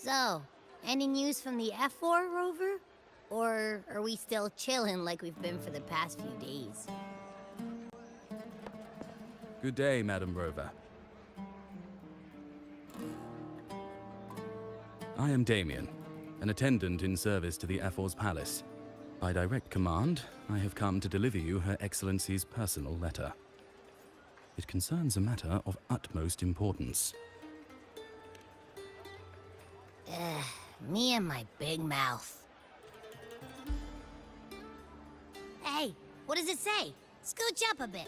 So, any news from the F4 rover? Or are we still chilling like we've been for the past few days? Good day, Madam Rover. I am Damien, an attendant in service to the F4's palace. By direct command, I have come to deliver you Her Excellency's personal letter. It concerns a matter of utmost importance. Me and my big mouth. Hey, what does it say? Scooch up a bit.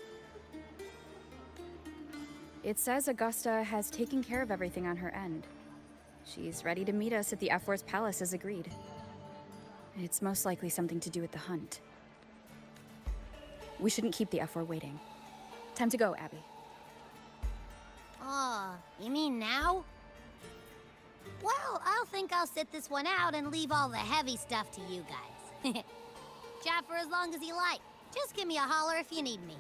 It says Augusta has taken care of everything on her end. She's ready to meet us at the F4's palace as agreed. It's most likely something to do with the hunt. We shouldn't keep the F4 waiting. Time to go, Abby. Oh, you mean now? Well, I'll sit this one out and leave all the heavy stuff to you guys. Chat for as long as you like. Just give me a holler if you need me.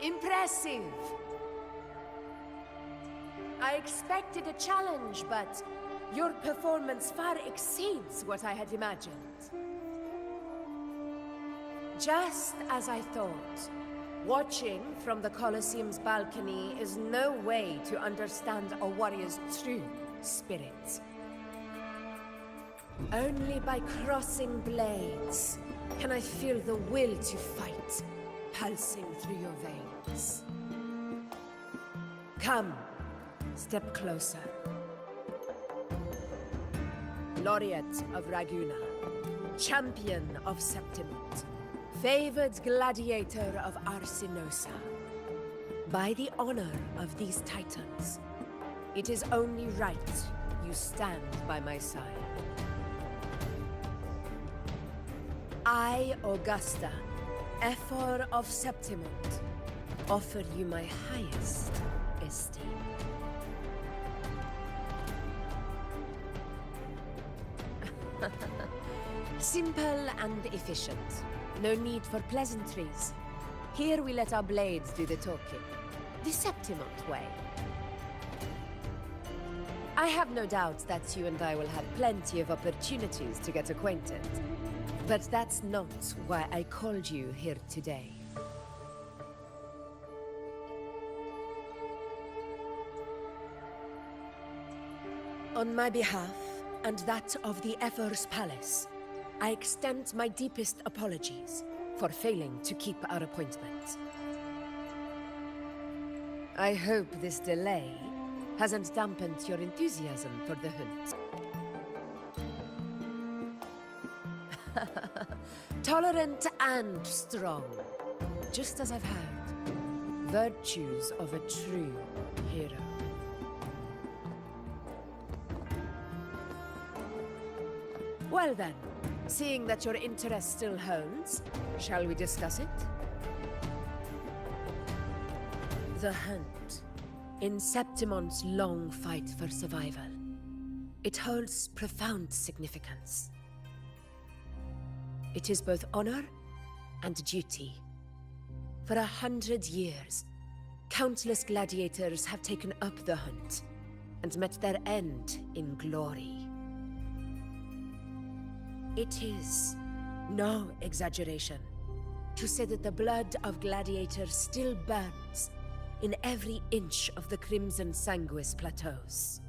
Impressive! I expected a challenge, but your performance far exceeds what I had imagined. Just as I thought, watching from the Colosseum's balcony is no way to understand a warrior's true spirit. Only by crossing blades can I feel the will to fight pulsing through your veins. Come, step closer. Laureate of Raguna, champion of Septimont, favored gladiator of Arsinosa. By the honor of these titans, it is only right you stand by my side. I, Augusta, F4 of Septimont, offer you my highest esteem. Simple and efficient. No need for pleasantries. Here we let our blades do the talking. The Septimont way. I have no doubt that you and I will have plenty of opportunities to get acquainted. But that's not why I called you here today. On my behalf, and that of the F4's palace, I extend my deepest apologies for failing to keep our appointment. I hope this delay hasn't dampened your enthusiasm for the hunt. Tolerant and strong, just as I've heard. Virtues of a true hero. Well then, Seeing that your interest still holds, shall we discuss it? The hunt. In Septimon's long fight for survival, it holds profound significance. It is both honor and duty. For 100 years, countless gladiators have taken up the hunt and met their end in glory. It is no exaggeration to say that the blood of gladiators still burns in every inch of the Crimson Sanguis plateaus.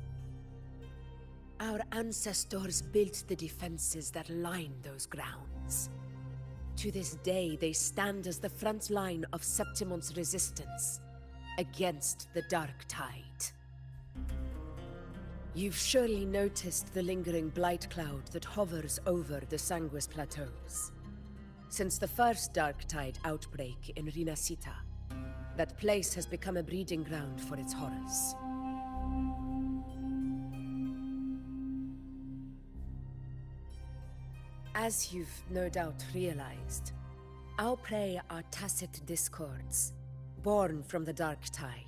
Our ancestors built the defenses that line those grounds. To this day, they stand as the front line of Septimon's resistance against the Dark Tide. You've surely noticed the lingering blight cloud that hovers over the Sanguis plateaus. Since the first Dark Tide outbreak in Rinasita, that place has become a breeding ground for its horrors. As you've no doubt realized, our prey are tacit discords, born from the Dark Tide.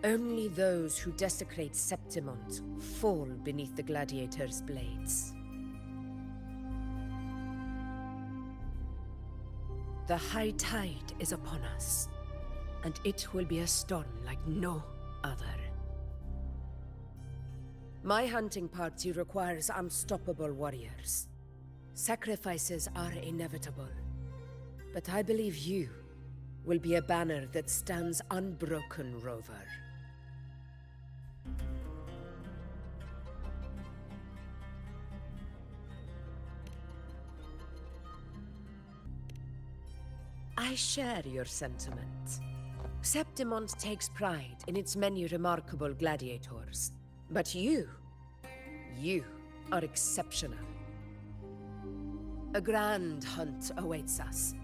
Only those who desecrate Septimont fall beneath the gladiators' blades. The high tide is upon us, and it will be a storm like no other. My hunting party requires unstoppable warriors. Sacrifices are inevitable, but I believe you will be a banner that stands unbroken, Rover. I share your sentiment. Septimont takes pride in its many remarkable gladiators, but you are exceptional. A grand hunt awaits us,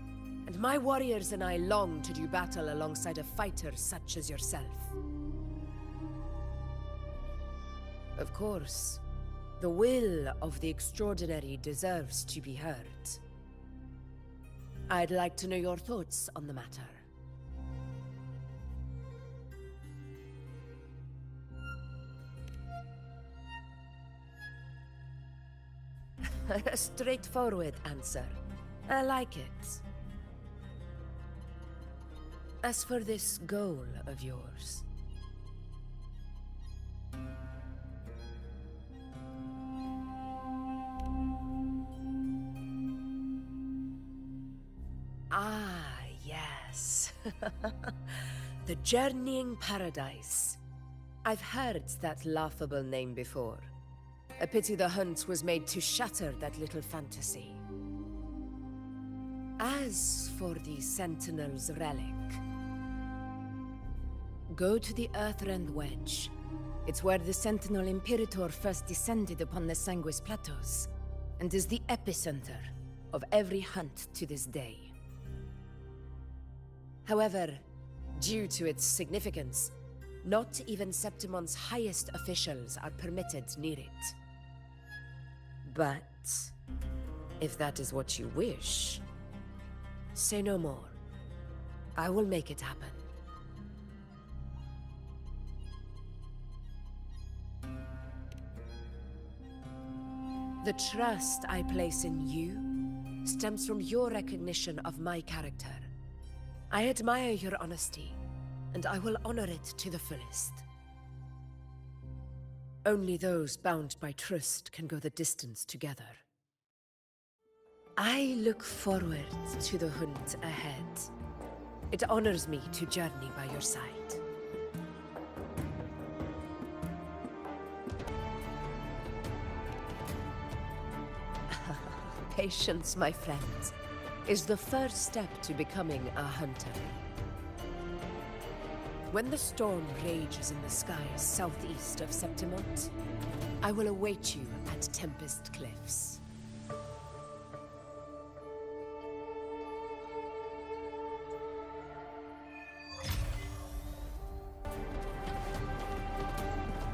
and my warriors and I long to do battle alongside a fighter such as yourself. Of course, the will of the extraordinary deserves to be heard. I'd like to know your thoughts on the matter. A straightforward answer. I like it. As for this goal of yours... Ah, yes. The Journeying Paradise. I've heard that laughable name before. A pity the hunt was made to shatter that little fantasy. As for the Sentinel's relic, go to the Earthrend Wedge. It's where the Sentinel Imperator first descended upon the Sanguis Plateaus, and is the epicenter of every hunt to this day. However, due to its significance, not even Septimon's highest officials are permitted near it. But if that is what you wish, say no more. I will make it happen. The trust I place in you stems from your recognition of my character. I admire your honesty, and I will honor it to the fullest. Only those bound by trust can go the distance together. I look forward to the hunt ahead. It honors me to journey by your side. Patience, my friends, is the first step to becoming a hunter. When the storm rages in the skies southeast of Septimont, I will await you at Tempest Cliffs.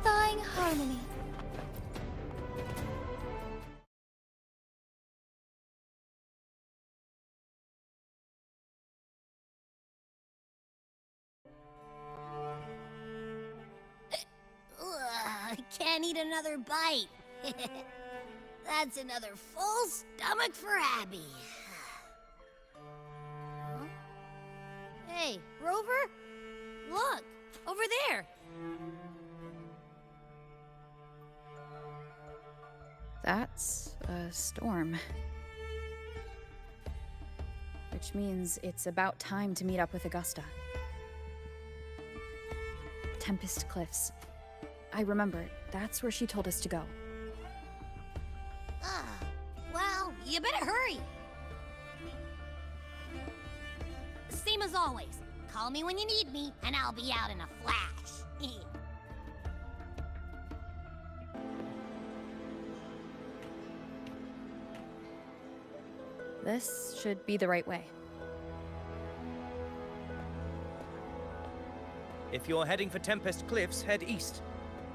Thawing Harmony. can't eat another bite. That's another full stomach for Abby. Huh? Hey, Rover? Look, over there. That's a storm. Which means it's about time to meet up with Augusta. Tempest Cliffs. I remember, that's where she told us to go. Well, you better hurry. Same as always. Call me when you need me, and I'll be out in a flash. This should be the right way. If you're heading for Tempest Cliffs, head east.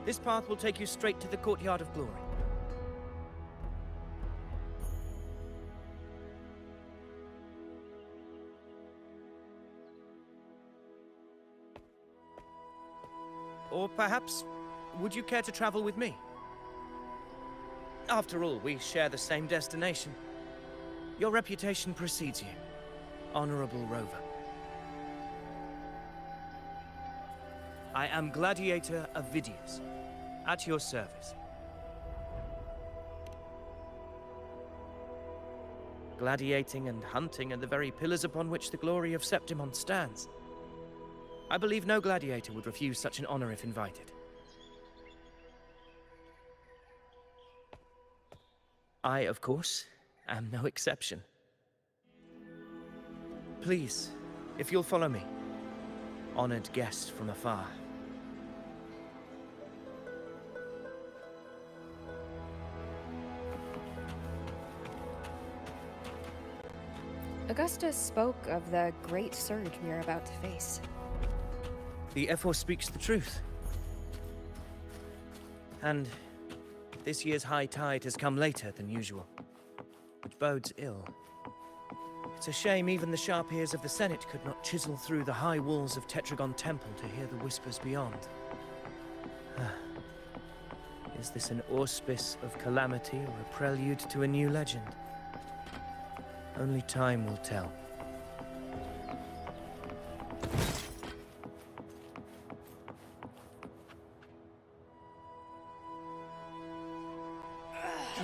This path will take you straight to the Courtyard of Glory. Or perhaps, would you care to travel with me? After all, we share the same destination. Your reputation precedes you, Honorable Rover. I am Gladiator Avidius, at your service. Gladiating and hunting are the very pillars upon which the glory of Septimon stands. I believe no gladiator would refuse such an honor if invited. I, of course, am no exception. Please, if you'll follow me, honored guest from afar. Augusta spoke of the great surge we are about to face. The Ephor speaks the truth. And this year's high tide has come later than usual, which bodes ill. It's a shame even the sharp ears of the Senate could not chisel through the high walls of Tetragon Temple to hear the whispers beyond. Is this an auspice of calamity or a prelude to a new legend? Only time will tell.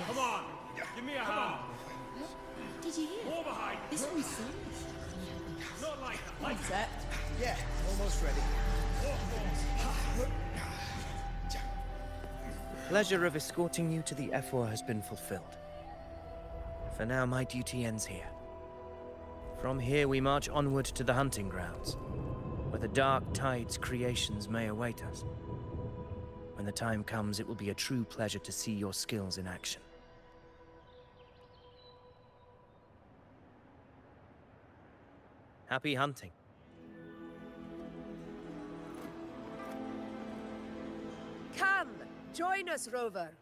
Come on, give me a hand. Did you hear? More behind. This one's serious. Not like that. Like that. Yeah, almost ready. The pleasure of escorting you to the Ephor has been fulfilled. For now, my duty ends here. From here, we march onward to the hunting grounds, where the dark tide's creations may await us. When the time comes, it will be a true pleasure to see your skills in action. Happy hunting. Come, join us, Rover.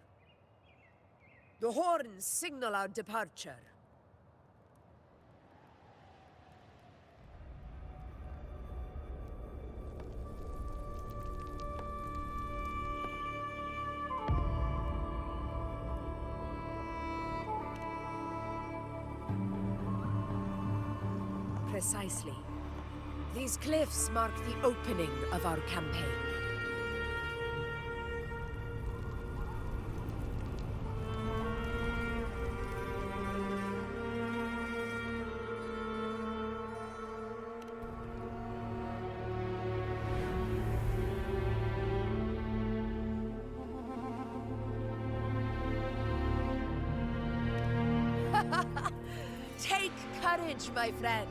The horns signal our departure. Precisely. These cliffs mark the opening of our campaign. Take courage, my friends.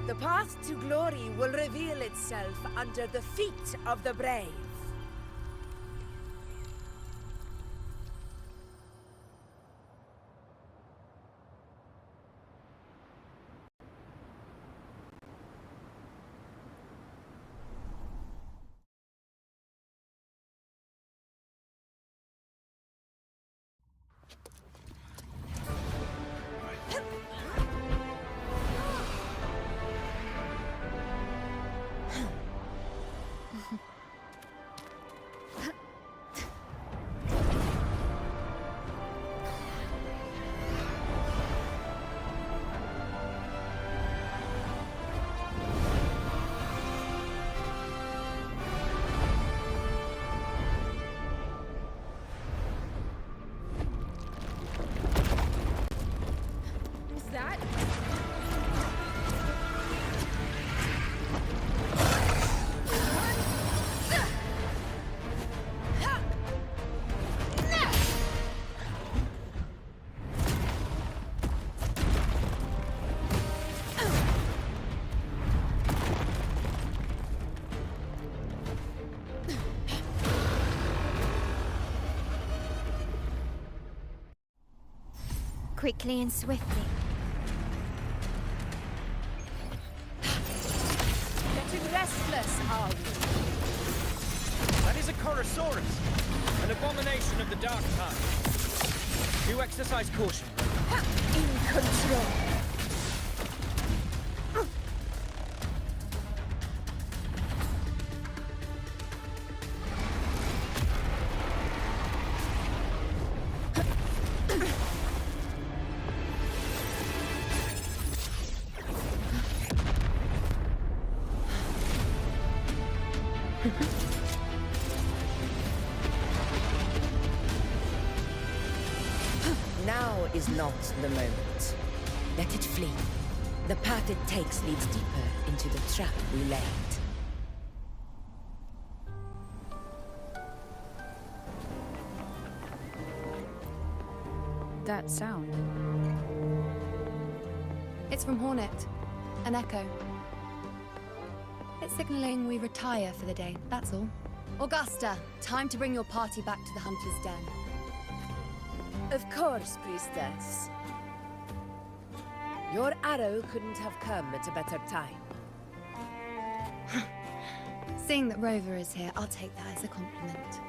The path to glory will reveal itself under the feet of the brave. quickly and swiftly. Getting restless, are we? That is a Chorosaurus, an abomination of the dark tide. Do exercise caution. In control. Now is not the moment. Let it flee. The path it takes leads deeper into the trap we laid. That sound. It's from Hornet. An echo. It's signaling we retire for the day, that's all. Augusta, time to bring your party back to the Hunter's Den. Of course, priestess. Your arrow couldn't have come at a better time. Seeing that Rover is here, I'll take that as a compliment.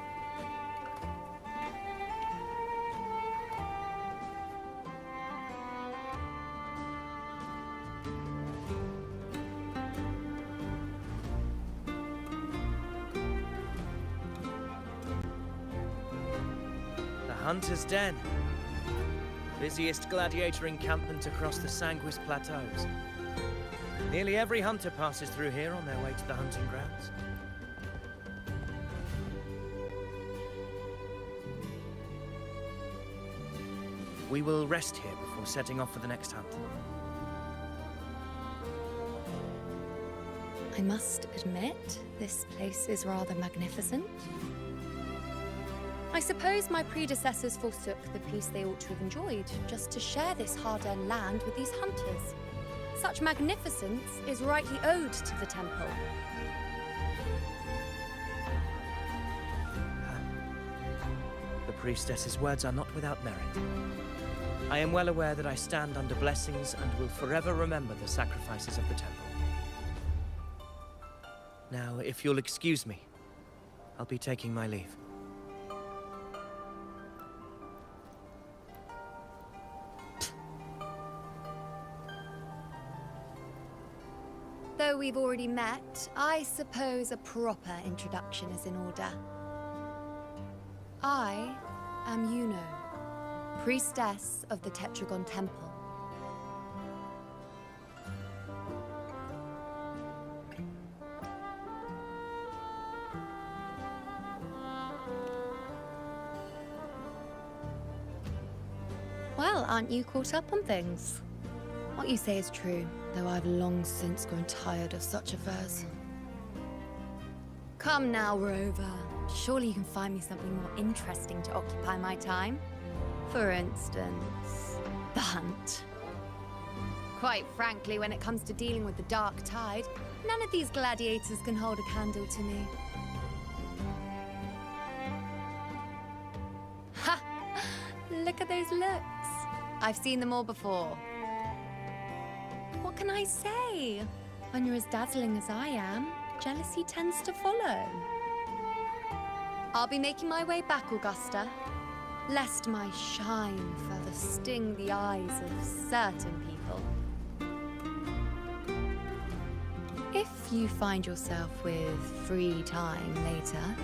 The Hunter's Den. Busiest gladiator encampment across the Sanguis Plateaus. Nearly every hunter passes through here on their way to the hunting grounds. We will rest here before setting off for the next hunt. I must admit, this place is rather magnificent. I suppose my predecessors forsook the peace they ought to have enjoyed, just to share this hard-earned land with these hunters. Such magnificence is rightly owed to the temple. The priestess's words are not without merit. I am well aware that I stand under blessings and will forever remember the sacrifices of the temple. Now, if you'll excuse me, I'll be taking my leave. Though we've already met, I suppose a proper introduction is in order. I am Yuno, priestess of the Tetragon Temple. Well, aren't you caught up on things? What you say is true, though I've long since grown tired of such affairs. Come now, Rover. Surely you can find me something more interesting to occupy my time. For instance, the hunt. Quite frankly, when it comes to dealing with the dark tide, none of these gladiators can hold a candle to me. Ha! Look at those looks. I've seen them all before. What can I say? When you're as dazzling as I am, jealousy tends to follow. I'll be making my way back, Augusta, lest my shine further sting the eyes of certain people. If you find yourself with free time later,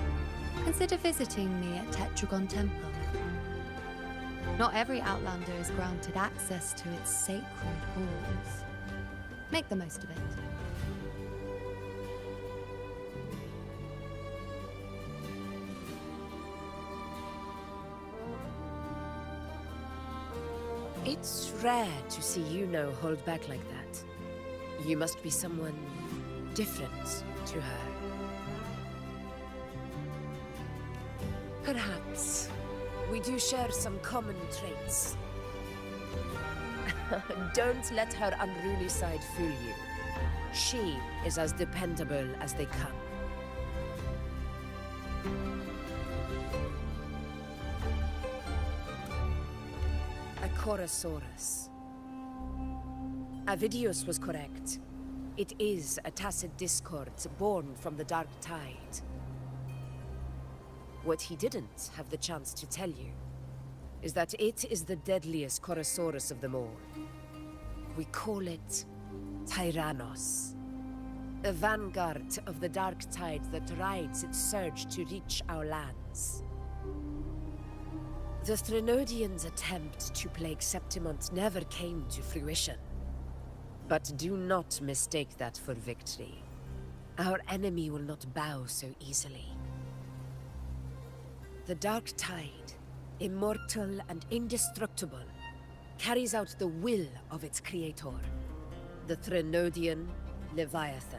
consider visiting me at Tetragon Temple. Not every Outlander is granted access to its sacred halls. Make the most of it. It's rare to see Yuno hold back like that. You must be someone different to her. Perhaps we do share some common traits. Don't let her unruly side fool you. She is as dependable as they come. A Chorosaurus. Avidius was correct. It is a tacit discord born from the Dark Tide. What he didn't have the chance to tell you is that it is the deadliest Chorosaurus of them all. We call it Tyrannos. A vanguard of the Dark Tide that rides its surge to reach our lands. The Threnodians' attempt to plague Septimont never came to fruition. But do not mistake that for victory. Our enemy will not bow so easily. The Dark Tide, immortal and indestructible, carries out the will of its creator, the Threnodian Leviathan.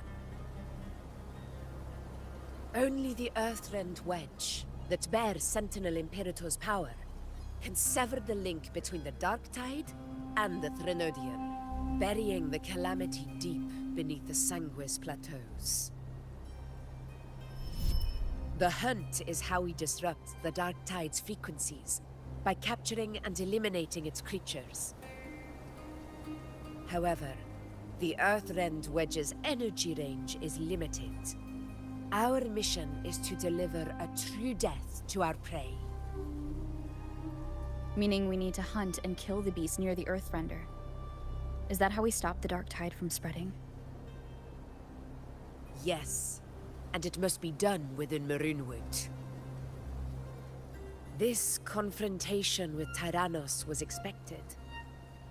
Only the Earthrend Wedge, that bears Sentinel Imperator's power, can sever the link between the Dark Tide and the Threnodian, burying the calamity deep beneath the Sanguis Plateaus. The hunt is how we disrupt the Dark Tide's frequencies, by capturing and eliminating its creatures. However, the Earthrend Wedge's energy range is limited. Our mission is to deliver a true death to our prey. Meaning we need to hunt and kill the beast near the Earthrender. Is that how we stop the Dark Tide from spreading? Yes, and it must be done within Maroonwood. This confrontation with Tyrannos was expected,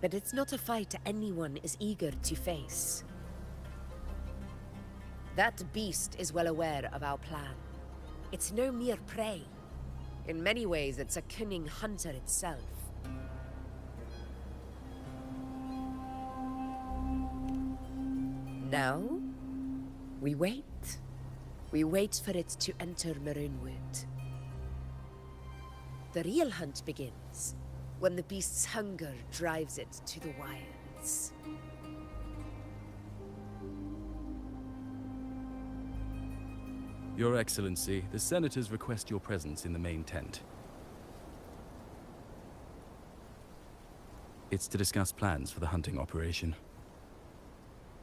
but it's not a fight anyone is eager to face. That beast is well aware of our plan. It's no mere prey. In many ways, it's a cunning hunter itself. Now, we wait. We wait for it to enter Maroonwood. The real hunt begins when the beast's hunger drives it to the wilds. Your Excellency, the Senators request your presence in the main tent. It's to discuss plans for the hunting operation.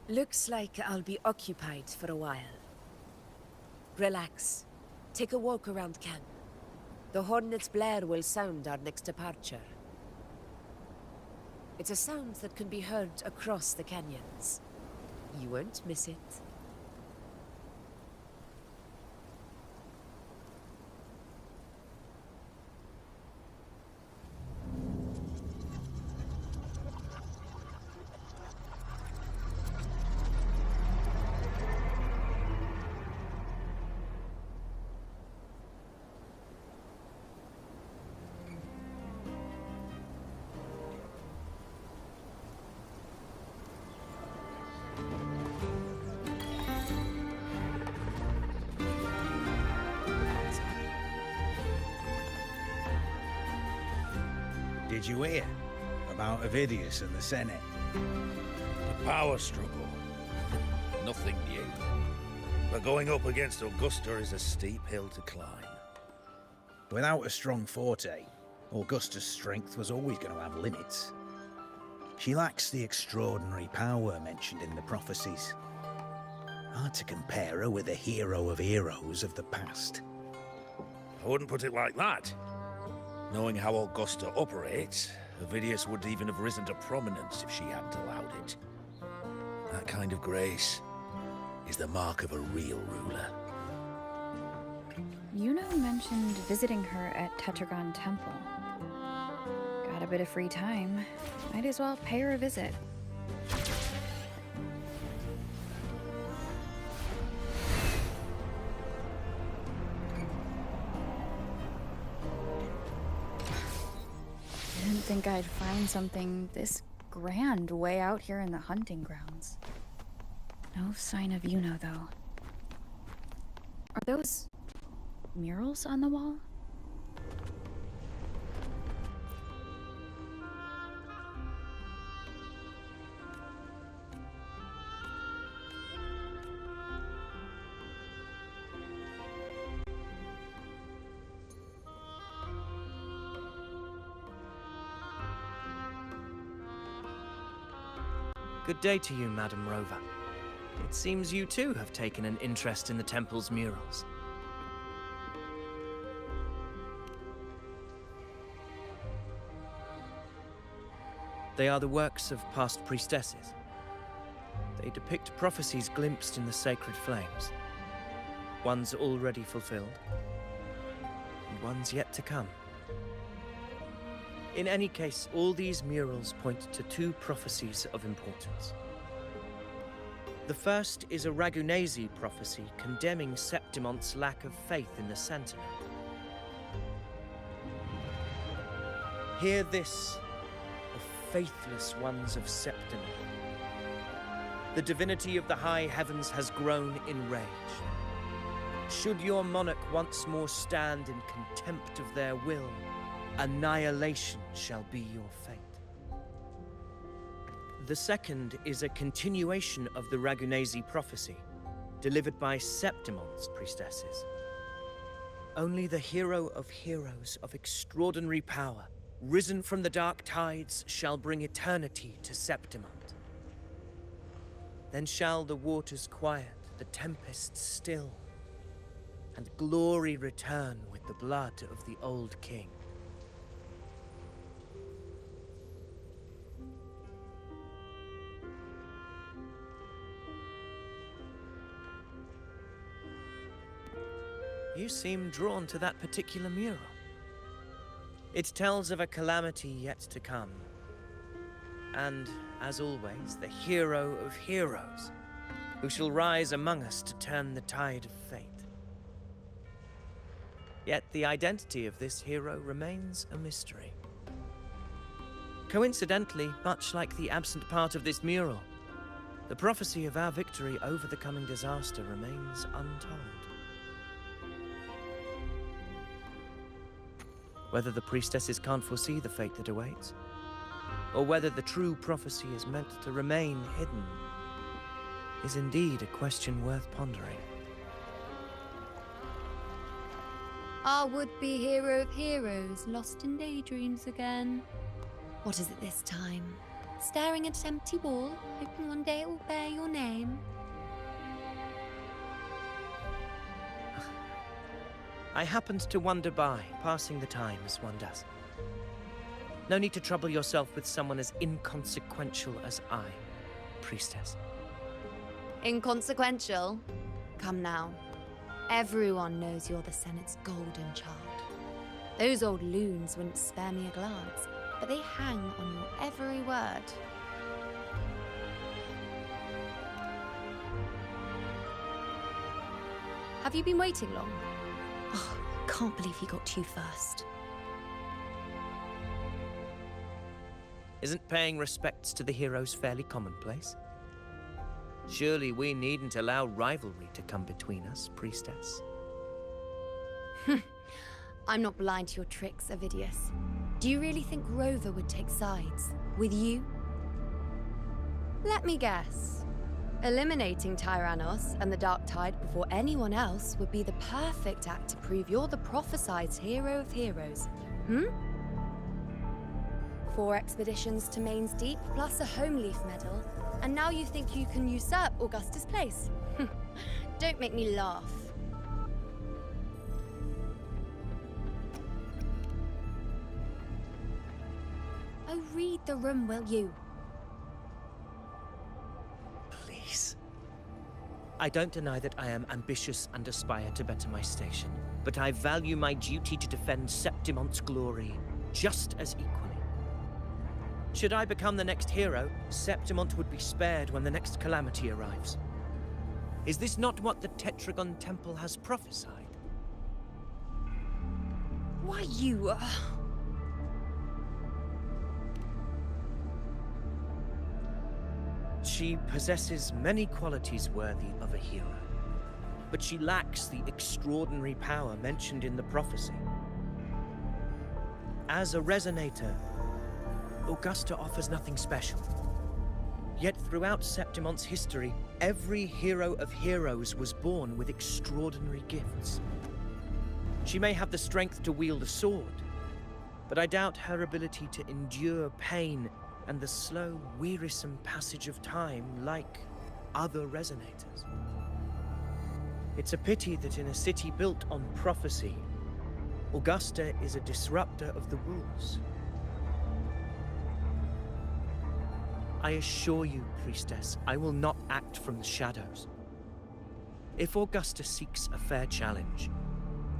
Looks like I'll be occupied for a while. Relax. Take a walk around camp. The Hornet's blare will sound our next departure. It's a sound that can be heard across the canyons. You won't miss it. Did you hear about Avidius and the Senate? The power struggle. Nothing new. But going up against Augusta is a steep hill to climb. Without a strong forte, Augusta's strength was always going to have limits. She lacks the extraordinary power mentioned in the prophecies. Hard to compare her with a hero of heroes of the past. I wouldn't put it like that. Knowing how Augusta operates, Avidius would even have risen to prominence if she hadn't allowed it. That kind of grace is the mark of a real ruler. Yuno mentioned visiting her at Tetragon Temple. Got a bit of free time. Might as well pay her a visit. Didn't think I'd find something this grand way out here in the hunting grounds. No sign of Yuno, though. Are those murals on the wall? Good day to you, Madam Rover. It seems you too have taken an interest in the temple's murals. They are the works of past priestesses. They depict prophecies glimpsed in the sacred flames. Ones already fulfilled, and ones yet to come. In any case, all these murals point to two prophecies of importance. The first is a Ragunasi prophecy condemning Septimonte's lack of faith in the Sentinel. Hear this, the faithless ones of Septim. The divinity of the high heavens has grown enraged. Should your monarch once more stand in contempt of their will, annihilation shall be your fate. The second is a continuation of the Ragunasi prophecy, delivered by Septimonte's priestesses. Only the hero of heroes of extraordinary power, risen from the dark tides, shall bring eternity to Septimont. Then shall the waters quiet, the tempests still, and glory return with the blood of the old king. You seem drawn to that particular mural. It tells of a calamity yet to come. And, as always, the hero of heroes, who shall rise among us to turn the tide of fate. Yet the identity of this hero remains a mystery. Coincidentally, much like the absent part of this mural, the prophecy of our victory over the coming disaster remains untold. Whether the priestesses can't foresee the fate that awaits, or whether the true prophecy is meant to remain hidden, is indeed a question worth pondering. Our would-be hero of heroes, lost in daydreams again. What is it this time? Staring at an empty wall, hoping one day it will bear your name? I happened to wander by, passing the time as one does. No need to trouble yourself with someone as inconsequential as I, priestess. Inconsequential? Come now. Everyone knows you're the Senate's golden child. Those old loons wouldn't spare me a glance, but they hang on your every word. Have you been waiting long? Oh, can't believe he got to you first. Isn't paying respects to the heroes fairly commonplace? Surely we needn't allow rivalry to come between us, priestess. I'm not blind to your tricks, Avidius. Do you really think Rover would take sides? With you? Let me guess. Eliminating Tyrannos and the Dark Tide before anyone else would be the perfect act to prove you're the prophesied hero of heroes. 4 expeditions to Main's Deep, plus a Home Leaf medal, and now you think you can usurp Augustus' place? Don't make me laugh. Oh, read the room, will you? Please. I don't deny that I am ambitious and aspire to better my station, but I value my duty to defend Septimonte's glory just as equally. Should I become the next hero, Septimonte would be spared when the next calamity arrives. Is this not what the Tetragon Temple has prophesied? Why, you... She possesses many qualities worthy of a hero, but she lacks the extraordinary power mentioned in the prophecy. As a resonator, Augusta offers nothing special. Yet throughout Septimonte's history, every hero of heroes was born with extraordinary gifts. She may have the strength to wield a sword, but I doubt her ability to endure pain and the slow, wearisome passage of time like other resonators. It's a pity that in a city built on prophecy, Augusta is a disruptor of the rules. I assure you, Priestess, I will not act from the shadows. If Augusta seeks a fair challenge,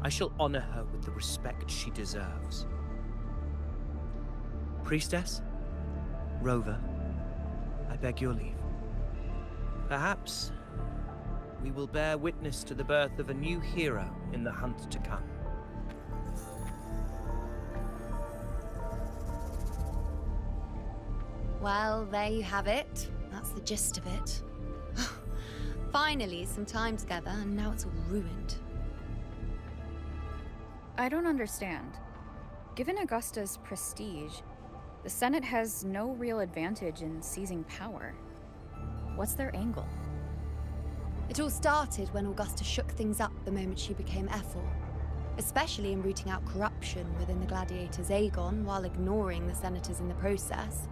I shall honor her with the respect she deserves. Priestess, Rover, I beg your leave. Perhaps we will bear witness to the birth of a new hero in the hunt to come. Well, there you have it. That's the gist of it. Finally, some time together, and now it's all ruined. I don't understand. Given Augusta's prestige, the Senate has no real advantage in seizing power. What's their angle? It all started when Augusta shook things up the moment she became Ethel, especially in rooting out corruption within the gladiators' Aegon while ignoring the senators in the process.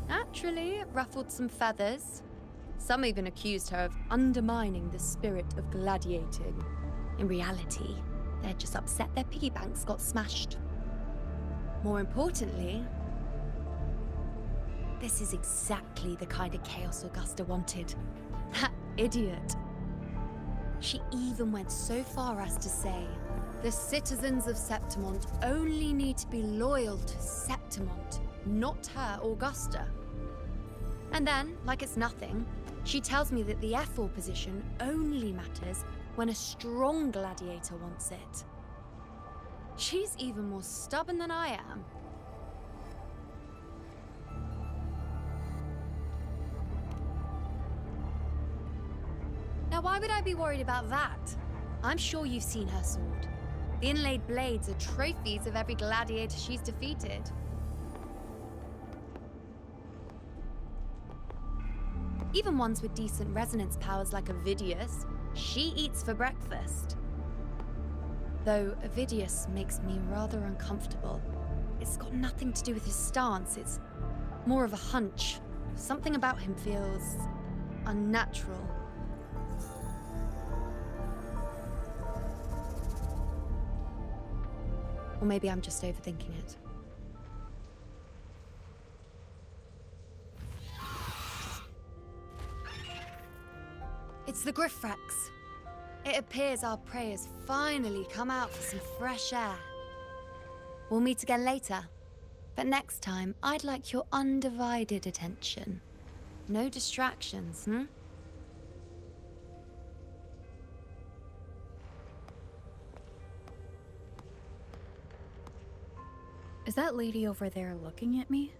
Naturally, it ruffled some feathers. Some even accused her of undermining the spirit of gladiating. In reality, they're just upset their piggy banks got smashed. More importantly, this is exactly the kind of chaos Augusta wanted. That idiot. She even went so far as to say, the citizens of Septimont only need to be loyal to Septimont, not her, Augusta. And then, like it's nothing, she tells me that the Ethel position only matters when a strong gladiator wants it. She's even more stubborn than I am. Now, why would I be worried about that? I'm sure you've seen her sword. The inlaid blades are trophies of every gladiator she's defeated. Even ones with decent resonance powers like Avidius, she eats for breakfast. Though Avidius makes me rather uncomfortable. It's got nothing to do with his stance, it's more of a hunch. Something about him feels unnatural. Or maybe I'm just overthinking it. It's the Griffrex. It appears our prey has finally come out for some fresh air. We'll meet again later. But next time, I'd like your undivided attention. No distractions, Is that lady over there looking at me?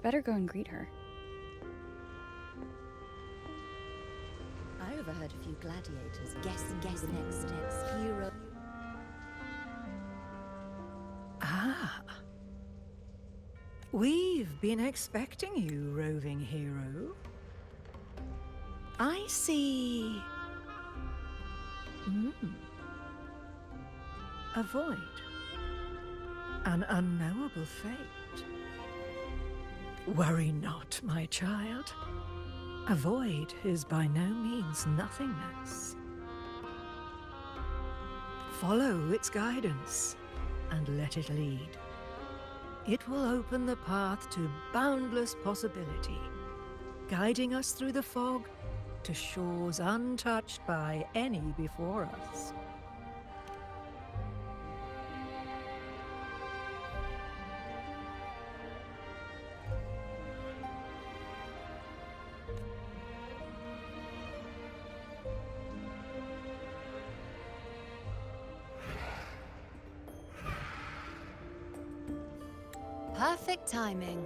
Better go and greet her. I overheard a few gladiators guessing the next hero. Ah. We've been expecting you, roving hero. I see. A void. An unknowable fate. Worry not, my child. A void is by no means nothingness. Follow its guidance and let it lead. It will open the path to boundless possibility, guiding us through the fog to shores untouched by any before us. Perfect timing.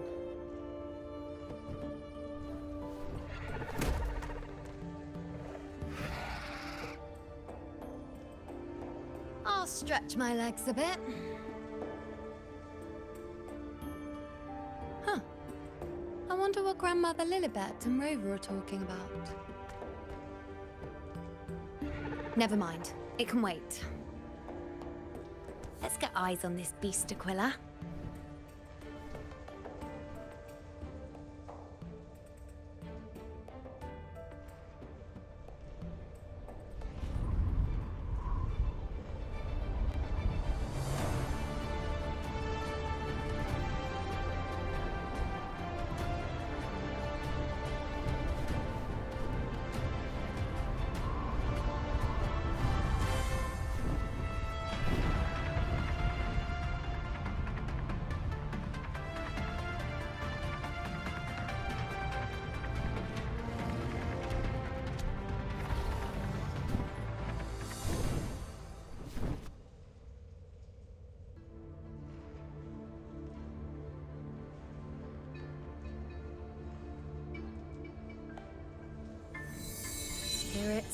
I'll stretch my legs a bit. Huh. I wonder what Grandmother Lilibet and Rover are talking about. Never mind. It can wait. Let's get eyes on this beast, Aquila.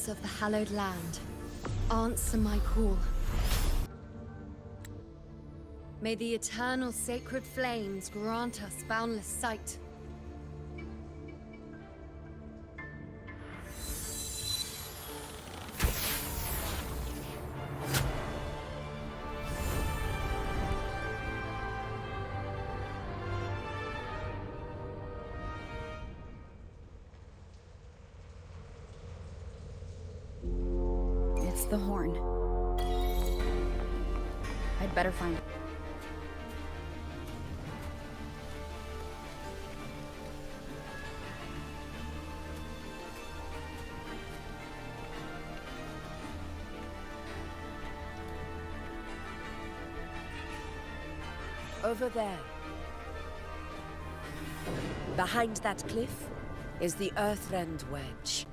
gods of the hallowed land, answer my call. May the eternal sacred flames grant us boundless sight. It's the horn. I'd better find it. Over there. Behind that cliff is the Earthrend Wedge,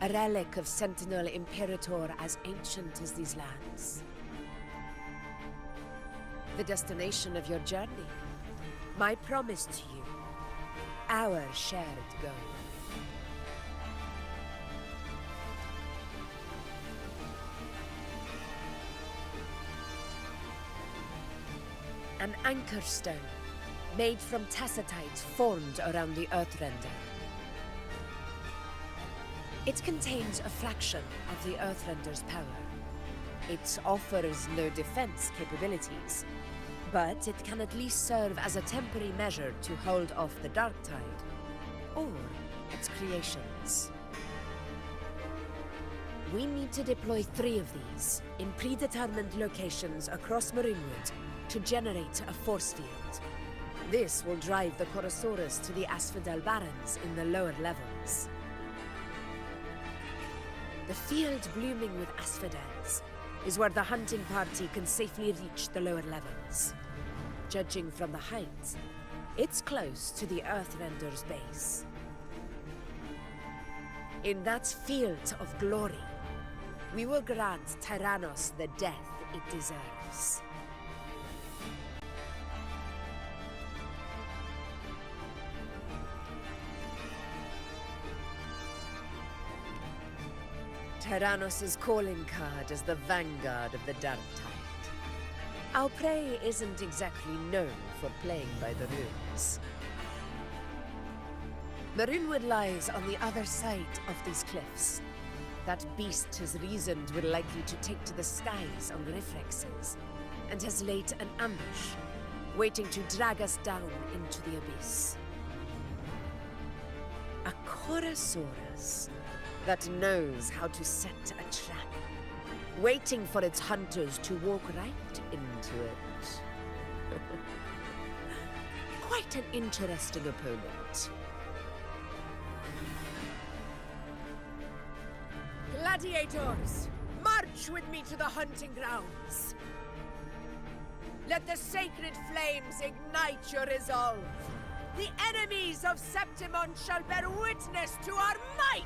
a relic of Sentinel Imperator as ancient as these lands. The destination of your journey, my promise to you, our shared goal. An anchor stone, made from tacitite formed around the Earthrender. It contains a fraction of the Earthrender's power. It offers no defense capabilities, but it can at least serve as a temporary measure to hold off the dark tide, or its creations. We need to deploy 3 of these in predetermined locations across Marinewood to generate a force field. This will drive the Chorosaurus to the Asphodel Barrens in the lower levels. The field blooming with asphodels is where the hunting party can safely reach the lower levels. Judging from the height, it's close to the Earthrender's base. In that field of glory, we will grant Tyrannos the death it deserves. Tyrannos' calling card is the vanguard of the Dark Tide. Our prey isn't exactly known for playing by the rules. Marinewood lies on the other side of these cliffs. That beast has reasoned we're likely to take to the skies on reflexes, and has laid an ambush, waiting to drag us down into the abyss. A Chorosaurus that knows how to set a trap, waiting for its hunters to walk right into it. Quite an interesting opponent. Gladiators, march with me to the hunting grounds. Let the sacred flames ignite your resolve. The enemies of Septimon shall bear witness to our might!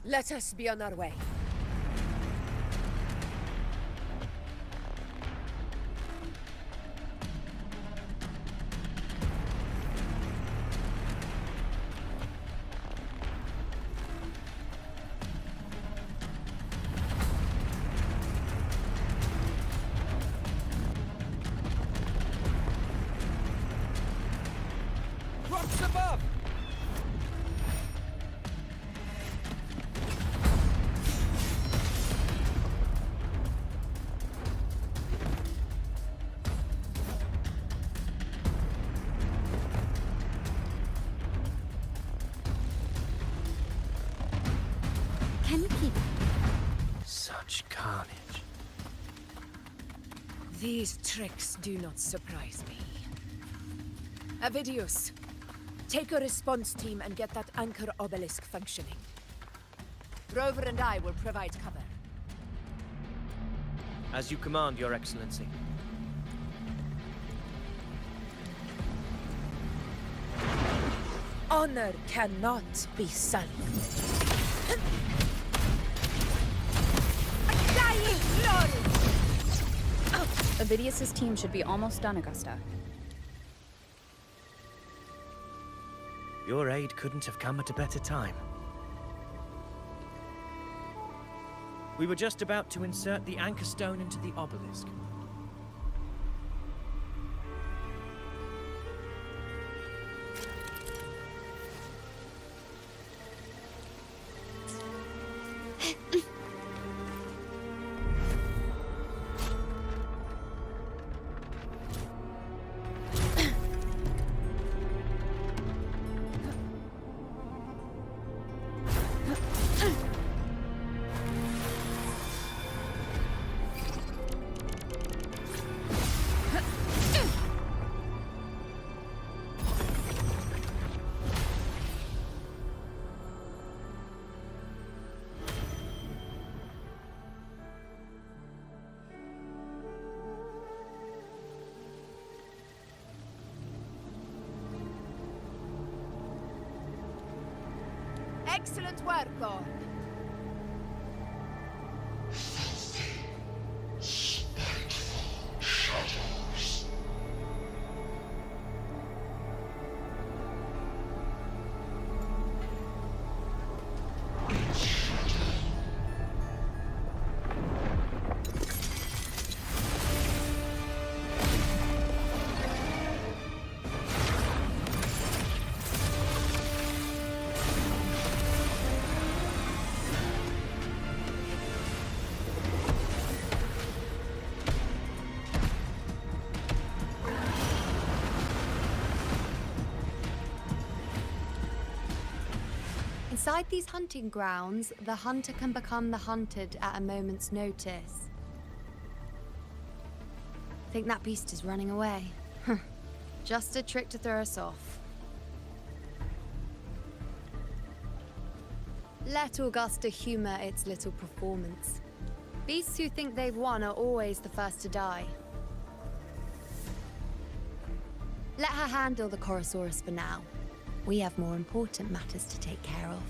Let us be on our way. Rocks above! Can you keep Such carnage. These tricks do not surprise me. Avidius, take a response team and get that anchor obelisk functioning. Rover and I will provide cover. As you command, Your Excellency. honor cannot be sullied. A dying glory! Avidius's team should be almost done, Augusta. Your aid couldn't have come at a better time. We were just about to insert the anchor stone into the obelisk. Excellent work, God. Inside these hunting grounds, the hunter can become the hunted at a moment's notice. Think that beast is running away? Just a trick to throw us off. Let Augusta humor its little performance. Beasts who think they've won are always the first to die. Let her handle the Chorosaurus for now. We have more important matters to take care of.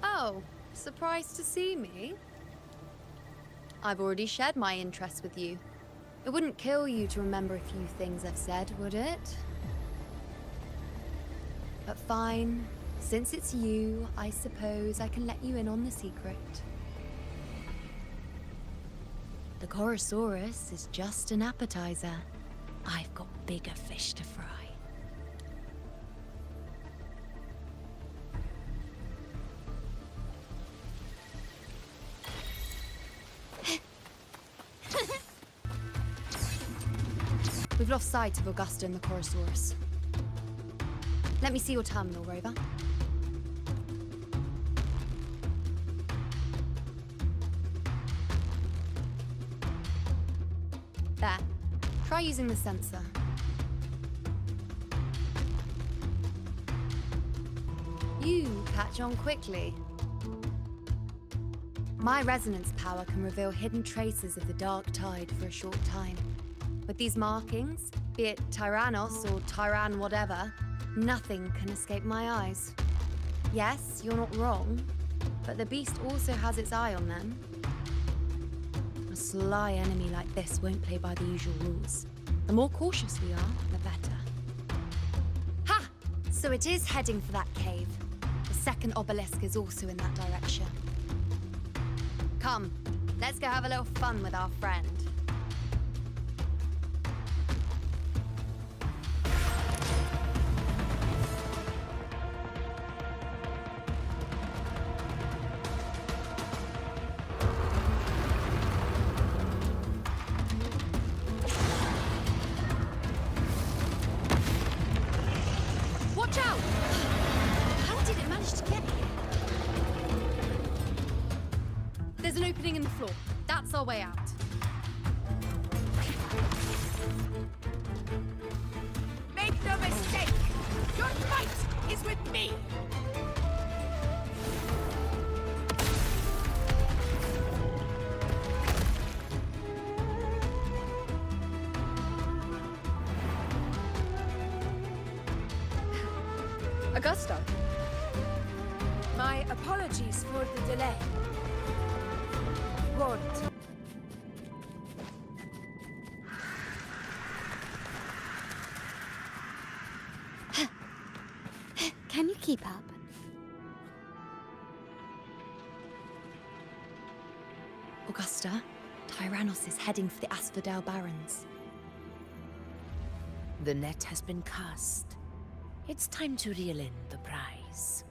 Oh, surprised to see me? I've already shared my interest with you. It wouldn't kill you to remember a few things I've said, would it? But fine. Since it's you, I suppose I can let you in on the secret. The Chorosaurus is just an appetizer. I've got bigger fish to fry. We've lost sight of Augusta and the Chorosaurus. Let me see your terminal, Rover. There. Try using the sensor. You catch on quickly. My resonance power can reveal hidden traces of the dark tide for a short time. With these markings, be it Tyrannos or Tyran whatever, nothing can escape my eyes. Yes, you're not wrong, but the beast also has its eye on them. A sly enemy like this won't play by the usual rules. The more cautious we are, the better. Ha! So it is heading for that cave. The second obelisk is also in that direction. Come, let's go have a little fun with our friend. Watch out! How did it manage to get here? There's an opening in the floor. That's our way out. Make no mistake! Your fight is with me! Augusta. My apologies for the delay. Ward. Can you keep up? Augusta, Tyrannos is heading for the Asphodel Barrens. The net has been cast. It's time to reel in the prize.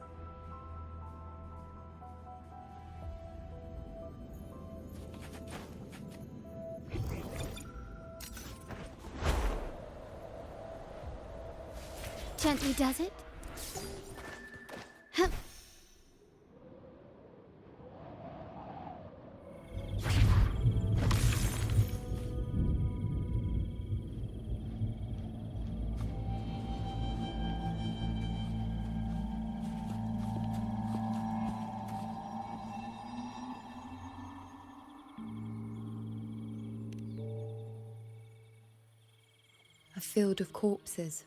Gently does it? Huh. A field of corpses.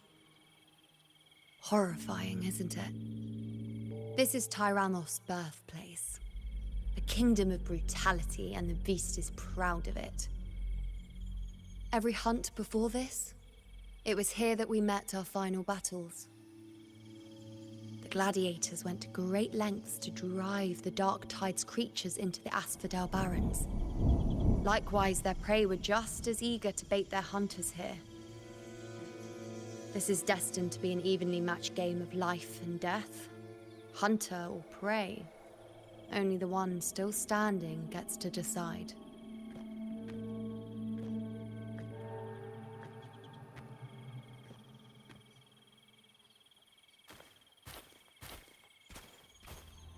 Horrifying, isn't it? This is Tyrannos' birthplace. A kingdom of brutality, and the beast is proud of it. Every hunt before this, it was here that we met our final battles. The gladiators went to great lengths to drive the Dark Tide's creatures into the Asphodel Barrens. Likewise, their prey were just as eager to bait their hunters here. This is destined to be an evenly matched game of life and death. Hunter or prey. Only the one still standing gets to decide.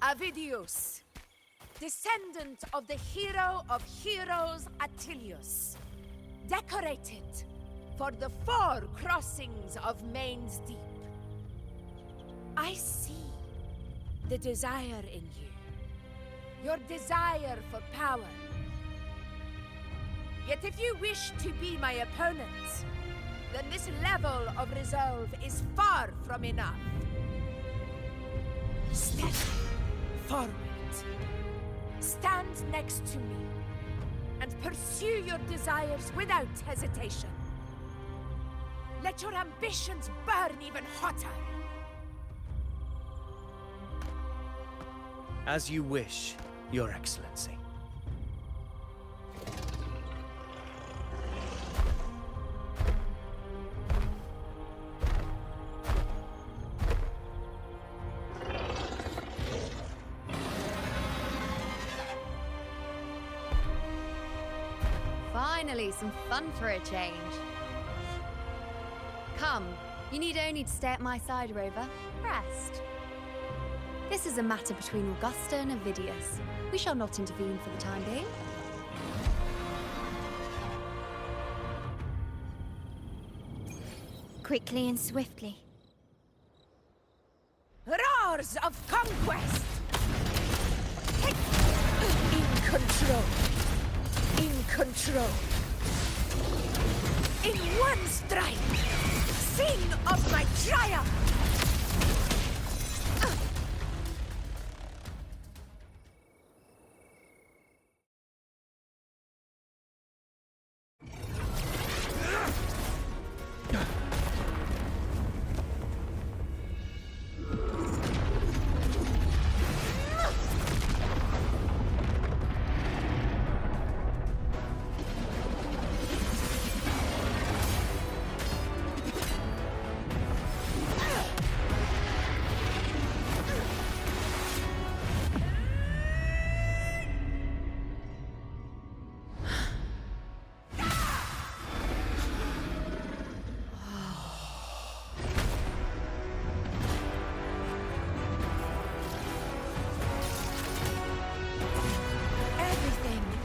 Avidius, descendant of the hero of heroes Attilius, decorated for the 4 crossings of Main's Deep. I see the desire in you, your desire for power. Yet if you wish to be my opponent, then this level of resolve is far from enough. Step forward. Stand next to me and pursue your desires without hesitation. Let your ambitions burn even hotter. As you wish, Your Excellency. Finally, some fun for a change. Come, you need only to stay at my side, Rover. Rest. This is a matter between Augusta and Avidius. We shall not intervene for the time being. Quickly and swiftly. Roars of conquest! In control. In control. In one strike! Sing of my triumph!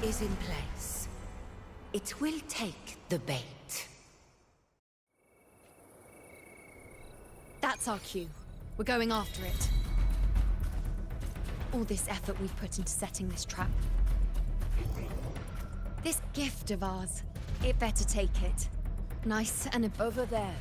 Is in place. It will take the bait. That's our cue. We're going after it. All this effort we've put into setting this trap. This gift of ours, it better take it. Nice and over there.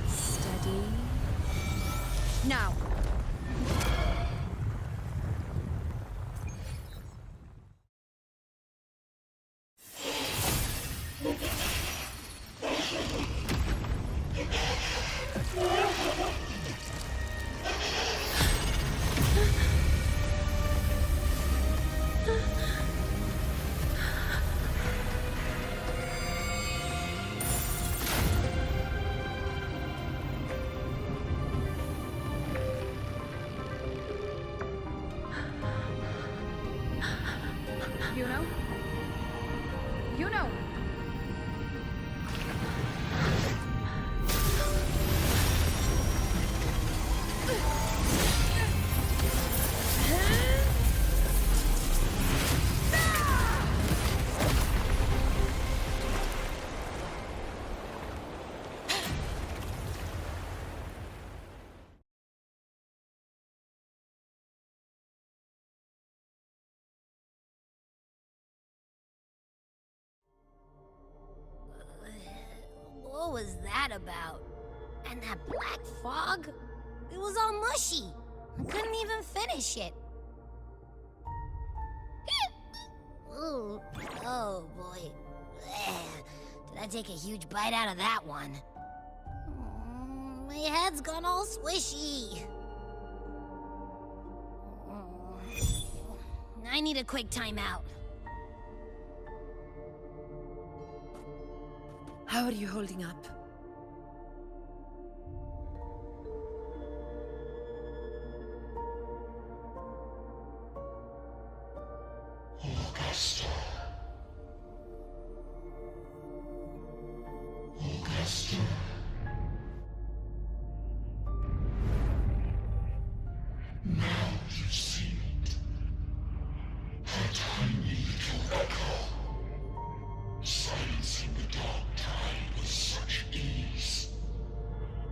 Steady. Now. Yuno? Yuno! What was that about? And that black fog? It was all mushy. I couldn't even finish it. Ooh, oh boy. Did I take a huge bite out of that one? My head's gone all swishy. I need a quick timeout. How are you holding up? Augusta. Augusta. Now you've seen it. Her tiny little echo, silencing the dark tide with such ease.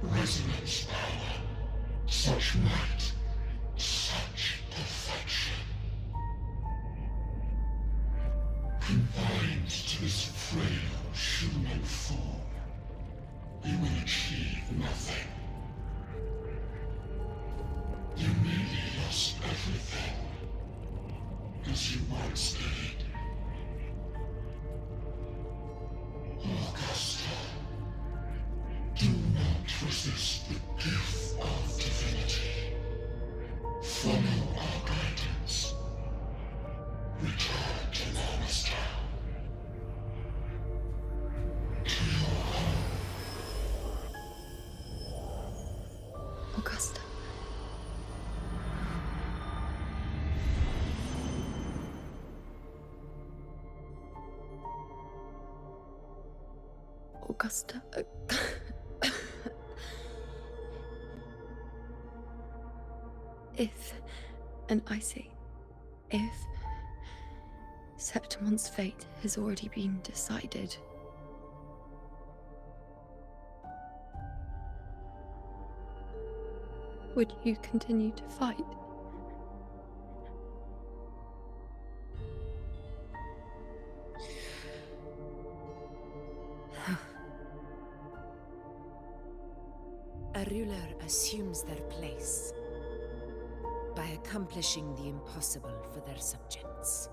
Resonance power, such might, such perfection. Confined to this frail human form, you will achieve nothing. You nearly lost everything, as you once did. Augusta, do not resist the gift of divinity. Follow our guidance. Return to Norristown. To your home. Augusta. Augusta. If, and I say, if Septimon's fate has already been decided, would you continue to fight? a ruler assumes their place by accomplishing the impossible for their subjects.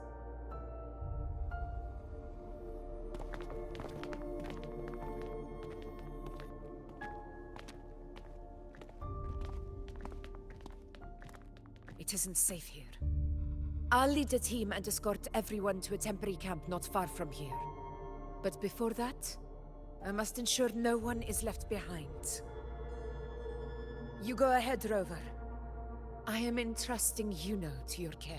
It isn't safe here. I'll lead a team and escort everyone to a temporary camp not far from here. But before that, I must ensure no one is left behind. You go ahead, Rover. I am entrusting Yuno to your care.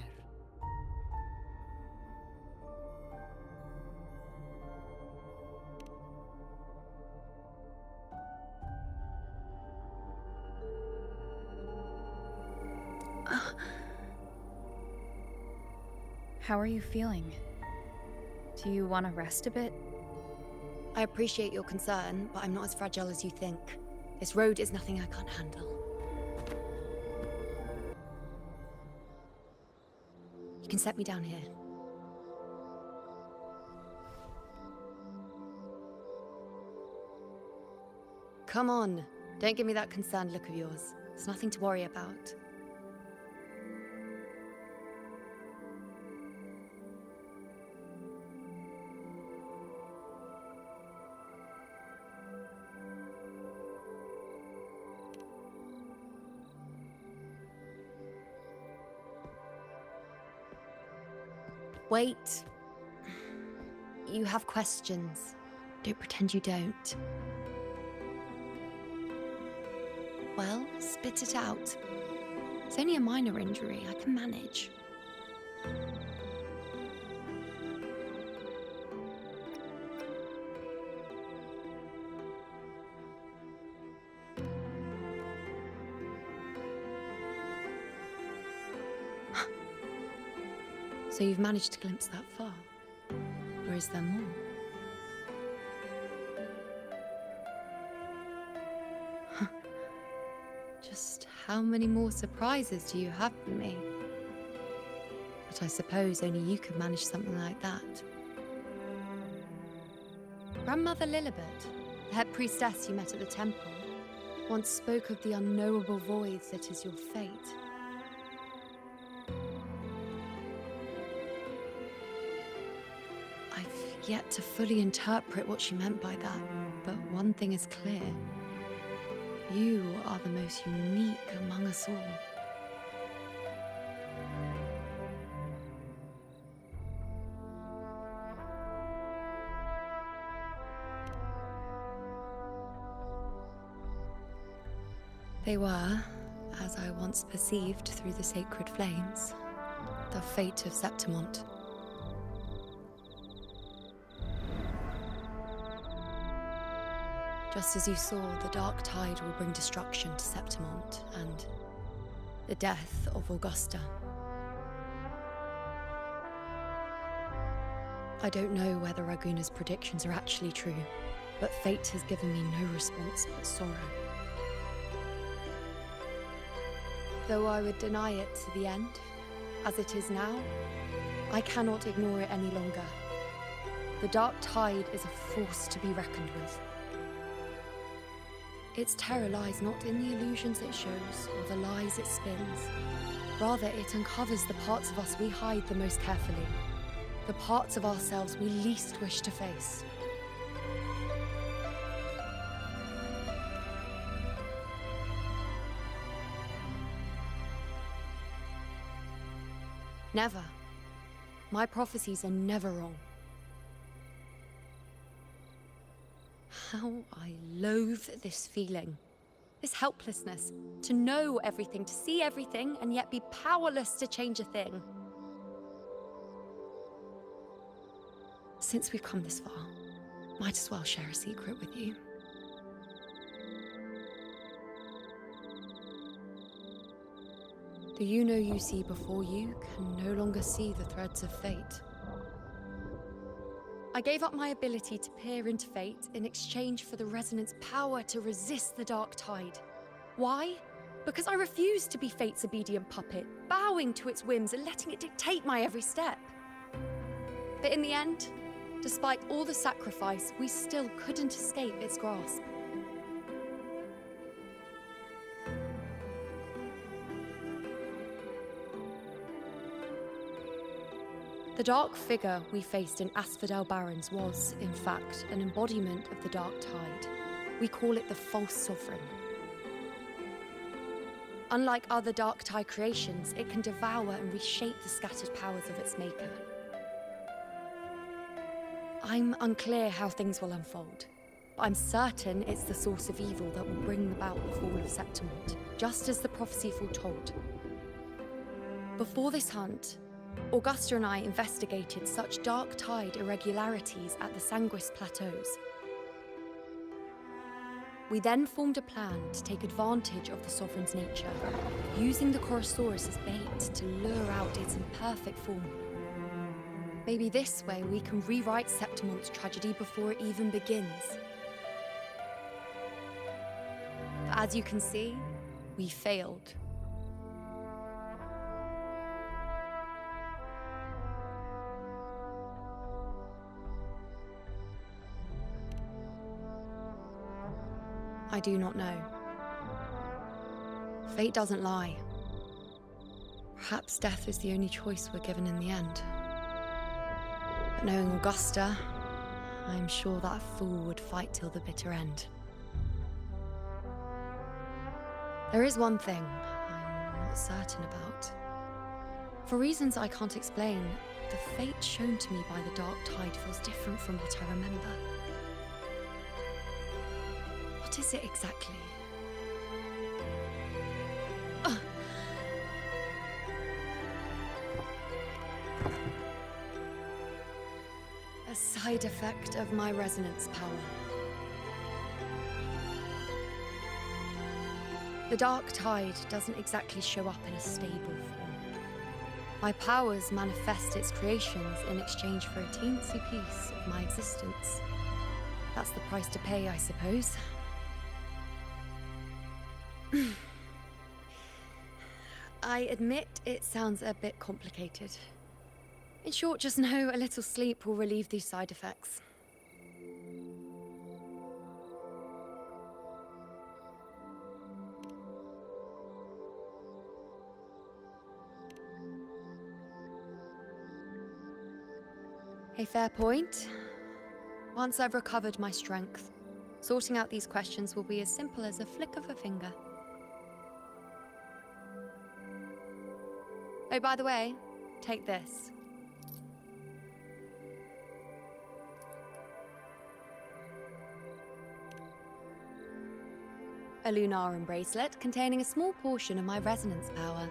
How are you feeling? Do you want to rest a bit? I appreciate your concern, but I'm not as fragile as you think. This road is nothing I can't handle. You can set me down here. Come on, don't give me that concerned look of yours. There's nothing to worry about. Wait. You have questions. Don't pretend you don't. Well, spit it out. It's only a minor injury. I can manage. So you've managed to glimpse that far? Or is there more? Just how many more surprises do you have for me? But I suppose only you could manage something like that. Grandmother Lilibet, the head priestess you met at the temple, once spoke of the unknowable void that is your fate. Yet to fully interpret what she meant by that, but one thing is clear. You are the most unique among us all. They were, as I once perceived through the sacred flames, the fate of Septimont. Just as you saw, the dark tide will bring destruction to Septimont and the death of Augusta. I don't know whether Raguna's predictions are actually true, but fate has given me no response but sorrow. Though I would deny it to the end, as it is now, I cannot ignore it any longer. The dark tide is a force to be reckoned with. Its terror lies not in the illusions it shows or the lies it spins. Rather, it uncovers the parts of us we hide the most carefully, the parts of ourselves we least wish to face. Never. My prophecies are never wrong. How I loathe this feeling. This helplessness. To know everything, to see everything, and yet be powerless to change a thing. Since we've come this far, might as well share a secret with you. The Yuno you see before you can no longer see the threads of fate. I gave up my ability to peer into fate in exchange for the resonance power to resist the dark tide. Why? Because I refused to be fate's obedient puppet, bowing to its whims and letting it dictate my every step. But in the end, despite all the sacrifice, we still couldn't escape its grasp. The dark figure we faced in Asphodel Barrens was, in fact, an embodiment of the Dark Tide. We call it the False Sovereign. Unlike other Dark Tide creations, it can devour and reshape the scattered powers of its maker. I'm unclear how things will unfold, but I'm certain it's the source of evil that will bring about the fall of Septimont, just as the prophecy foretold. Before this hunt, Augusta and I investigated such Dark Tide irregularities at the Sanguis Plateaus. We then formed a plan to take advantage of the Sovereign's nature, using the Chorosaurus as bait to lure out its imperfect form. Maybe this way we can rewrite Septimont's tragedy before it even begins. But as you can see, we failed. I do not know. Fate doesn't lie. Perhaps death is the only choice we're given in the end. But knowing Augusta, I'm sure that fool would fight till the bitter end. There is one thing I'm not certain about. For reasons I can't explain, the fate shown to me by the Dark Tide feels different from what I remember. What is it exactly? A side effect of my resonance power. The Dark Tide doesn't exactly show up in a stable form. My powers manifest its creations in exchange for a teensy piece of my existence. That's the price to pay, I suppose. I admit it sounds a bit complicated. In short, just know a little sleep will relieve these side effects. A fair point. Once I've recovered my strength, sorting out these questions will be as simple as a flick of a finger. Oh, by the way, take this. A Lunarum bracelet containing a small portion of my resonance power.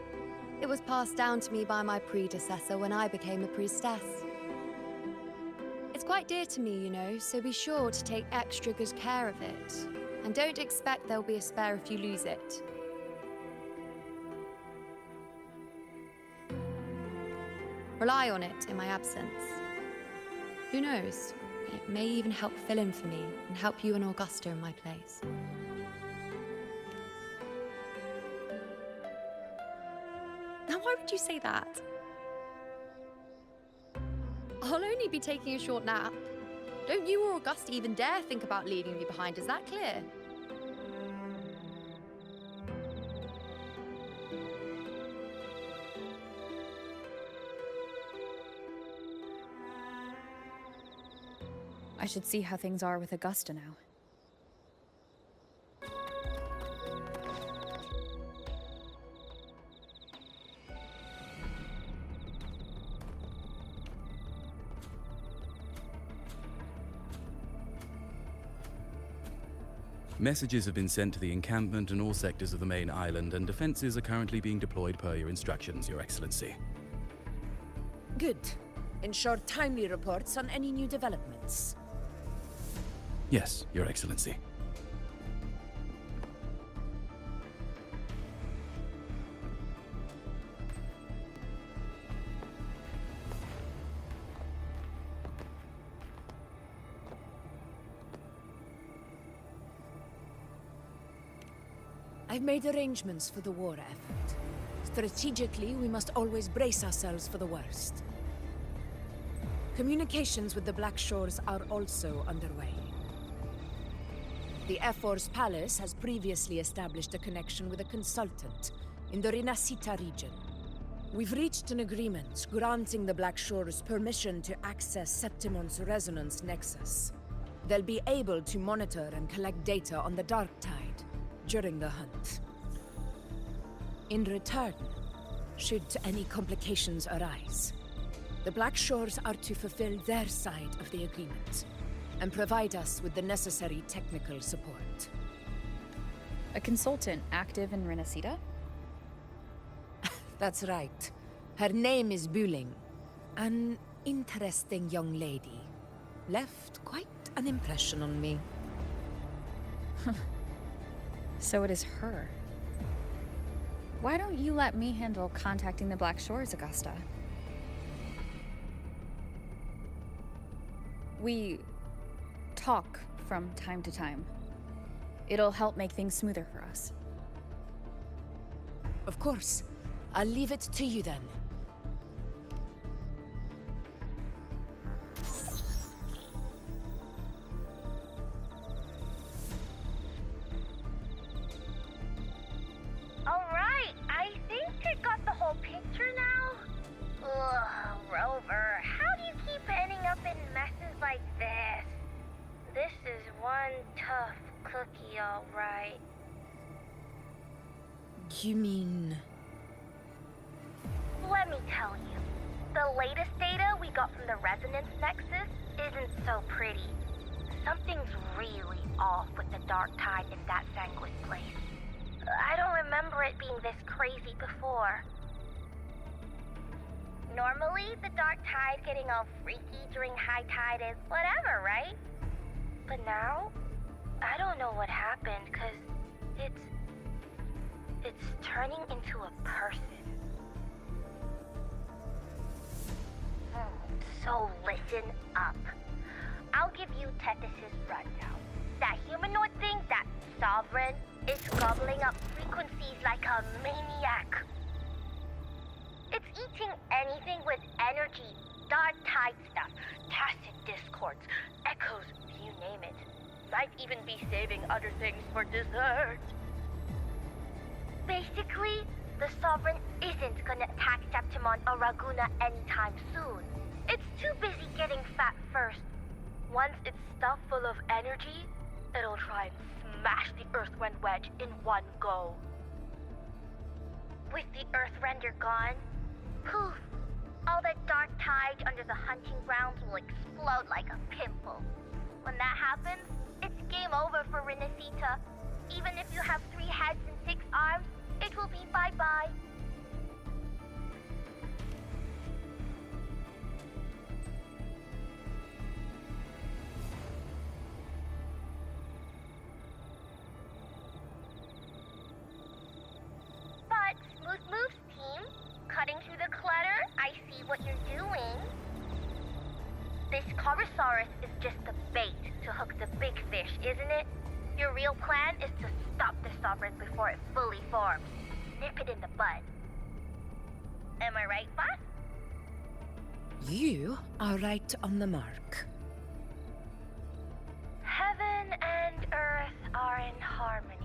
It was passed down to me by my predecessor when I became a priestess. It's quite dear to me, you know, so be sure to take extra good care of it. And don't expect there'll be a spare if you lose it. Rely on it in my absence. Who knows? It may even help fill in for me and help you and Augusta in my place. Now, why would you say that? I'll only be taking a short nap. Don't you or Augusta even dare think about leaving me behind, is that clear? I should see how things are with Augusta now. Messages have been sent to the encampment and all sectors of the main island, and defenses are currently being deployed per your instructions, Your Excellency. Good. Ensure timely reports on any new developments. Yes, Your Excellency. I've made arrangements for the war effort. Strategically, we must always brace ourselves for the worst. Communications with the Black Shores are also underway. The Ephor's palace has previously established a connection with a consultant in the Rinascita region. We've reached an agreement granting the Black Shores permission to access Septimon's resonance nexus. They'll be able to monitor and collect data on the Dark Tide during the hunt. In return, should any complications arise, the Black Shores are to fulfill their side of the agreement and provide us with the necessary technical support. A consultant active in Renacita? That's right. Her name is Buling. An interesting young lady. Left quite an impression on me. So it is her. Why don't you let me handle contacting the Black Shores, Augusta? We talk from time to time. It'll help make things smoother for us. Of course. I'll leave it to you then. Alright, I think I got the whole picture now. Ugh, Rover, how do you keep ending up in messes like this? This is one tough cookie, alright. You mean... Let me tell you, the latest data we got from the Resonance Nexus isn't so pretty. Something's really off with the Dark Tide in that Sanguis place. I don't remember it being this crazy before. Normally, the Dark Tide getting all freaky during high tide is whatever, right? But now, I don't know what happened, cause it's turning into a person. So listen up. I'll give you Tethys' rundown. That humanoid thing, that Sovereign, is gobbling up frequencies like a maniac. It's eating anything with energy, Dark Tide stuff, tacit discords, echoes, you name it. Might even be saving other things for dessert. Basically, the Sovereign isn't gonna attack Septimon or Raguna anytime soon. It's too busy getting fat first. Once it's stuffed full of energy, it'll try and smash the Earthrend wedge in one go. With the Earthrender gone, poof, all that Dark Tide under the hunting grounds will explode like a pimple. When that happens, it's game over for Renacita. Even if you have 3 heads and 6 arms, it will be bye-bye. But Smooth Moves team, cutting through the clutter, I see what you're doing. This Corosaurus is just the bait to hook the big fish, isn't it? Your real plan is to stop the Sovereign before it fully forms. Nip it in the bud. Am I right, boss? You are right on the mark. Heaven and Earth are in harmony.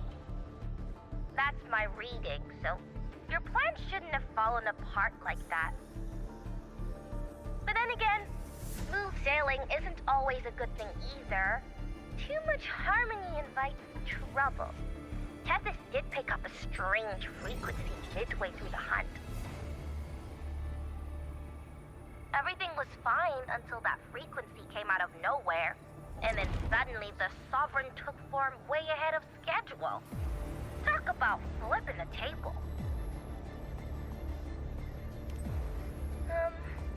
That's my reading, so your plan shouldn't have fallen apart like that. But then again, smooth sailing isn't always a good thing either. Too much harmony invites trouble. Tethys did pick up a strange frequency midway through the hunt. Everything was fine until that frequency came out of nowhere. And then suddenly the Sovereign took form way ahead of schedule. Talk about flipping the table.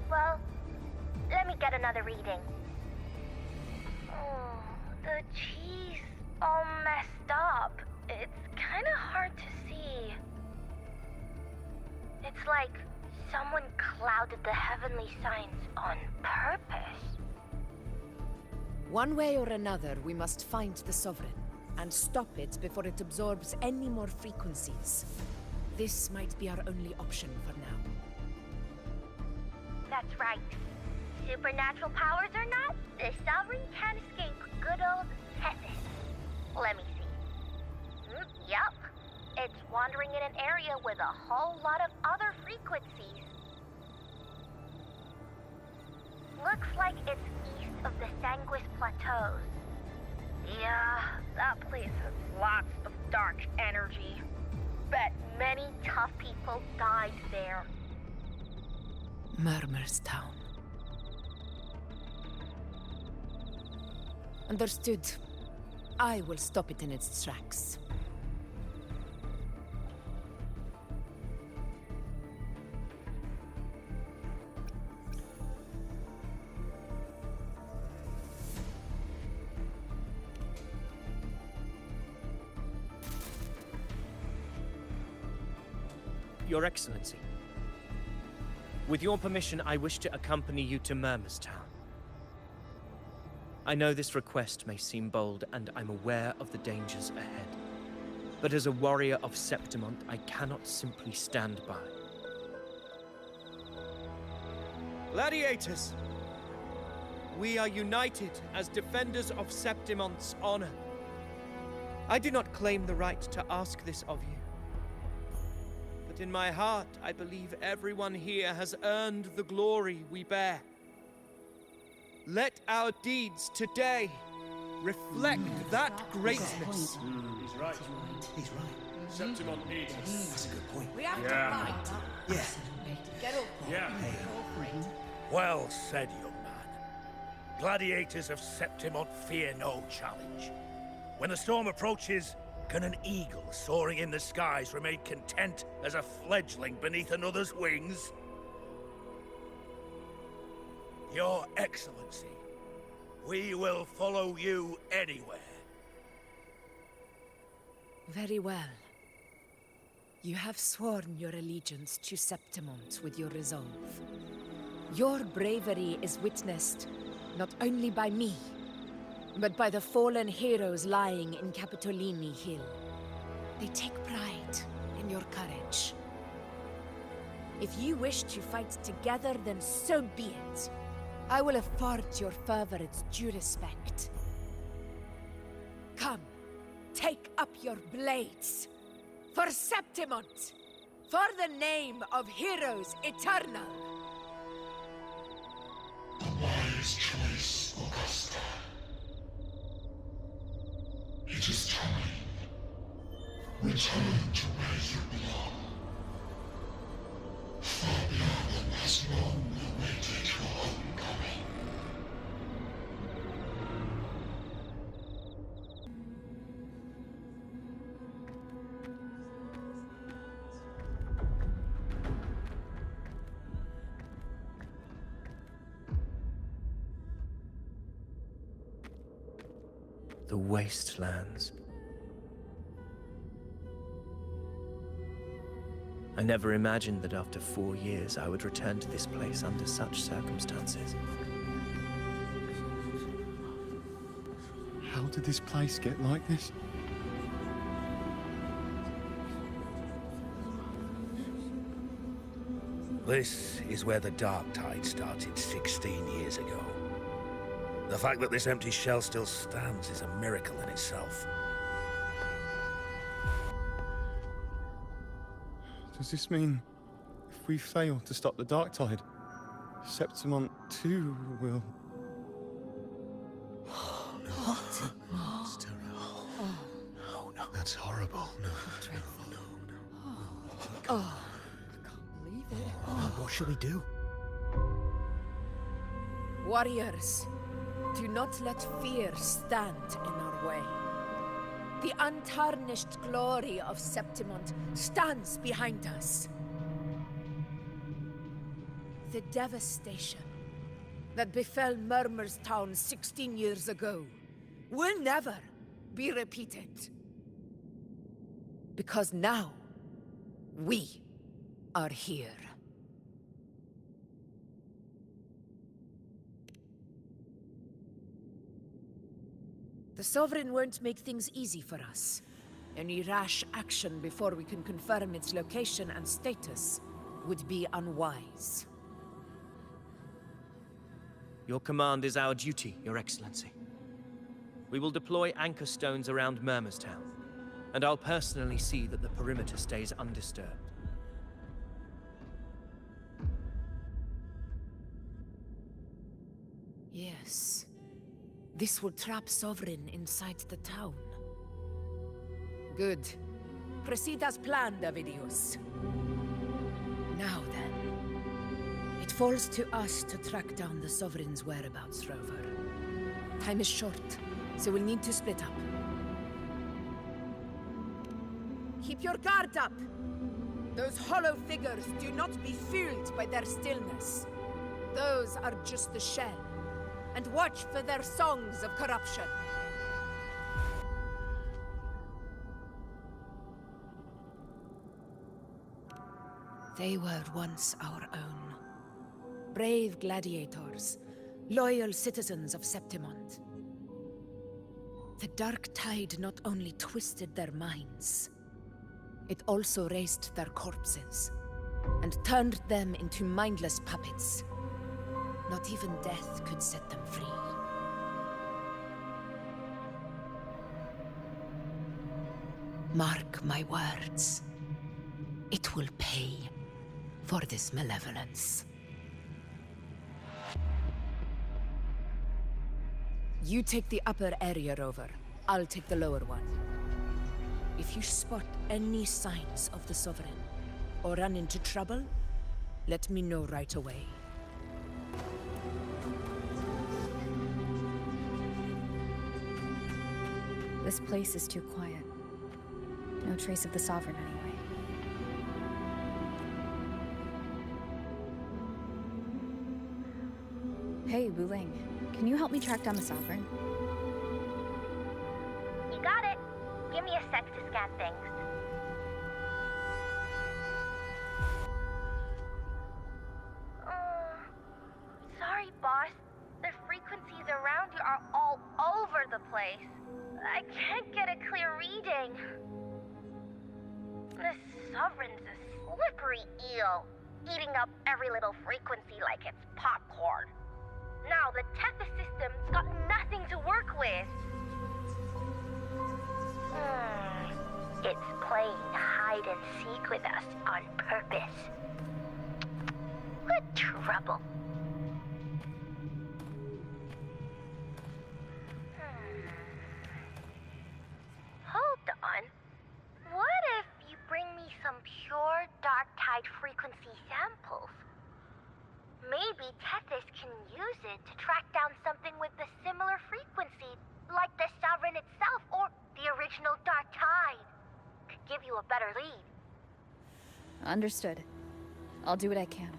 Well, let me get another reading. Oh, the cheese all messed up. It's kind of hard to see. It's like someone clouded the heavenly signs on purpose. One way or another, we must find the Sovereign and stop it before it absorbs any more frequencies. This might be our only option for now. That's right. Supernatural powers or not, the Sovereign can't escape good old Tethys. Let me see. Yup. It's wandering in an area with a whole lot of other frequencies. Looks like it's east of the Sanguis Plateaus. Yeah, that place has lots of dark energy. Bet many tough people died there. Murmur's Town. Understood. I will stop it in its tracks. Your Excellency, with your permission, I wish to accompany you to Murmur's Town. I know this request may seem bold, and I'm aware of the dangers ahead. But as a warrior of Septimont, I cannot simply stand by. Gladiators! We are united as defenders of Septimont's honor. I do not claim the right to ask this of you. But in my heart, I believe everyone here has earned the glory we bear. Let our deeds today reflect that greatness. He's right. He's right. Septimont needs us. That's a good point. We have Yeah. to fight. Yeah. Get up. Yeah. Well said, young man. Gladiators of Septimont fear no challenge. When the storm approaches, can an eagle soaring in the skies remain content as a fledgling beneath another's wings? Your Excellency, we will follow you anywhere. Very well. You have sworn your allegiance to Septimont with your resolve. Your bravery is witnessed not only by me, but by the fallen heroes lying in Capitolini Hill. They take pride in your courage. If you wish to fight together, then so be it. I will afford your fervor its due respect. Come, take up your blades. For Septimont! For the name of heroes eternal! A wise choice, Augusta. It is time. Return to where you belong. Far beyond what has long awaited your homecoming. The wastelands. I never imagined that after 4 years I would return to this place under such circumstances. How did this place get like this? This is where the Dark Tide started 16 years ago. The fact that this empty shell still stands is a miracle in itself. Does this mean if we fail to stop the Dark Tide, Septimont too will... What? It's terrible. No, no. That's horrible. No, no. Oh, I can't believe it. What shall we do? Warriors, do not let fear stand in our way. The untarnished glory of Septimont stands behind us. The devastation that befell Murmur's Town 16 years ago will never be repeated. Because now, we are here. The Sovereign won't make things easy for us. Any rash action before we can confirm its location and status would be unwise. Your command is our duty, Your Excellency. We will deploy anchor stones around Murmur's Town. and I'll personally see that the perimeter stays undisturbed. Yes. This will trap Sovereign inside the town. Good. Proceed as planned, Avidius. Now then. It falls to us to track down the Sovereign's whereabouts, Rover. Time is short, so we'll need to split up. Keep your guard up! Those hollow figures do not be fooled by their stillness. Those are just the shell. And watch for their songs of corruption. They were once our own. Brave gladiators, loyal citizens of Septimont. The dark tide not only twisted their minds, it also raised their corpses and turned them into mindless puppets. Not even death could set them free. Mark my words. It will pay for this malevolence. You take the upper area, Rover. I'll take the lower one. If you spot any signs of the Sovereign, or run into trouble, let me know right away. This place is too quiet. No trace of the Sovereign anyway. Hey, Wuling. Can you help me track down the Sovereign? You got it. Give me a sec to scan things. Sorry, boss. The frequencies around you are all over the place. I can't get a clear reading. The Sovereign's a slippery eel, eating up every little frequency like it's popcorn. Now the Tethys system's got nothing to work with. It's playing hide and seek with us on purpose. What trouble. Hold on. What if you bring me some pure dark tide frequency samples? Maybe Tethys can use it to track down something with a similar frequency, like the Sovereign itself or the original dark tide. Could give you a better lead. Understood. I'll do what I can.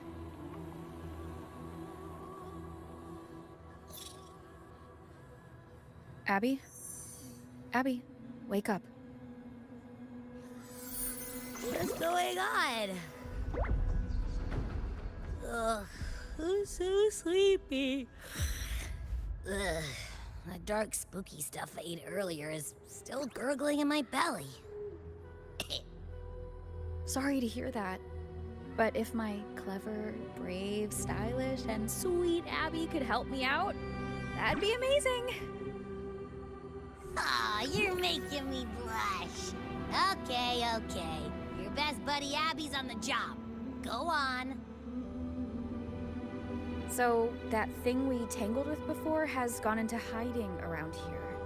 Abby? Abby, wake up. What's going on? Ugh, I'm so sleepy. Ugh, that dark, spooky stuff I ate earlier is still gurgling in my belly. Sorry to hear that. But if my clever, brave, stylish, and sweet Abby could help me out, that'd be amazing. Aw, you're making me blush. Okay. Your best buddy Abby's on the job. Go on. So, that thing we tangled with before has gone into hiding around here.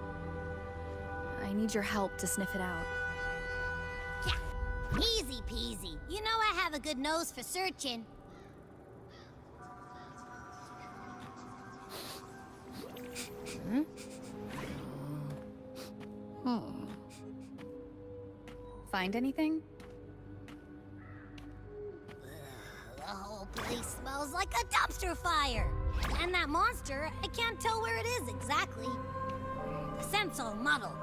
I need your help to sniff it out. Yeah, easy peasy. You know I have a good nose for searching. Find anything? The whole place smells like a dumpster fire. And that monster, I can't tell where it is exactly. The scent's all muddled.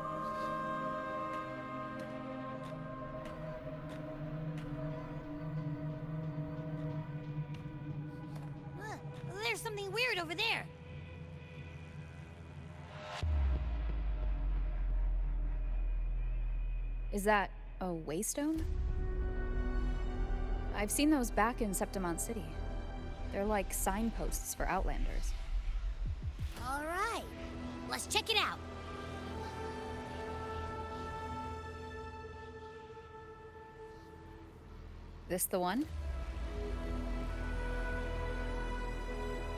There's something weird over there. Is that a waystone? I've seen those back in Septimont City. They're like signposts for Outlanders. All right, let's check it out. This the one?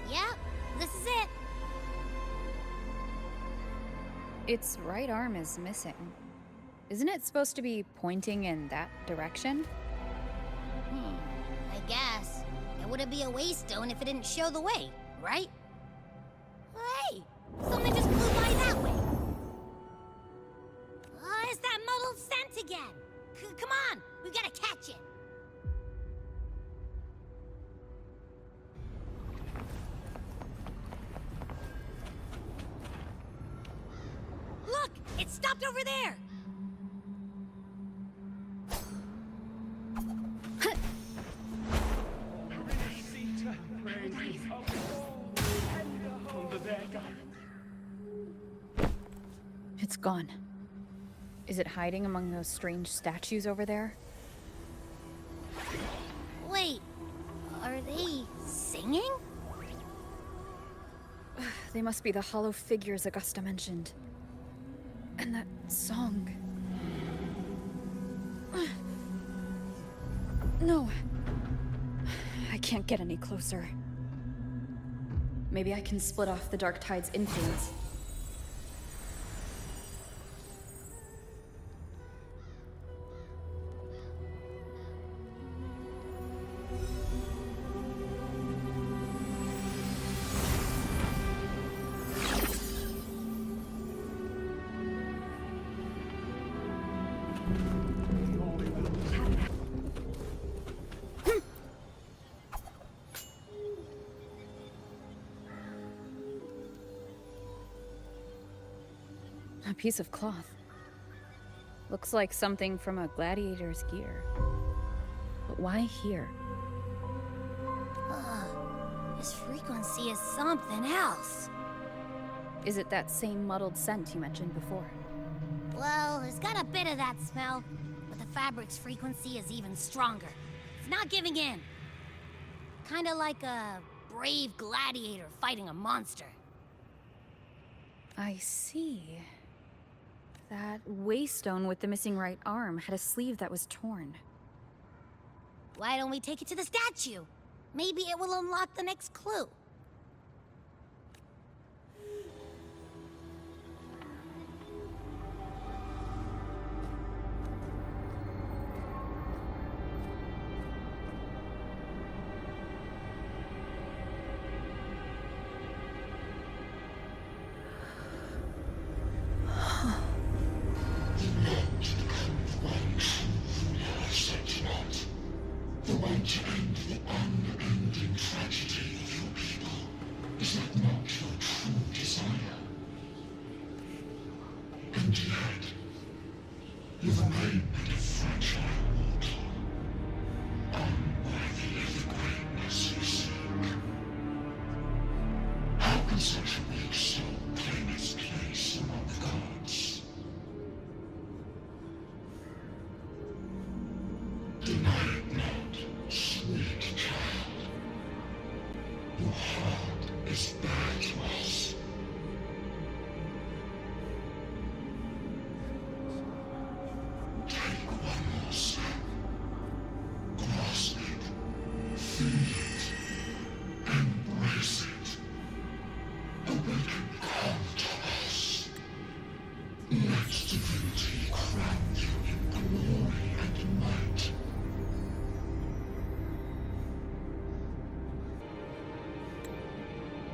Yep, this is it. Its right arm is missing. Isn't it supposed to be pointing in that direction? I guess. It wouldn't be a waystone if it didn't show the way, right? Hey, something just flew by that way. It's that muddled scent again. Come on, we gotta catch it. Look, it stopped over there. It's gone. Is it hiding among those strange statues over there? Wait, are they singing? They must be the hollow figures Augusta mentioned. And that song. No. I can't get any closer. Maybe I can split off the Dark Tide's influence. A piece of cloth. Looks like something from a gladiator's gear. But why here? This frequency is something else. Is it that same muddled scent you mentioned before? Well, it's got a bit of that smell, but the fabric's frequency is even stronger. It's not giving in. Kinda like a brave gladiator fighting a monster. I see. That waystone with the missing right arm had a sleeve that was torn. Why don't we take it to the statue? Maybe it will unlock the next clue. The way to end the unending tragedy of your people. Is that not your true desire? And yet, you remain but a fragile mortal, unworthy of the greatness you seek. How can such a weak soul claim its place among the gods? Deny it not, sweet child. Your heart is bare to us. Take one more step. Grasp it. Feel it. Embrace it. Awaken Kun to us. Let divinity crown you in glory and might.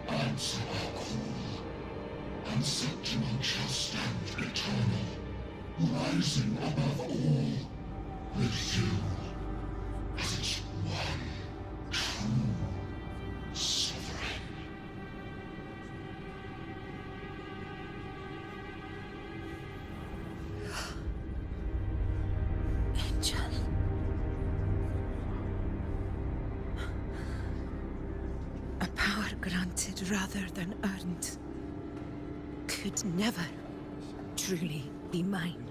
Answer our call, and Septimon shall stand eternal, rising above all, with you as its one true sovereign. Angel. A power granted rather than earned could never truly be mine.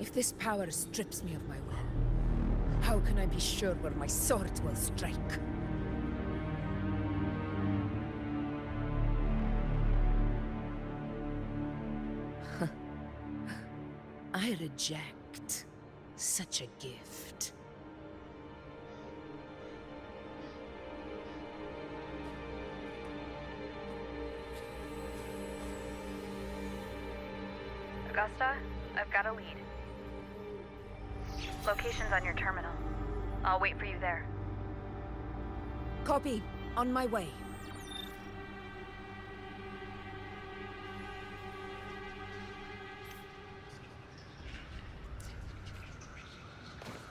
If this power strips me of my will, how can I be sure where my sword will strike? I reject Such a gift. Augusta, I've got a lead. Location's on your terminal. I'll wait for you there. Copy. On my way.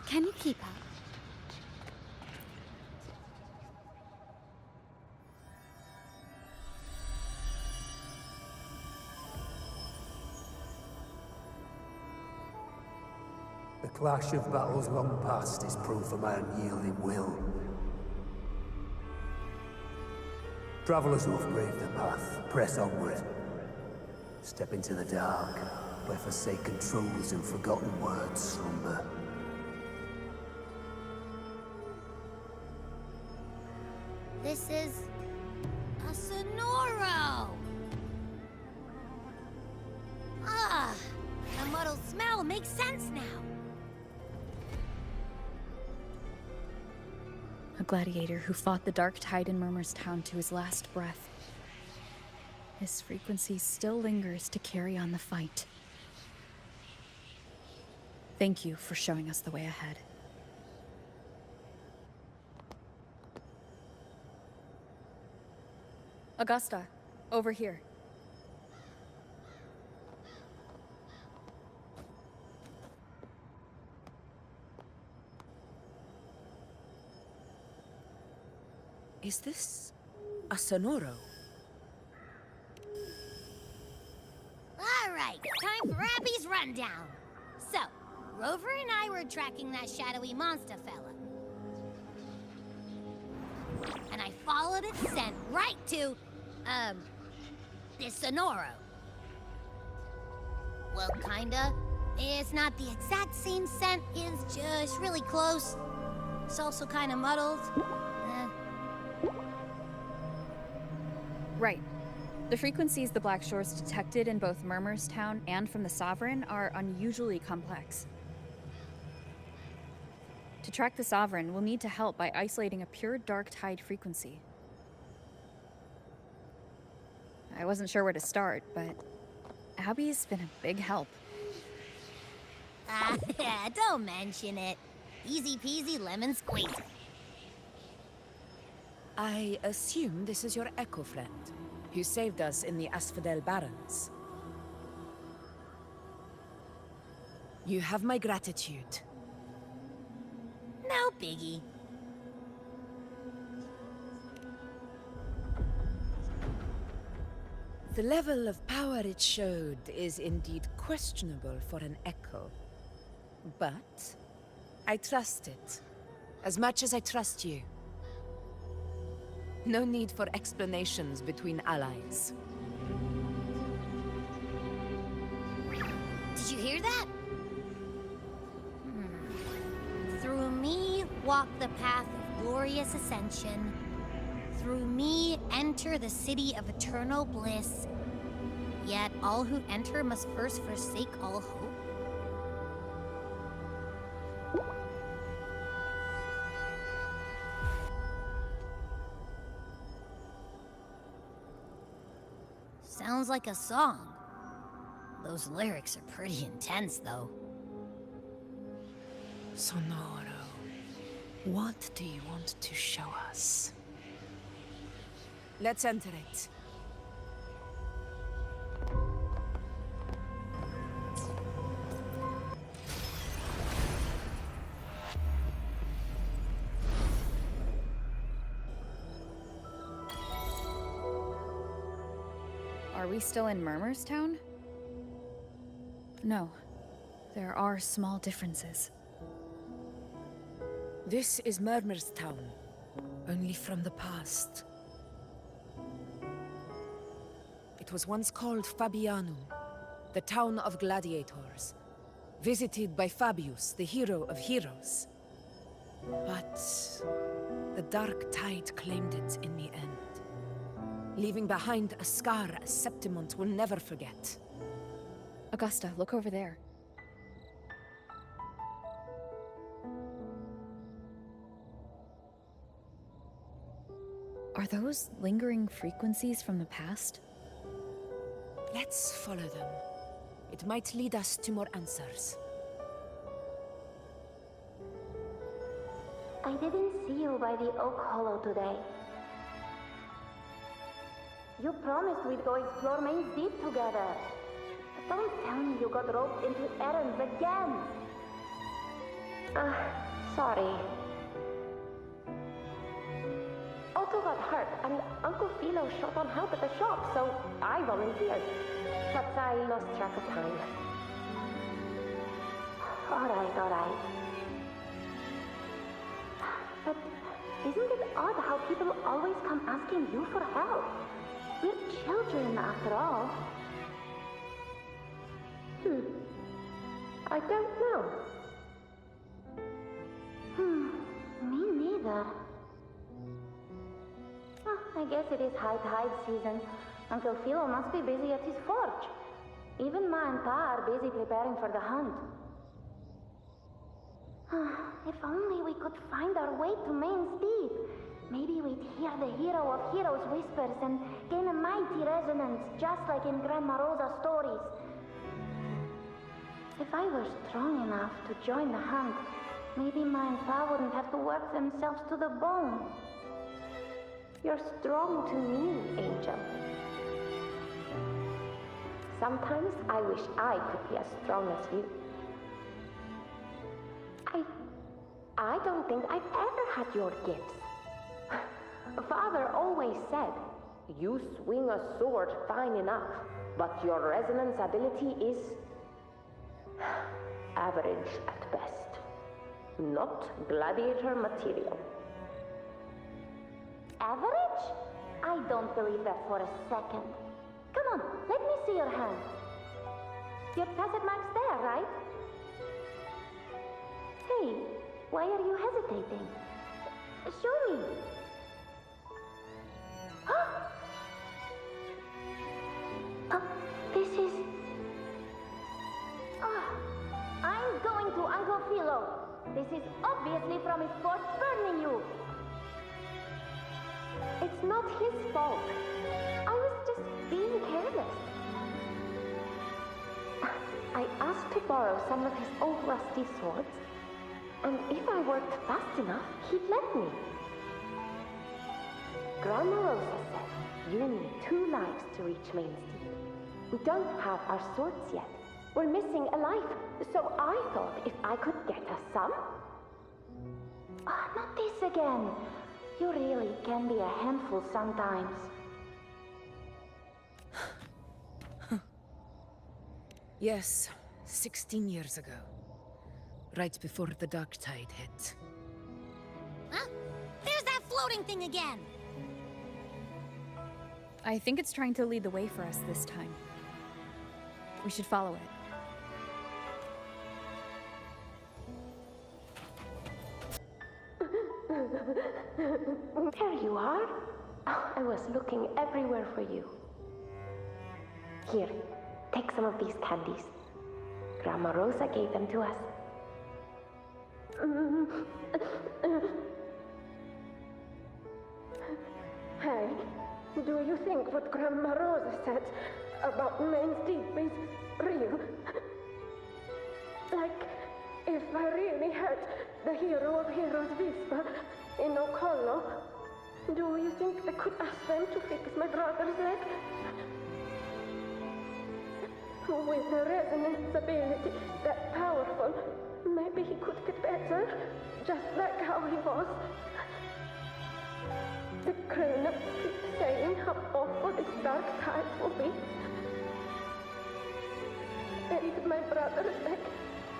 Can you keep up? The clash of battles long past is proof of my unyielding will. Travelers who have braved the path, press onward. Step into the dark, where forsaken truths and forgotten words slumber. This is a Sonoro! Ah, the muddled smell makes sense now. A gladiator who fought the dark tide in Murmurstown to his last breath. His frequency still lingers to carry on the fight. Thank you for showing us the way ahead. Augusta, over here. Is this a Sonoro? All right, time for Abby's rundown. So, Rover and I were tracking that shadowy monster fella. And I followed its scent right to, this Sonoro. Well, kinda. It's not the exact same scent, it's just really close. It's also kinda muddled. Right. The frequencies the Black Shores detected in both Murmurstown and from the Sovereign are unusually complex. To track the Sovereign, we'll need to help by isolating a pure dark tide frequency. I wasn't sure where to start, but Abby's been a big help. Don't mention it. Easy peasy lemon squeezy. I assume this is your Echo friend, who saved us in the Asphodel Barrens. You have my gratitude. No biggie. The level of power it showed is indeed questionable for an Echo. But I trust it, as much as I trust you. No need for explanations between allies. Did you hear that? Through me walk the path of glorious ascension. Through me enter the city of eternal bliss. Yet all who enter must first forsake all hope. Sounds like a song. Those lyrics are pretty intense, though. Sonoro, what do you want to show us? Let's enter it. Are we still in Murmurstown? No. There are small differences. This is Murmurstown, only from the past. It was once called Fabianum, the town of gladiators, visited by Fabius, the hero of heroes. But the dark tide claimed it in the end, leaving behind a scar Septimont will never forget. Augusta, look over there. Are those lingering frequencies from the past? Let's follow them. It might lead us to more answers. I didn't see you by the Oak Hollow today. You promised we'd go explore Main's Deep together. But don't tell me you got roped into errands again. Sorry. Otto got hurt, and Uncle Philo short on help at the shop, so I volunteered. But I lost track of time. Alright. But isn't it odd how people always come asking you for help? We're children, after all. I don't know. Me neither. I guess it is high tide season. Uncle Philo must be busy at his forge. Even Ma and Pa are busy preparing for the hunt. If only we could find our way to Main's Deep. Maybe we'd hear the hero of heroes whispers and gain a mighty resonance, just like in Grandma Rosa's stories. If I were strong enough to join the hunt, maybe Ma and Pa wouldn't have to work themselves to the bone. You're strong to me, Angel. Sometimes I wish I could be as strong as you. I don't think I've ever had your gifts. Father always said, you swing a sword fine enough, but your resonance ability is average at best. Not gladiator material. Average? I don't believe that for a second. Come on, let me see your hand. Your facet mark's there, right? Hey, why are you hesitating? Show me. This is... I'm going to Uncle Philo. This is obviously from his forge burning you. It's not his fault. I was just being careless. I asked to borrow some of his old rusty swords, and if I worked fast enough, he'd let me. Grandma Rosa said you need 2 lives to reach Main's Deep. We don't have our swords yet. We're missing a life, so I thought if I could get us some... not this again. You really can be a handful sometimes. Yes, 16 years ago. Right before the dark tide hit. Huh? There's that floating thing again! I think it's trying to lead the way for us this time. We should follow it. There you are. I was looking everywhere for you. Here, take some of these candies. Grandma Rosa gave them to us. Hey, do you think what Grandma Rosa said about Main's Deep is real? Like, if I really had the hero of heroes whisper in Oak Hollow, do you think I could ask them to fix my brother's leg? With a resonance ability that powerful, maybe he could get better, just like how he was. The grown-ups keep saying how awful this dark tide will be. And my brother's leg,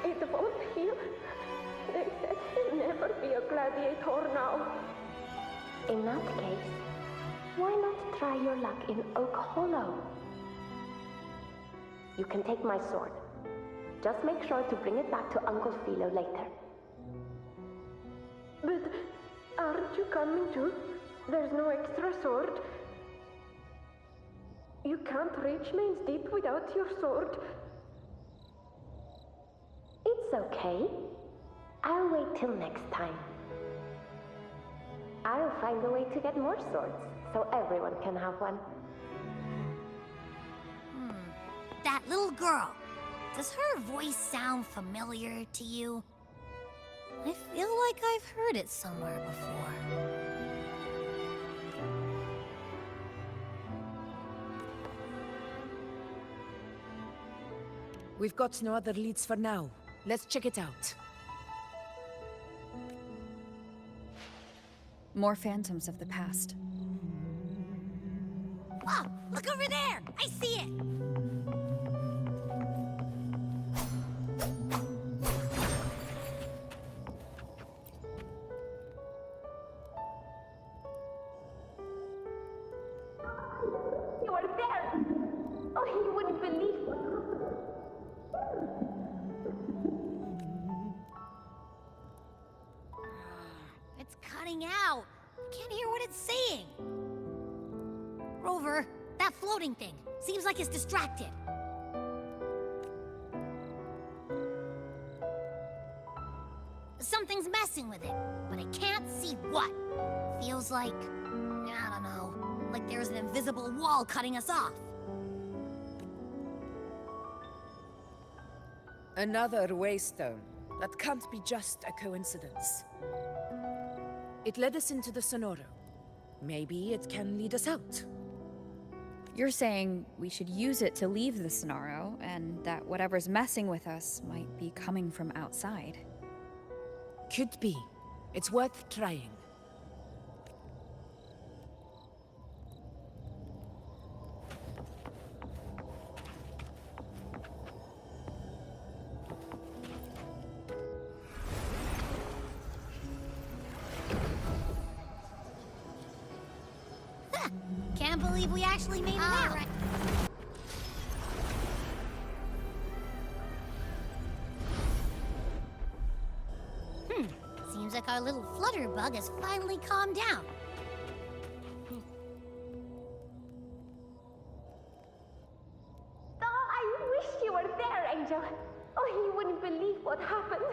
it won't heal. They said he'll never be a gladiator now. In that case, why not try your luck in Oak Hollow? You can take my sword. Just make sure to bring it back to Uncle Philo later. But aren't you coming too? There's no extra sword. You can't reach Main's Deep without your sword. It's okay. I'll wait till next time. I'll find a way to get more swords, so everyone can have one. That little girl. Does her voice sound familiar to you? I feel like I've heard it somewhere before. We've got no other leads for now. Let's check it out. More phantoms of the past. Whoa! Look over there! I see it! You are there! Oh, you wouldn't believe what It's cutting out. I can't hear what it's saying. Rover, that floating thing. Seems like it's distracted. Something's messing with it, but I can't see what. Feels like, I don't know, like there's an invisible wall cutting us off. Another waystone. That can't be just a coincidence. It led us into the Sonoro. Maybe it can lead us out. You're saying we should use it to leave the Sonaro, and that whatever's messing with us might be coming from outside. Could be. It's worth trying. Can't believe we actually made it out. Right. Seems like our little flutterbug has finally calmed down. Oh, I wish you were there, Angel. Oh, you wouldn't believe what happened.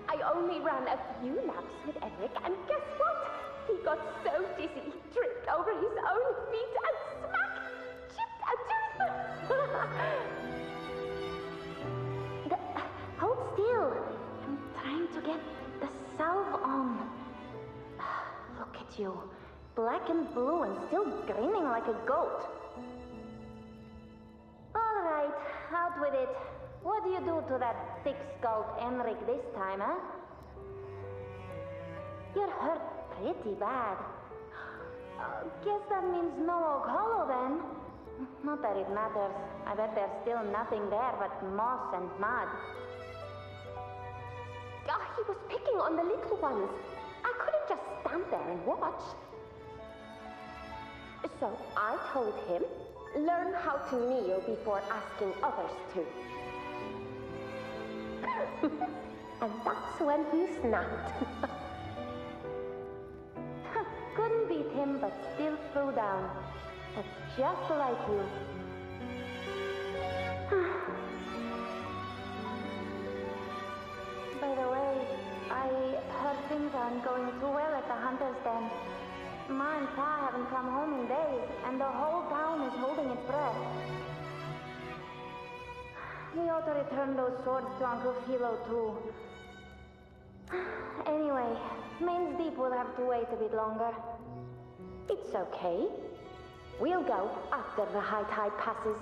I only ran a few laps with Eric, and guess what? He got so dizzy, he tripped over his own feet and smack! Chipped a tooth! Hold still. I'm trying to get the salve on. Look at you. Black and blue and still grinning like a goat. All right, out with it. What do you do to that thick-skulled Enric this time, huh? You're hurt pretty bad. Guess that means no Oak Hollow then. Not that it matters. I bet there's still nothing there but moss and mud. He was picking on the little ones. I couldn't just stand there and watch. So I told him, learn how to kneel before asking others to. And that's when he snapped. Couldn't beat him, but still threw down. That's just like you. By the way, I heard things aren't going too well at the Hunter's Den. Ma and Pa haven't come home in days, and the whole town is holding its breath. We ought to return those swords to Uncle Philo, too. Anyway, Main's Deep will have to wait a bit longer. It's okay. We'll go after the high tide passes.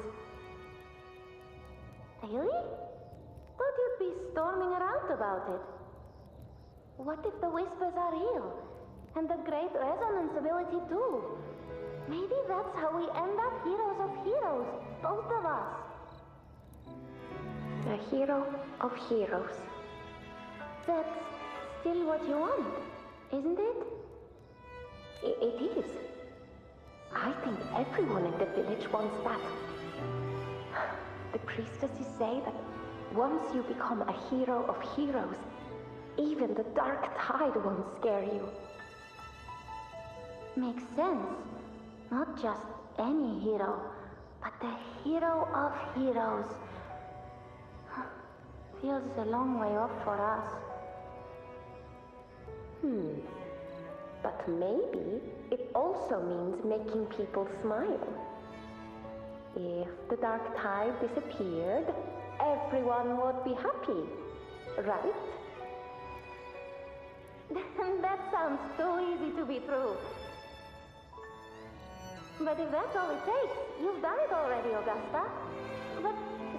Really? Thought you'd be storming around about it. What if the whispers are real? And the great resonance ability, too? Maybe that's how we end up heroes of heroes, both of us. A hero of heroes. That's still what you want, isn't it? It is. I think everyone in the village wants that. The priestesses say that once you become a hero of heroes, even the dark tide won't scare you. Makes sense. Not just any hero, but the hero of heroes. Feels a long way off for us. But maybe it also means making people smile. If the dark tide disappeared, everyone would be happy, right? That sounds too easy to be true. But if that's all it takes, you've done it already, Augusta. But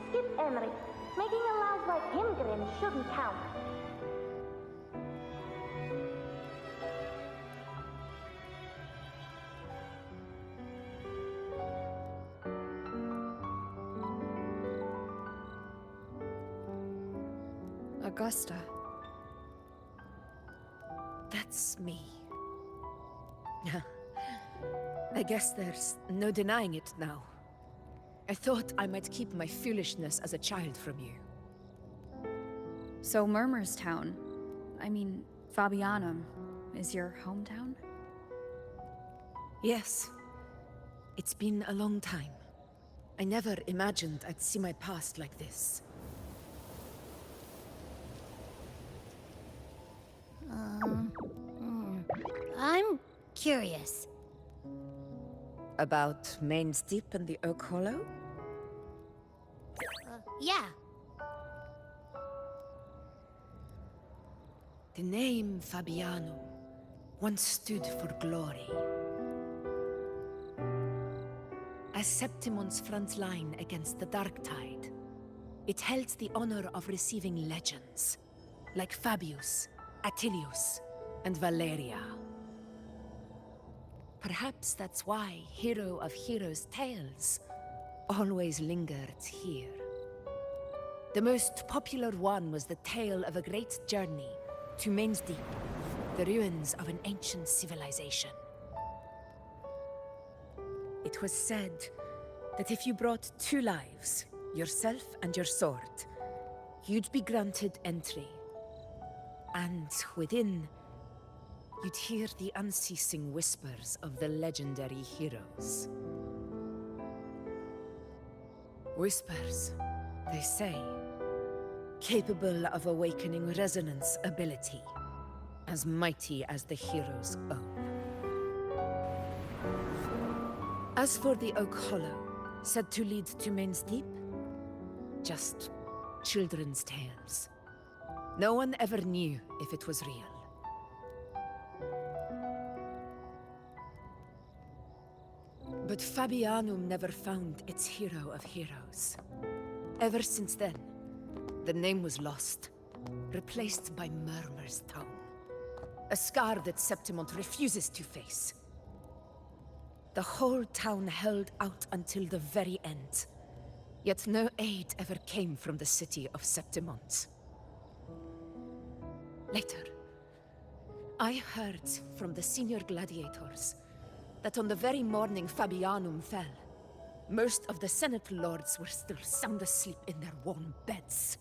skip Emery. Making a louse like him grin shouldn't count. Augusta. That's me. I guess there's no denying it now. I thought I might keep my foolishness as a child from you. So Murmur's town, I mean, Fabianum, is your hometown? Yes. It's been a long time. I never imagined I'd see my past like this. I'm curious. About Main's Deep and the Oak Hollow? Yeah. The name Fabianum once stood for glory. As Septimon's front line against the Dark Tide, it held the honor of receiving legends, like Fabius, Attilius, and Valeria. Perhaps that's why Hero of Heroes' tales always lingered here. The most popular one was the tale of a great journey to Main's Deep, the ruins of an ancient civilization. It was said that if you brought 2 lives, yourself and your sword, you'd be granted entry. And within, you'd hear the unceasing whispers of the legendary heroes. Whispers, they say, capable of awakening resonance ability, as mighty as the hero's own. As for the Oak Hollow, said to lead to Main's Deep, just children's tales. No one ever knew if it was real. But Fabianum never found its hero of heroes. Ever since then, the name was lost, replaced by Murmur's tongue. A scar that Septimont refuses to face. The whole town held out until the very end, yet no aid ever came from the city of Septimont. Later, I heard from the senior gladiators that on the very morning Fabianum fell, most of the Senate lords were still sound asleep in their warm beds.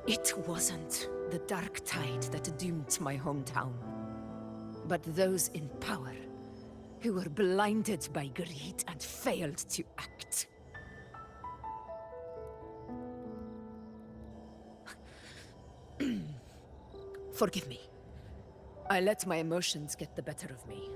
It wasn't the Dark Tide that doomed my hometown, but those in power who were blinded by greed and failed to act. Forgive me. I let my emotions get the better of me.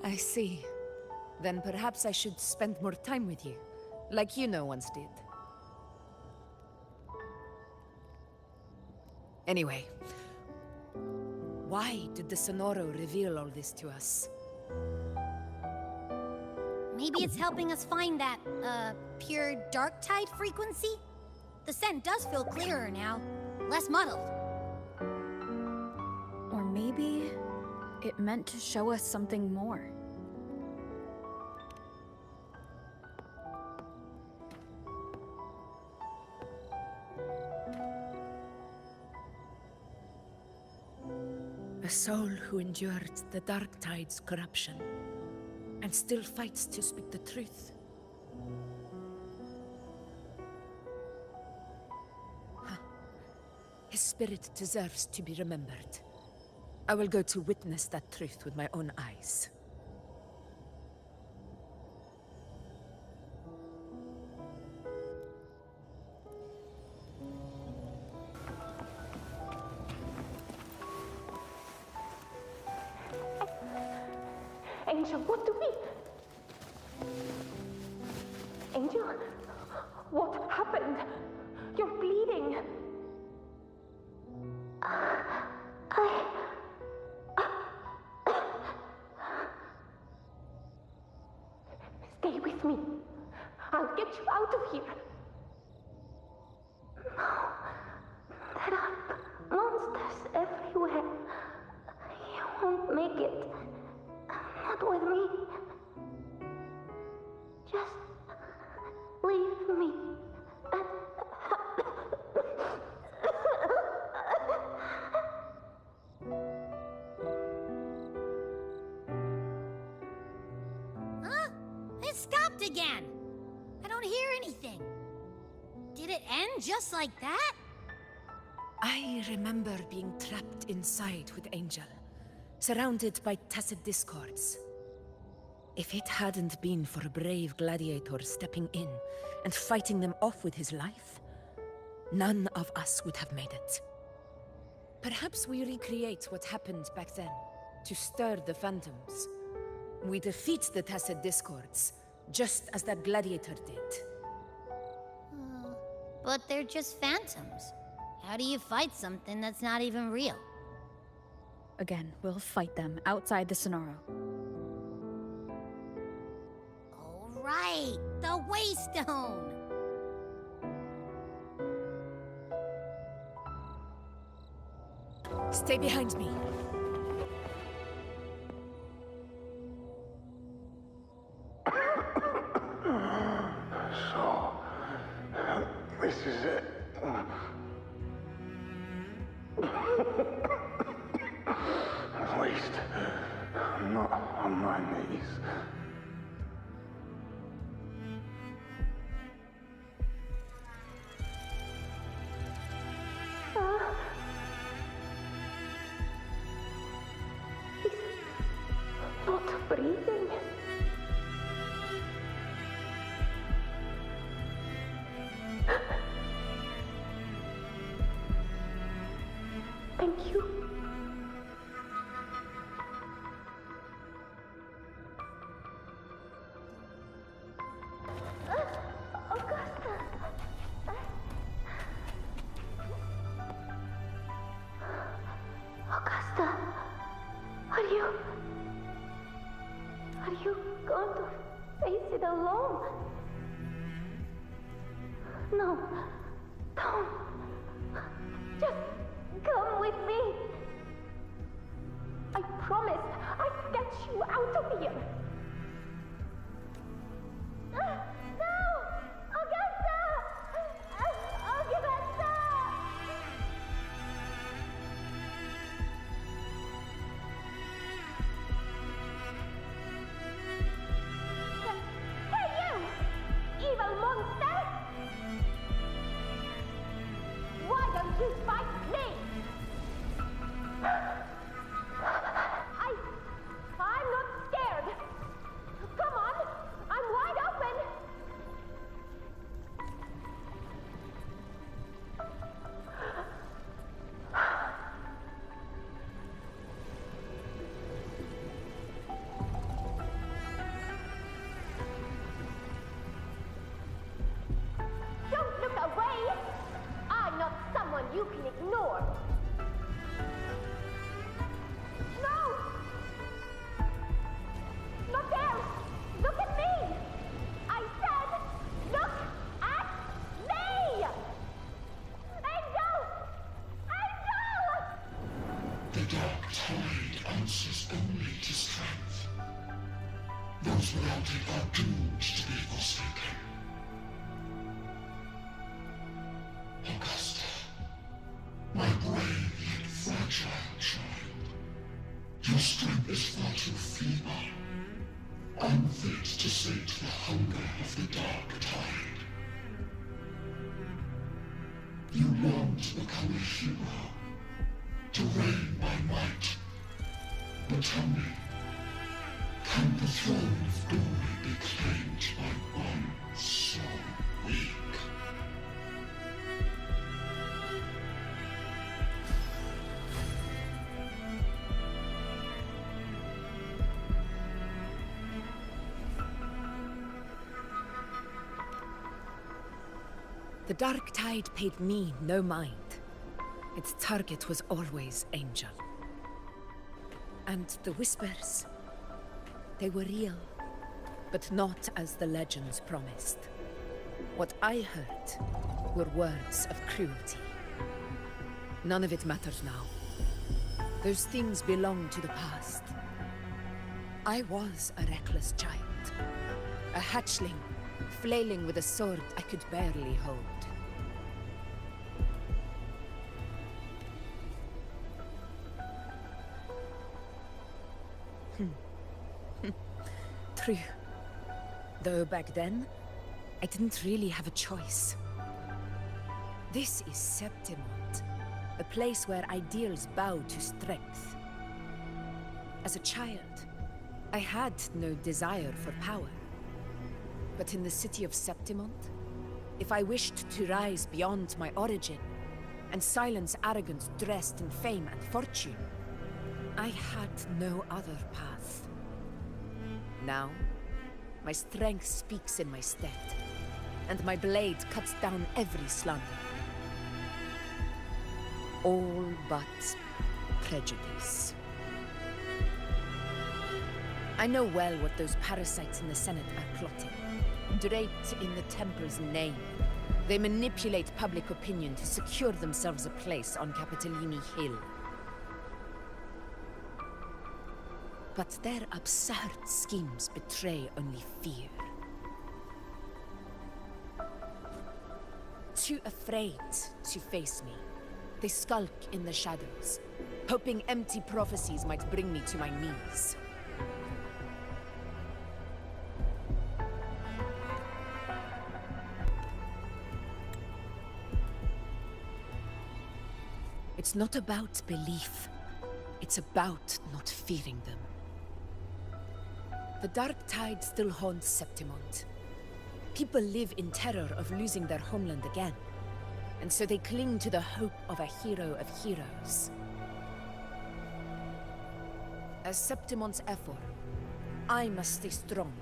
I see. Then perhaps I should spend more time with you, like Yuno once did. Anyway, why did the Sonoro reveal all this to us? Maybe it's helping us find that, pure dark tide frequency? The scent does feel clearer now, less muddled. Or maybe it meant to show us something more. A soul who endured the Dark Tide's corruption, and still fights to speak the truth. His spirit deserves to be remembered. I will go to witness that truth with my own eyes. Angel, what do we... Angel, what happened? You're bleeding. Stay with me. I'll get you out of here. No. There are monsters everywhere. You won't make it. Not with me. Just leave me. Huh? It stopped again. I don't hear anything. Did it end just like that? I remember being trapped inside with Angel, surrounded by tacit discords. If it hadn't been for a brave gladiator stepping in and fighting them off with his life, none of us would have made it. Perhaps we recreate what happened back then, to stir the phantoms. We defeat the tacit discords, just as that gladiator did. But they're just phantoms. How do you fight something that's not even real? Again, we'll fight them outside the Sonaro. Oh, right! The Waystone! Stay behind me. So, this is it. At least, I'm not on my knees. He's not breathing. Thank you. Augusta. Augusta, are you going to face it alone? No, don't. Just come with me. I promised I'd get you out of here. No! Augusta! Augusta! Hey, you! Evil monster! Why don't you fight me? I'm not scared. Come on, I'm wide open. Don't look away. I'm not someone you can ignore. No! Not there! Look at me! I said, look at me! Angel! Angel! The dark tide answers only to strength. Those without it are doomed to be forsaken. Augusta, my brave yet fragile child, your strength is far too feeble, unfit to sate the hunger of the dark tide. You long to become a hero, to reign by might. But tell me, can the throne of glory be claimed by one so weak? The Dark Tide paid me no mind. Its target was always Angel. And the whispers, they were real, but not as the legends promised. What I heard were words of cruelty. None of it matters now. Those things belong to the past. I was a reckless child, a hatchling, flailing with a sword I could barely hold. True. Though back then, I didn't really have a choice. This is Septimont, a place where ideals bow to strength. As a child, I had no desire for power. But in the city of Septimont, if I wished to rise beyond my origin and silence arrogance dressed in fame and fortune, I had no other path. Now, my strength speaks in my stead, and my blade cuts down every slander. All but prejudice. I know well what those parasites in the Senate are plotting. Draped in the Temple's name, they manipulate public opinion to secure themselves a place on Capitolini Hill. But their absurd schemes betray only fear. Too afraid to face me, they skulk in the shadows, hoping empty prophecies might bring me to my knees. It's not about belief. It's about not fearing them. The Dark Tide still haunts Septimont. People live in terror of losing their homeland again, and so they cling to the hope of a hero of heroes. As Septimont's Ephor, I must stay strong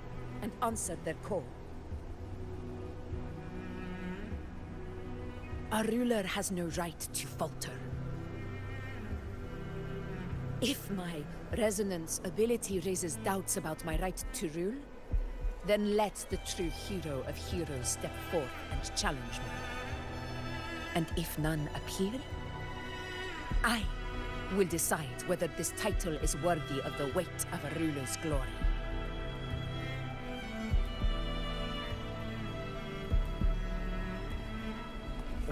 and answer their call. Our ruler has no right to falter. If my resonance ability raises doubts about my right to rule, then let the true hero of heroes step forth and challenge me. And if none appear, I will decide whether this title is worthy of the weight of a ruler's glory.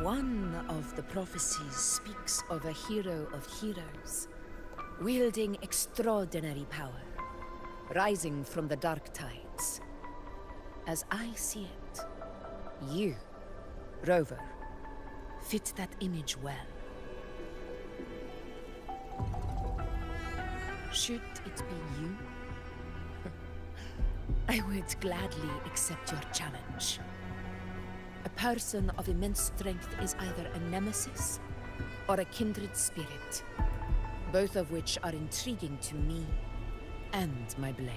One of the prophecies speaks of a hero of heroes, wielding extraordinary power, rising from the Dark Tides. As I see it, you, Rover, fit that image well. Should it be you, I would gladly accept your challenge. A person of immense strength is either a nemesis or a kindred spirit, both of which are intriguing to me and my blade.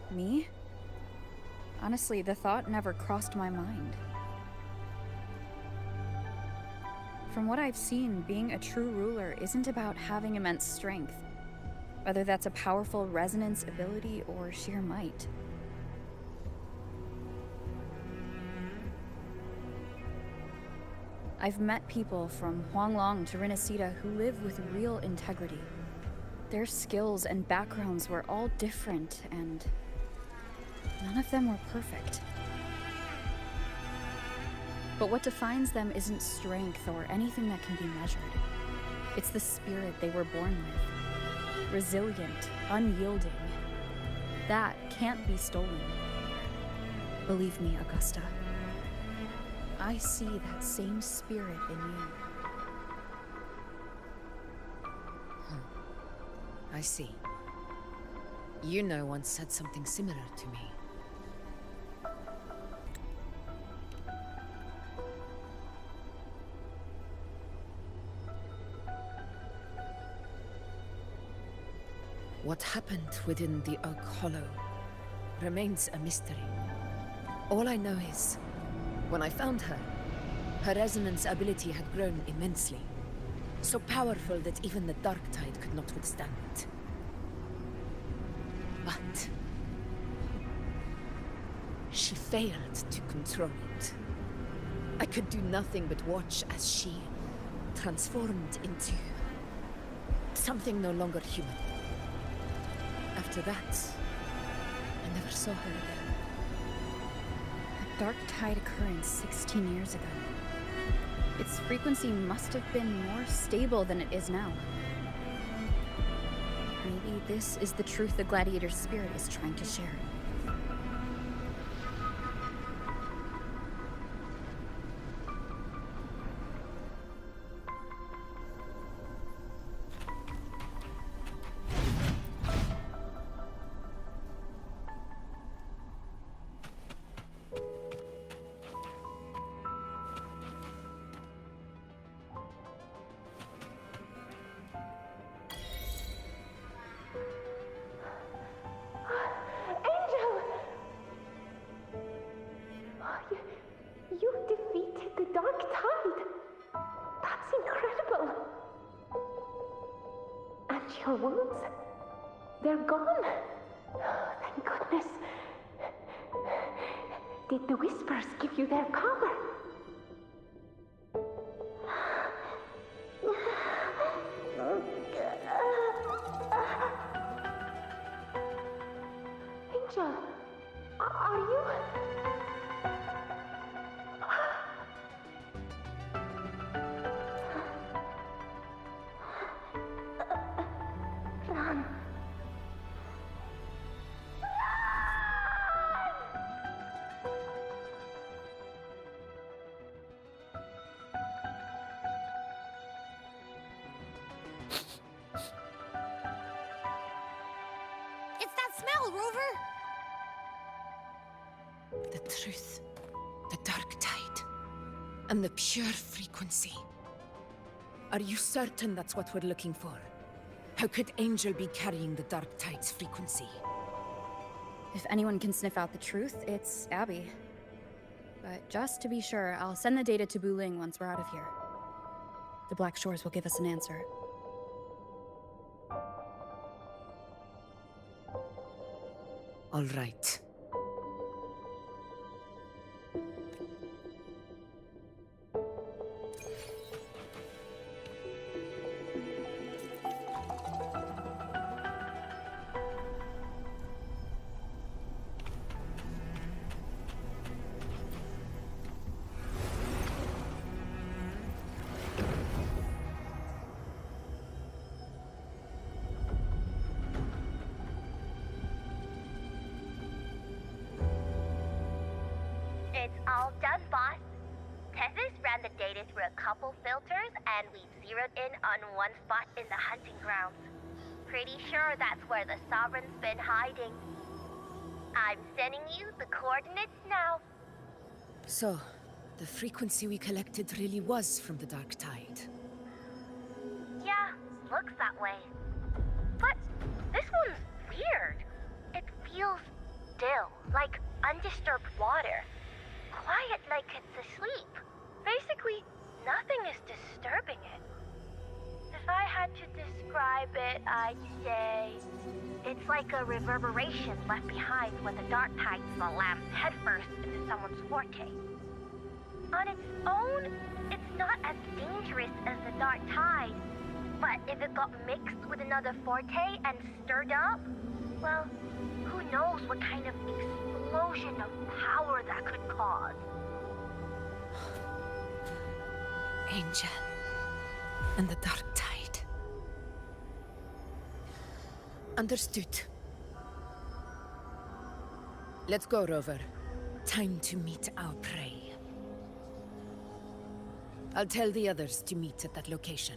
Me? Honestly, the thought never crossed my mind. From what I've seen, being a true ruler isn't about having immense strength, whether that's a powerful resonance ability or sheer might. I've met people from Huanglong to Renacida who live with real integrity. Their skills and backgrounds were all different, and none of them were perfect. But what defines them isn't strength or anything that can be measured. It's the spirit they were born with. Resilient, unyielding, That can't be stolen. Believe me, Augusta. I see that same spirit in you. I see. Yuno once said something similar to me. What happened within the Oak Hollow remains a mystery. All I know is, when I found her, her resonance ability had grown immensely. So powerful that even the Dark Tide could not withstand it. But she failed to control it. I could do nothing but watch as she transformed into something no longer human. After that, I never saw her again. A Dark Tide occurrence 16 years ago. Its frequency must have been more stable than it is now. Maybe this is the truth the Gladiator's spirit is trying to share. You defeated the Dark Tide! That's incredible! And your wounds? They're gone! Thank goodness! Did the Whispers give you their power? Angel, are you... Run. It's that smell, Rover! The truth, the Dark Tide, and the pure frequency. Are you certain that's what we're looking for? How could Angel be carrying the Dark Tide's frequency? If anyone can sniff out the truth, it's Abby. But just to be sure, I'll send the data to Buling once we're out of here. The Black Shores will give us an answer. All right. It's all done, boss. Tethys ran the data through a couple filters, and we zeroed in on one spot in the hunting grounds. Pretty sure that's where the Sovereign's been hiding. I'm sending you the coordinates now. So, the frequency we collected really was from the Dark Tide. Yeah, looks that way. But this one's weird. It feels still, like undisturbed water. Quiet like it's asleep. Basically, nothing is disturbing it. If I had to describe it, I'd say it's like a reverberation left behind when the Dark Tide slams headfirst into someone's forte. On its own, it's not as dangerous as the Dark Tide, but if it got mixed with another forte and stirred up, well, who knows what kind of explosion of power that could cause. Angel and the Dark Tide. Understood. Let's go, Rover. Time to meet our prey. I'll tell the others to meet at that location.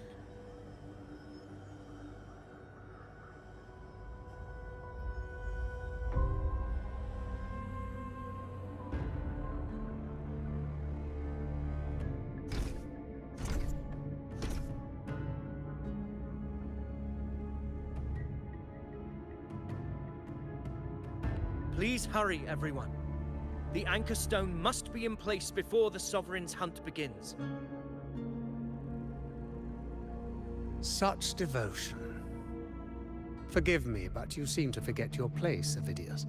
Please hurry, everyone. The anchor stone must be in place before the Sovereign's hunt begins. Such devotion. Forgive me, but you seem to forget your place, Avidius.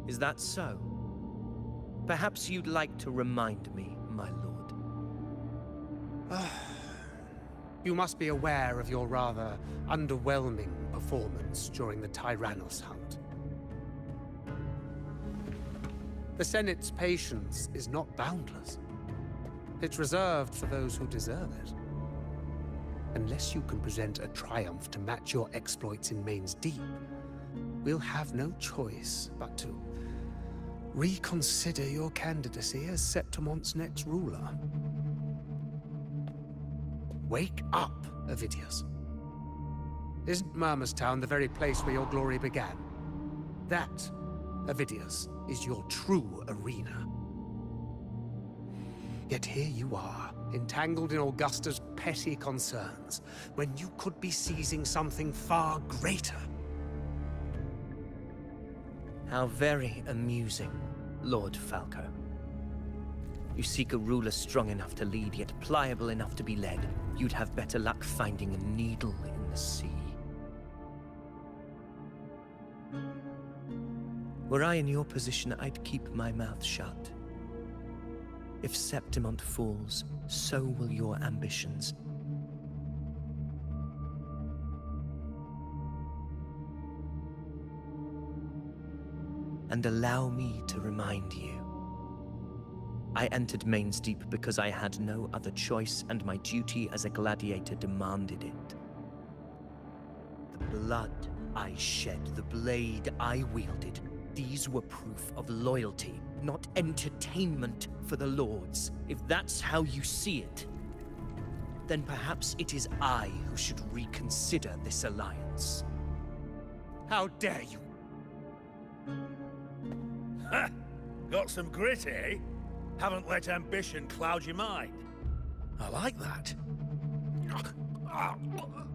Is that so? Perhaps you'd like to remind me, my lord. You must be aware of your rather underwhelming performance during the Tyrannus hunt. The Senate's patience is not boundless. It's reserved for those who deserve it. Unless you can present a triumph to match your exploits in Main's Deep, we'll have no choice but to reconsider your candidacy as Septimon's next ruler. Wake up, Avidius. Isn't Murmustown the very place where your glory began? That, Avidius, is your true arena. Yet here you are, entangled in Augusta's petty concerns, when you could be seizing something far greater. How very amusing, Lord Falco. You seek a ruler strong enough to lead, yet pliable enough to be led. You'd have better luck finding a needle in the sea. Were I in your position, I'd keep my mouth shut. If Septimont falls, so will your ambitions. And allow me to remind you. I entered Main's Deep because I had no other choice, and my duty as a gladiator demanded it. The blood I shed, the blade I wielded, these were proof of loyalty, not entertainment for the Lords. If that's how you see it, then perhaps it is I who should reconsider this alliance. How dare you! Ha! Got some grit, eh? Haven't let ambition cloud your mind. I like that.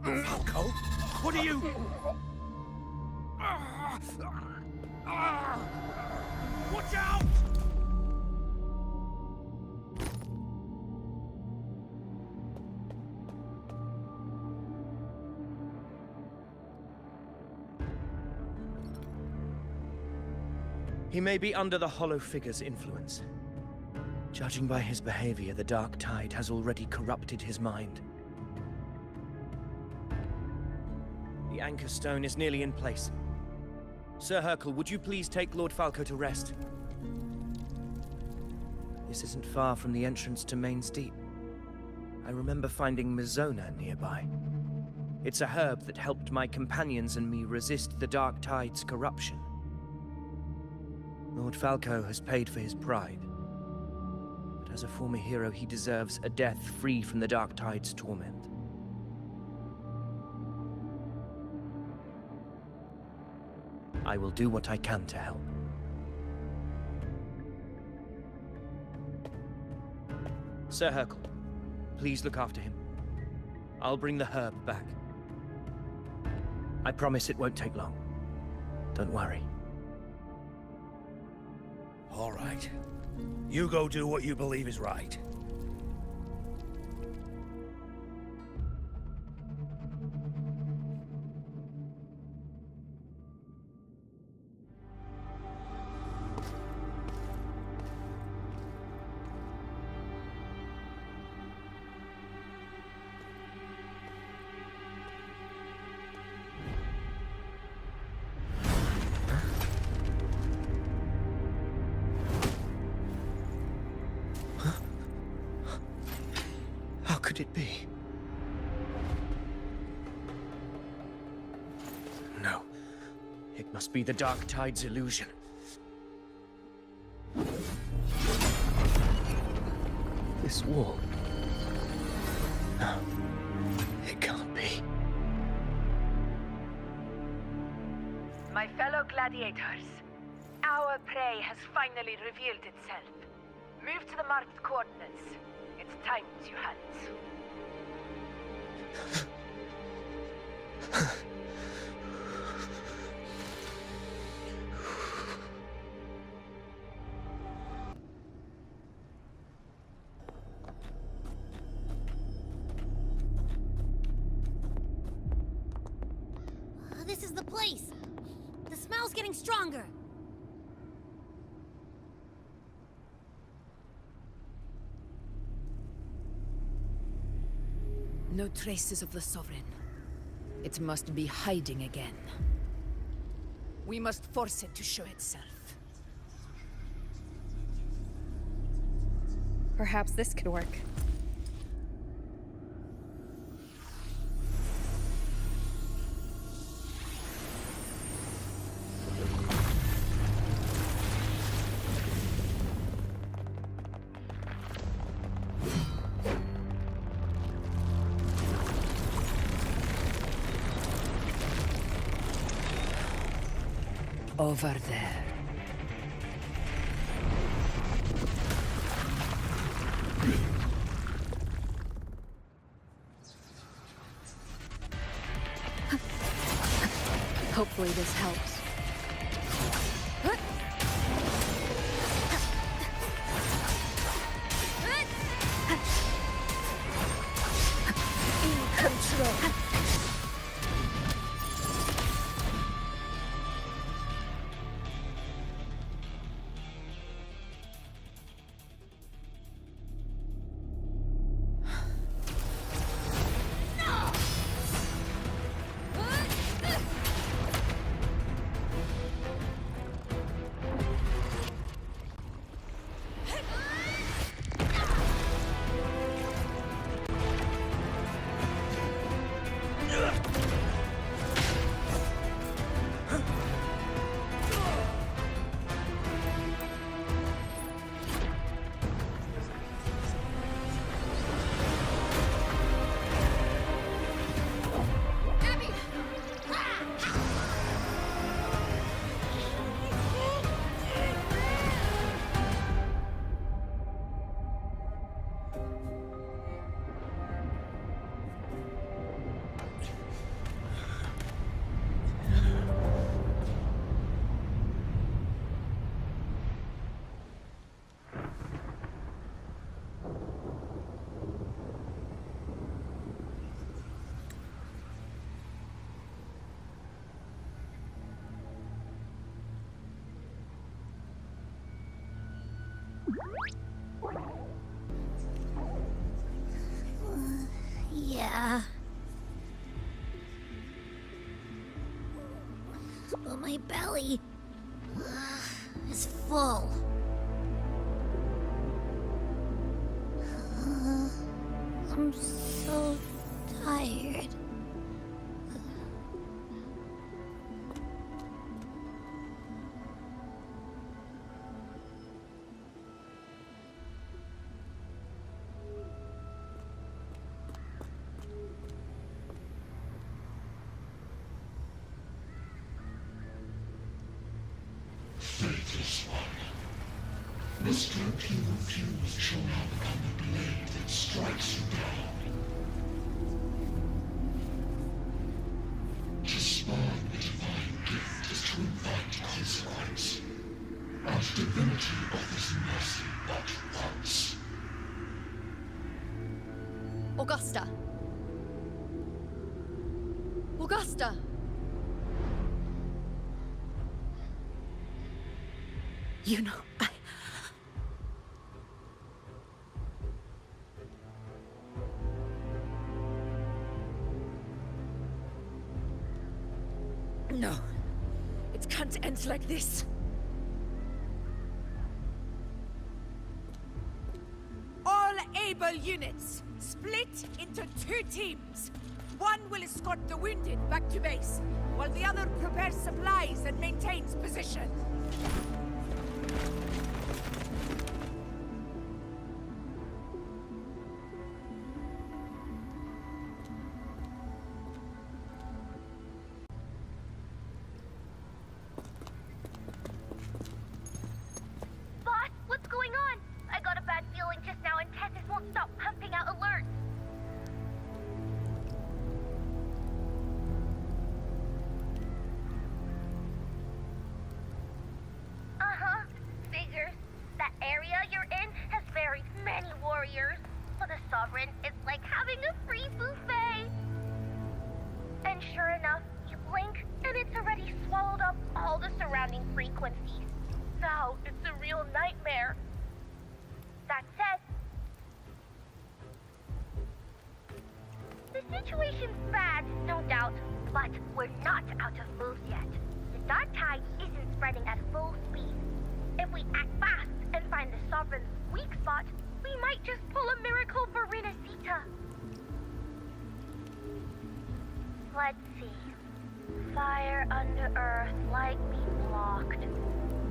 Falco, what are you... Watch out! He may be under the Hollow Figure's influence. Judging by his behavior, the Dark Tide has already corrupted his mind. The anchor stone is nearly in place. Sir Hercule, would you please take Lord Falco to rest? This isn't far from the entrance to Main's Deep. I remember finding Mizona nearby. It's a herb that helped my companions and me resist the Dark Tide's corruption. Lord Falco has paid for his pride. But as a former hero, he deserves a death free from the Dark Tide's torment. I will do what I can to help. Sir Hercule, please look after him. I'll bring the herb back. I promise it won't take long. Don't worry. All right. You go do what you believe is right. be the Dark Tide's illusion. This wall. No. It can't be. My fellow gladiators, our prey has finally revealed itself. Move to the marked coordinates. It's time to hunt. This is the place. The smell's getting stronger. No traces of the Sovereign. It must be hiding again. We must force it to show itself. Perhaps this could work. Over there. Hopefully this helps. In control. Yeah. But my belly is full. I'm so tired. Faithless one. Must your refuse shall now become the blade that strikes you down. To spawn a divine gift is to invite consequence. And divinity offers mercy but once. Augusta! Augusta! You know, No. It can't end like this. All able units, split into 2 teams. One will escort the wounded back to base, while the other prepares supplies and maintains position. Boss, what's going on? I got a bad feeling just now and Tessus won't stop pumping out alerts. Uh-huh. Figures. That area you're in has very many warriors. For the Sovereign, it's like having a free buffet. And sure enough, you blink, and it's already swallowed up all the surrounding frequencies. Now it's a real nightmare. That said, the situation's bad, no doubt, but we're not out of moves yet. The dark tide isn't spreading at full speed. If we act fast and find the Sovereign's weak spot, we might just pull a miracle for Renacita. Let's see. Fire under earth, light being blocked.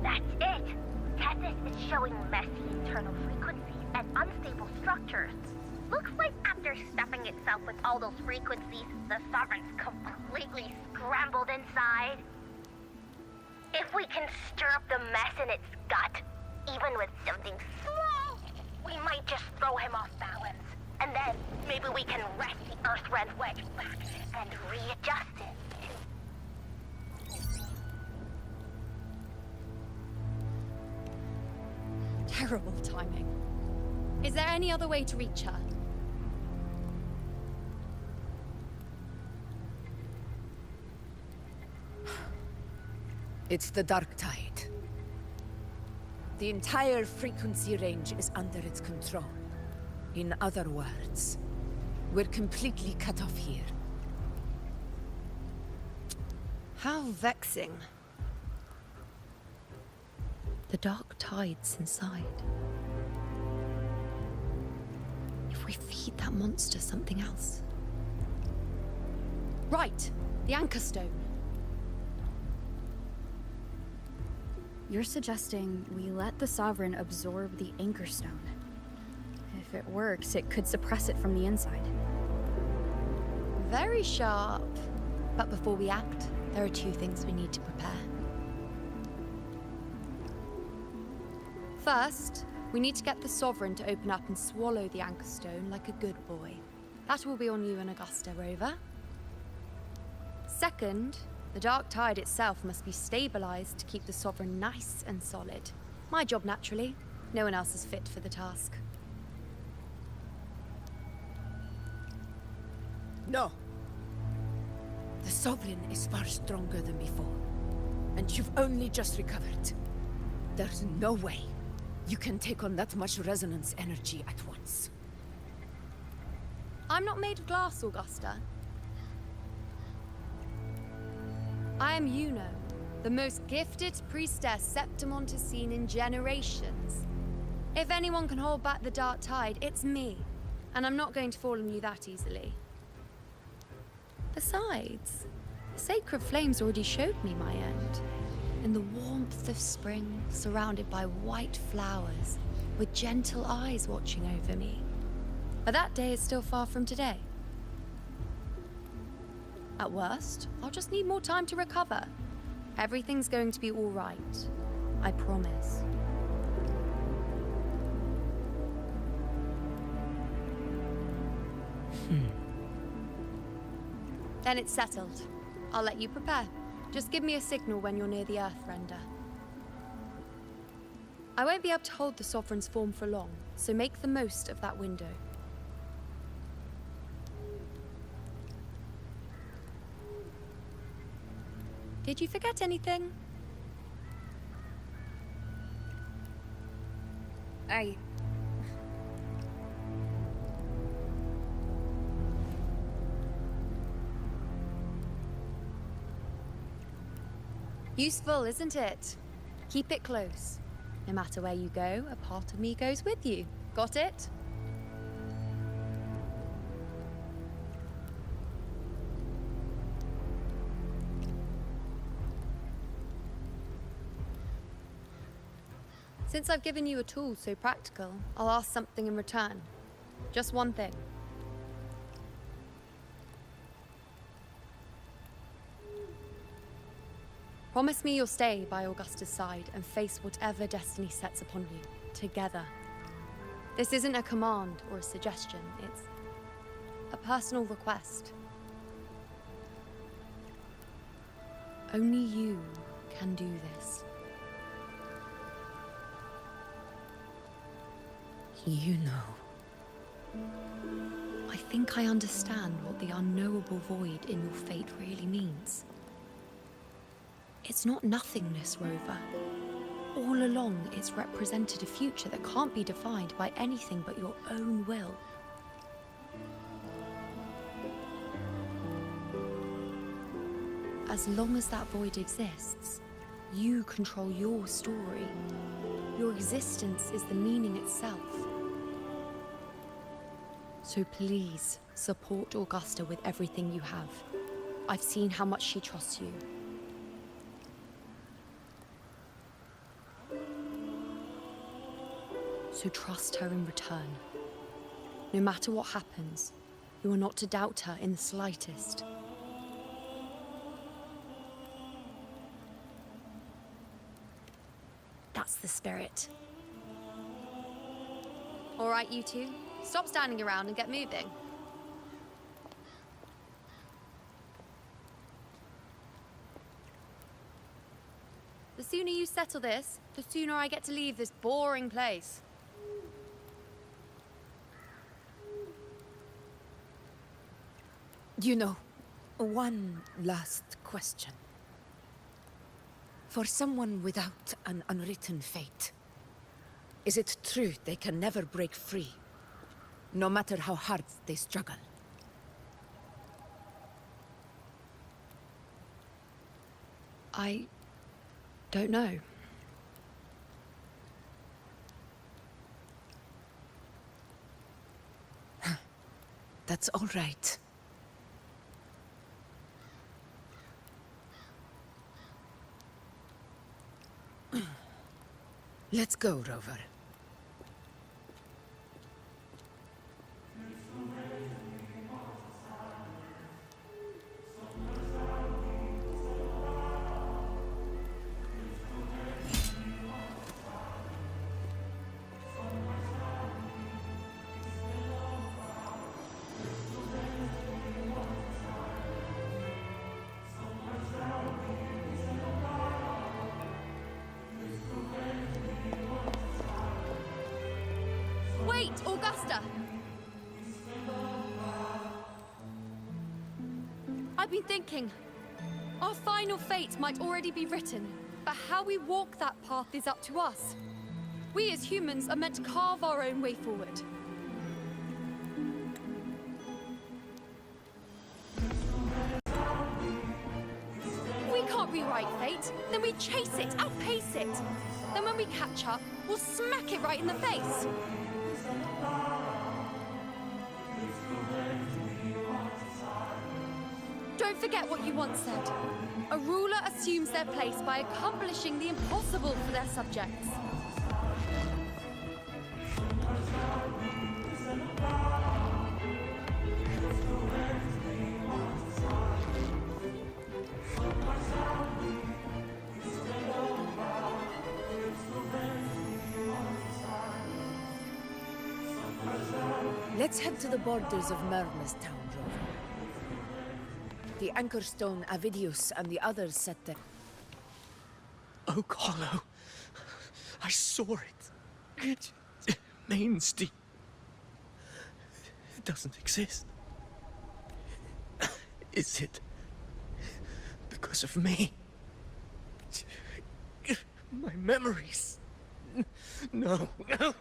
That's it! Tessus is showing messy internal frequencies and unstable structures. Looks like after stuffing itself with all those frequencies, the Sovereign's completely scrambled inside. If we can stir up the mess in its gut, even with something small, we might just throw him off balance. And then maybe we can wrest the Earthrend wedge back and readjust it. Terrible timing. Is there any other way to reach her? It's the dark tide. The entire frequency range is under its control. In other words, we're completely cut off here. How vexing. The dark tide's inside. If we feed that monster something else. Right, the anchor stone. You're suggesting we let the Sovereign absorb the Anchor Stone. If it works, it could suppress it from the inside. Very sharp. But before we act, there are two things we need to prepare. First, we need to get the Sovereign to open up and swallow the Anchor Stone like a good boy. That will be on you and Augusta, Rover. Second, the dark tide itself must be stabilized to keep the Sovereign nice and solid. My job, naturally. No one else is fit for the task. No. The Sovereign is far stronger than before. And you've only just recovered. There's no way you can take on that much resonance energy at once. I'm not made of glass, Augusta. I am Yuno, the most gifted priestess Septimont has seen in generations. If anyone can hold back the dark tide, it's me. And I'm not going to fall on you that easily. Besides, the sacred flames already showed me my end. In the warmth of spring, surrounded by white flowers, with gentle eyes watching over me. But that day is still far from today. At worst, I'll just need more time to recover. Everything's going to be all right. I promise. Then it's settled. I'll let you prepare. Just give me a signal when you're near the Earthrender. I won't be able to hold the Sovereign's form for long, so make the most of that window. Did you forget anything? Useful, isn't it? Keep it close. No matter where you go, a part of me goes with you. Got it? Since I've given you a tool so practical, I'll ask something in return. Just one thing. Promise me you'll stay by Augusta's side and face whatever destiny sets upon you, together. This isn't a command or a suggestion, it's a personal request. Only you can do this. You know. I think I understand what the unknowable void in your fate really means. It's not nothingness, Rover. All along, it's represented a future that can't be defined by anything but your own will. As long as that void exists, you control your story. Your existence is the meaning itself. So please, support Augusta with everything you have. I've seen how much she trusts you. So trust her in return. No matter what happens, you are not to doubt her in the slightest. That's the spirit. All right, you two. Stop standing around and get moving. The sooner you settle this, the sooner I get to leave this boring place. You know, one last question. For someone without an unwritten fate, is it true they can never break free, no matter how hard they struggle? I don't know. That's all right. Let's go, Rover. Wait, Augusta! I've been thinking. Our final fate might already be written, but how we walk that path is up to us. We as humans are meant to carve our own way forward. If we can't rewrite fate, then we chase it, outpace it. Then when we catch up, we'll smack it right in the face. Don't forget what you once said. A ruler assumes their place by accomplishing the impossible for their subjects. Let's head to the borders of Myrna's town, Rover. The Anchor Stone, Avidius, and the others set their... Oak Hollow. I saw it. Main Street. It doesn't exist. Is it because of me? My memories. No, no.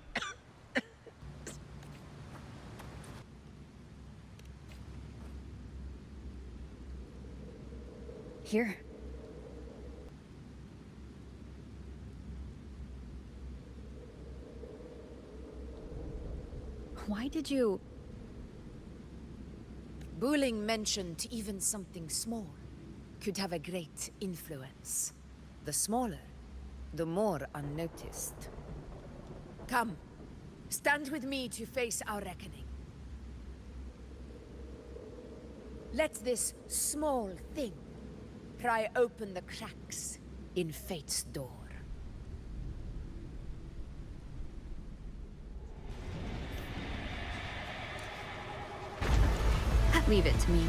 Here. Why did you... Buling mentioned even something small could have a great influence. The smaller, the more unnoticed. Come, stand with me to face our reckoning. Let this small thing pry open the cracks in fate's door. Leave it to me.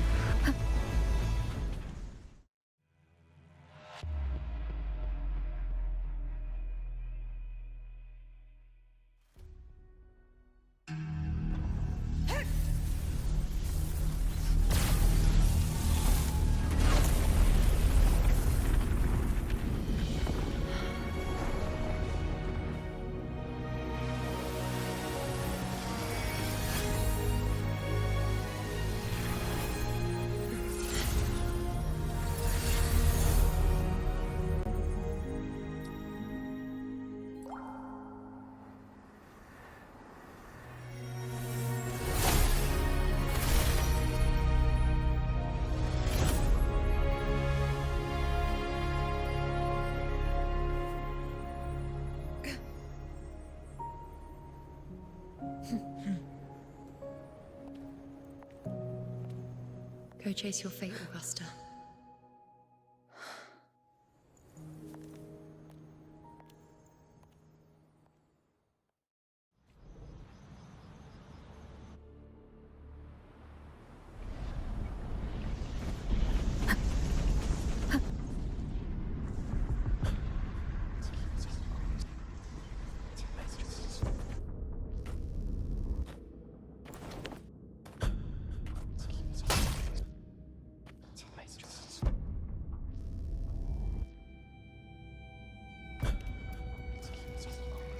Go chase your fate, Augusta.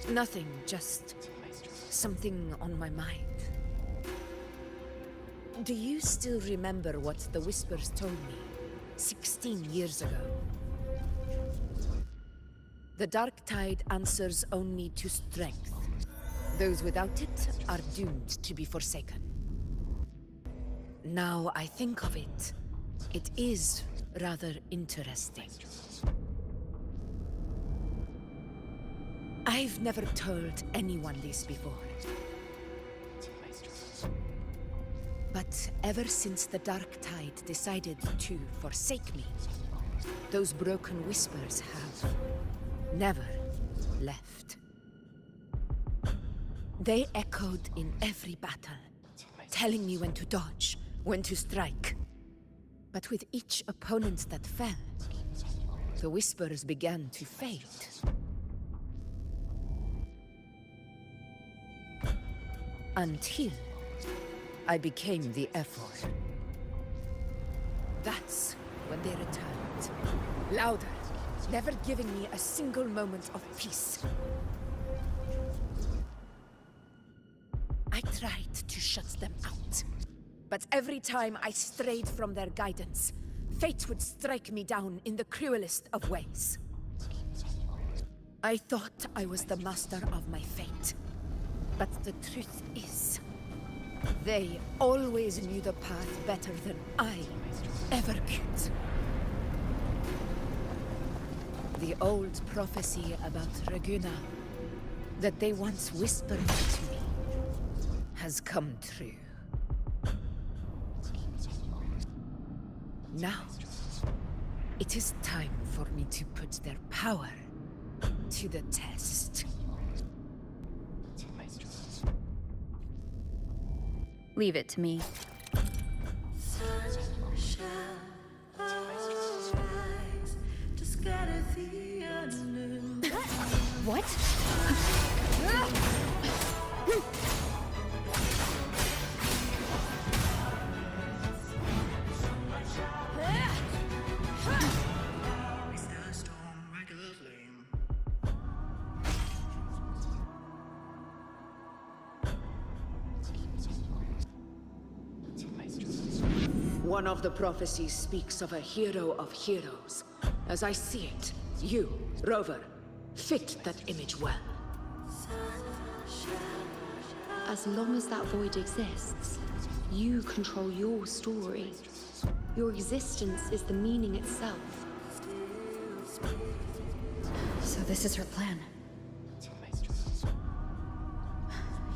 Nothing, just something on my mind. Do you still remember what the Whispers told me 16 years ago? The Dark Tide answers only to strength. Those without it are doomed to be forsaken. Now I think of it, it is rather interesting. I've never told anyone this before. But ever since the Dark Tide decided to forsake me, those broken Whispers have never left. They echoed in every battle, telling me when to dodge, when to strike. But with each opponent that fell, the Whispers began to fade. Until I became the F-Word. That's when they returned. Louder, never giving me a single moment of peace. I tried to shut them out. But every time I strayed from their guidance, fate would strike me down in the cruelest of ways. I thought I was the master of my fate. But the truth is, they always knew the path better than I ever could. The old prophecy about Raguena, that they once whispered to me, has come true. Now, it is time for me to put their power to the test. Leave it to me. What? One of the prophecies speaks of a hero of heroes. As I see it, you, Rover, fit that image well. As long as that void exists, you control your story. Your existence is the meaning itself. So this is her plan.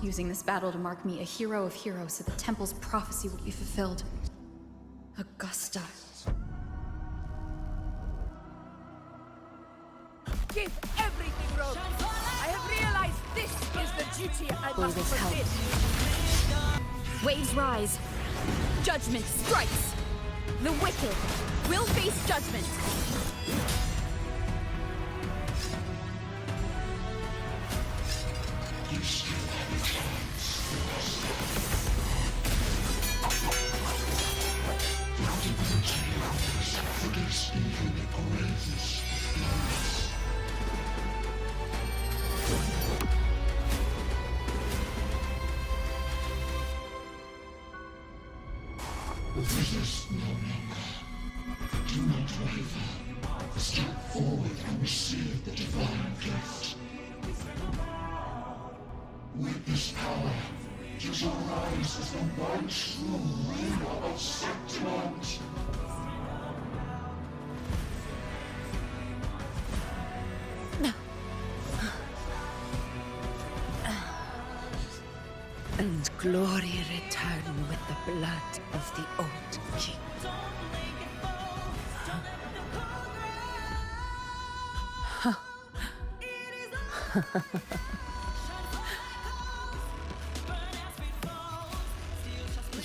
using this battle to mark me a hero of heroes so the temple's prophecy will be fulfilled. Augusta. Give everything, Rogue. I have realized this is the duty I must this help. fulfill. Waves rise. Judgment strikes. The wicked will face judgment. You still have a chance. The divinity offers forgets even the bravest of lives. Resist no longer. Do not waver. Step forward and receive the divine gift. With this power, you shall rise as the one true ruler of Septimont. And glory return with the blood of the old king.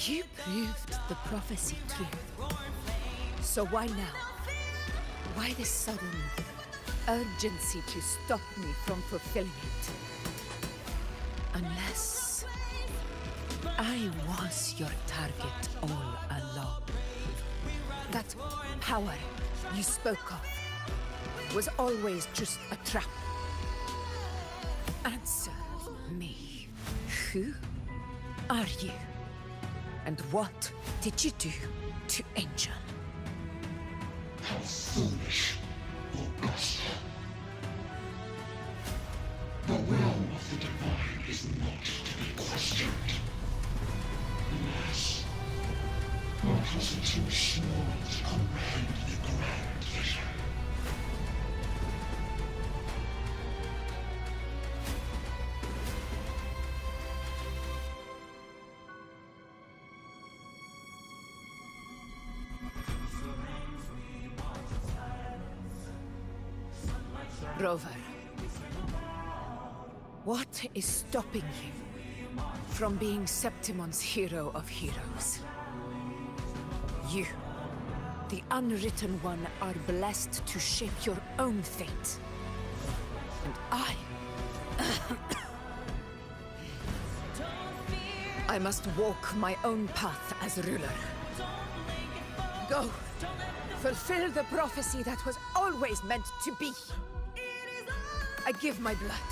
You proved the prophecy true. So why now? Why this sudden urgency to stop me from fulfilling it? Unless I was your target all along. That power you spoke of was always just a trap. Answer me. Who are you? And what did you do to Angel? How foolish, Augusta. The will of the divine is not to be questioned. Alas, not was it too small to comprehend the grand vision. Rover, what is stopping you from being Septimon's hero of heroes? You, the unwritten one, are blessed to shape your own fate. And I must walk my own path as ruler. Go, fulfill the prophecy that was always meant to be. I give my blood,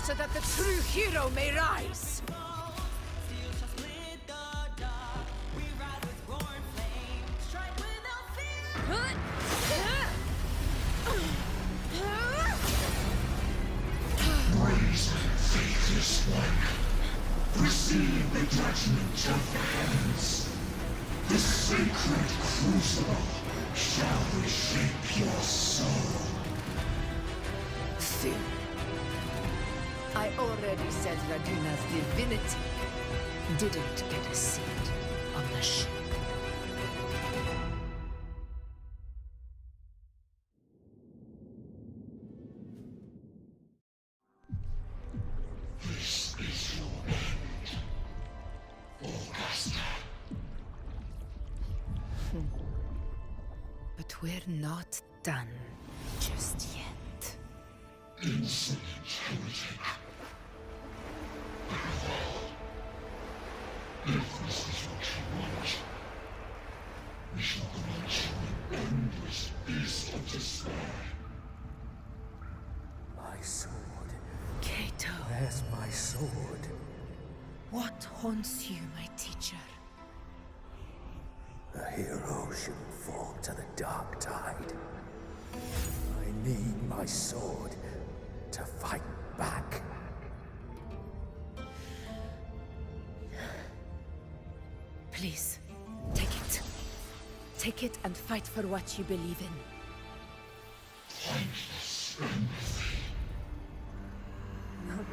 so that the true hero may rise. Raise faithless one. Receive the judgment of the heavens. The sacred crucible shall reshape your soul. Soon. I already said Raguna's divinity didn't get a seat on the ship. This is your end, Augusta. But we're not done just yet. Insolent heretic. If this is what you want, we shall grant you an endless beast of despair. My sword. Cato. Where's my sword? What haunts you, my teacher? A hero shouldn't fall to the dark tide. I need my sword to fight back. Please, take it. Take it and fight for what you believe in. Thankless empathy. Not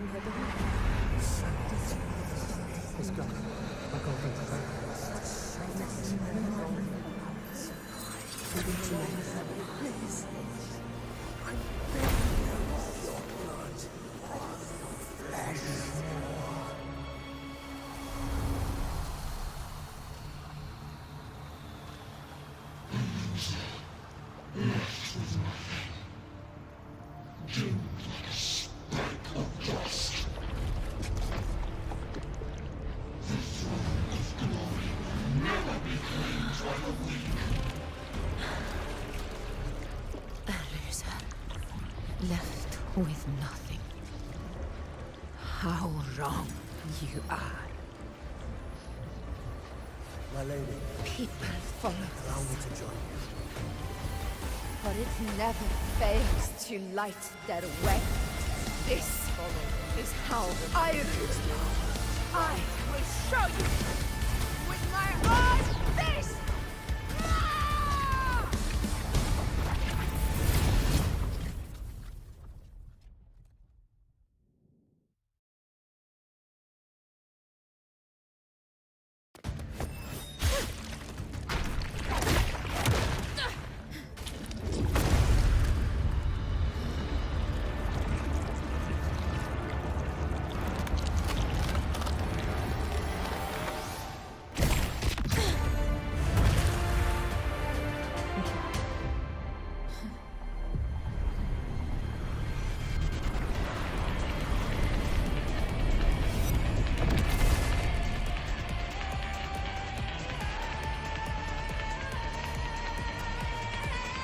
Left with nothing. How wrong you are. My lady. People follow Allow me to join you. but it never fails to light their way. This is how I rule. I will show you with my own face!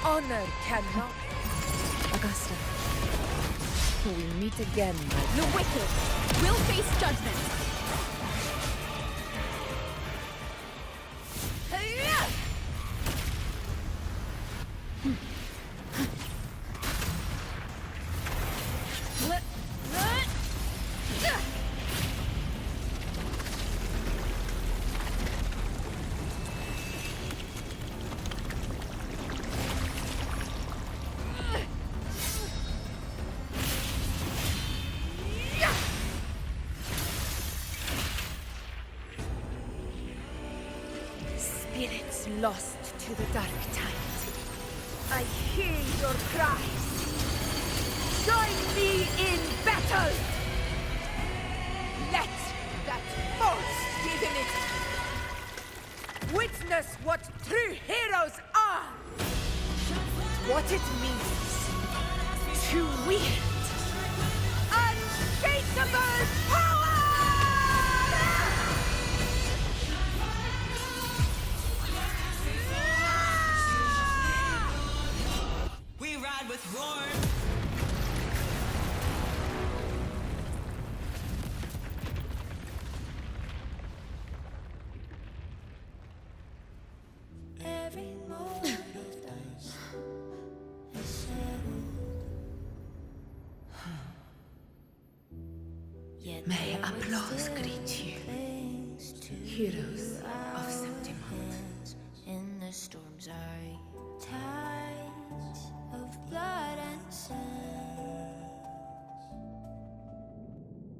Honor cannot. Augusta, We meet again, the wicked will face judgment. Spirits lost to the dark tide. I hear your cries. Join me in battle! Let that false divinity witness what true heroes are! What it means to wield unshakable power! We ride with roar. Every moment of dust is settled. Yet May there applause still greet you, clings to heroes our of Septimont. hands in the storm's eye. Tides of blood and sand.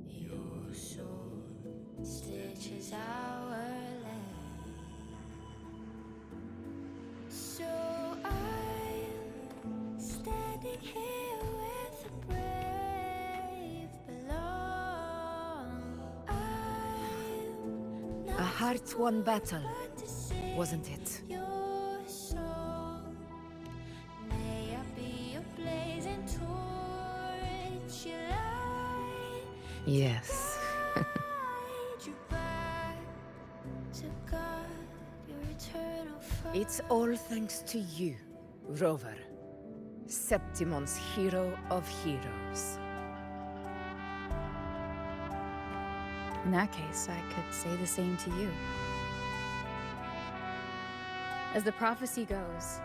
Your sword stitches our land. So I'm standing here with the brave belong. A hard-won battle, wasn't it? Your song. May I be a blazing torch, you light, Yes. you back to God, your eternal fire. It's all thanks to you, Rover. Septimon's hero of heroes. In that case, I could say the same to you. As the prophecy goes,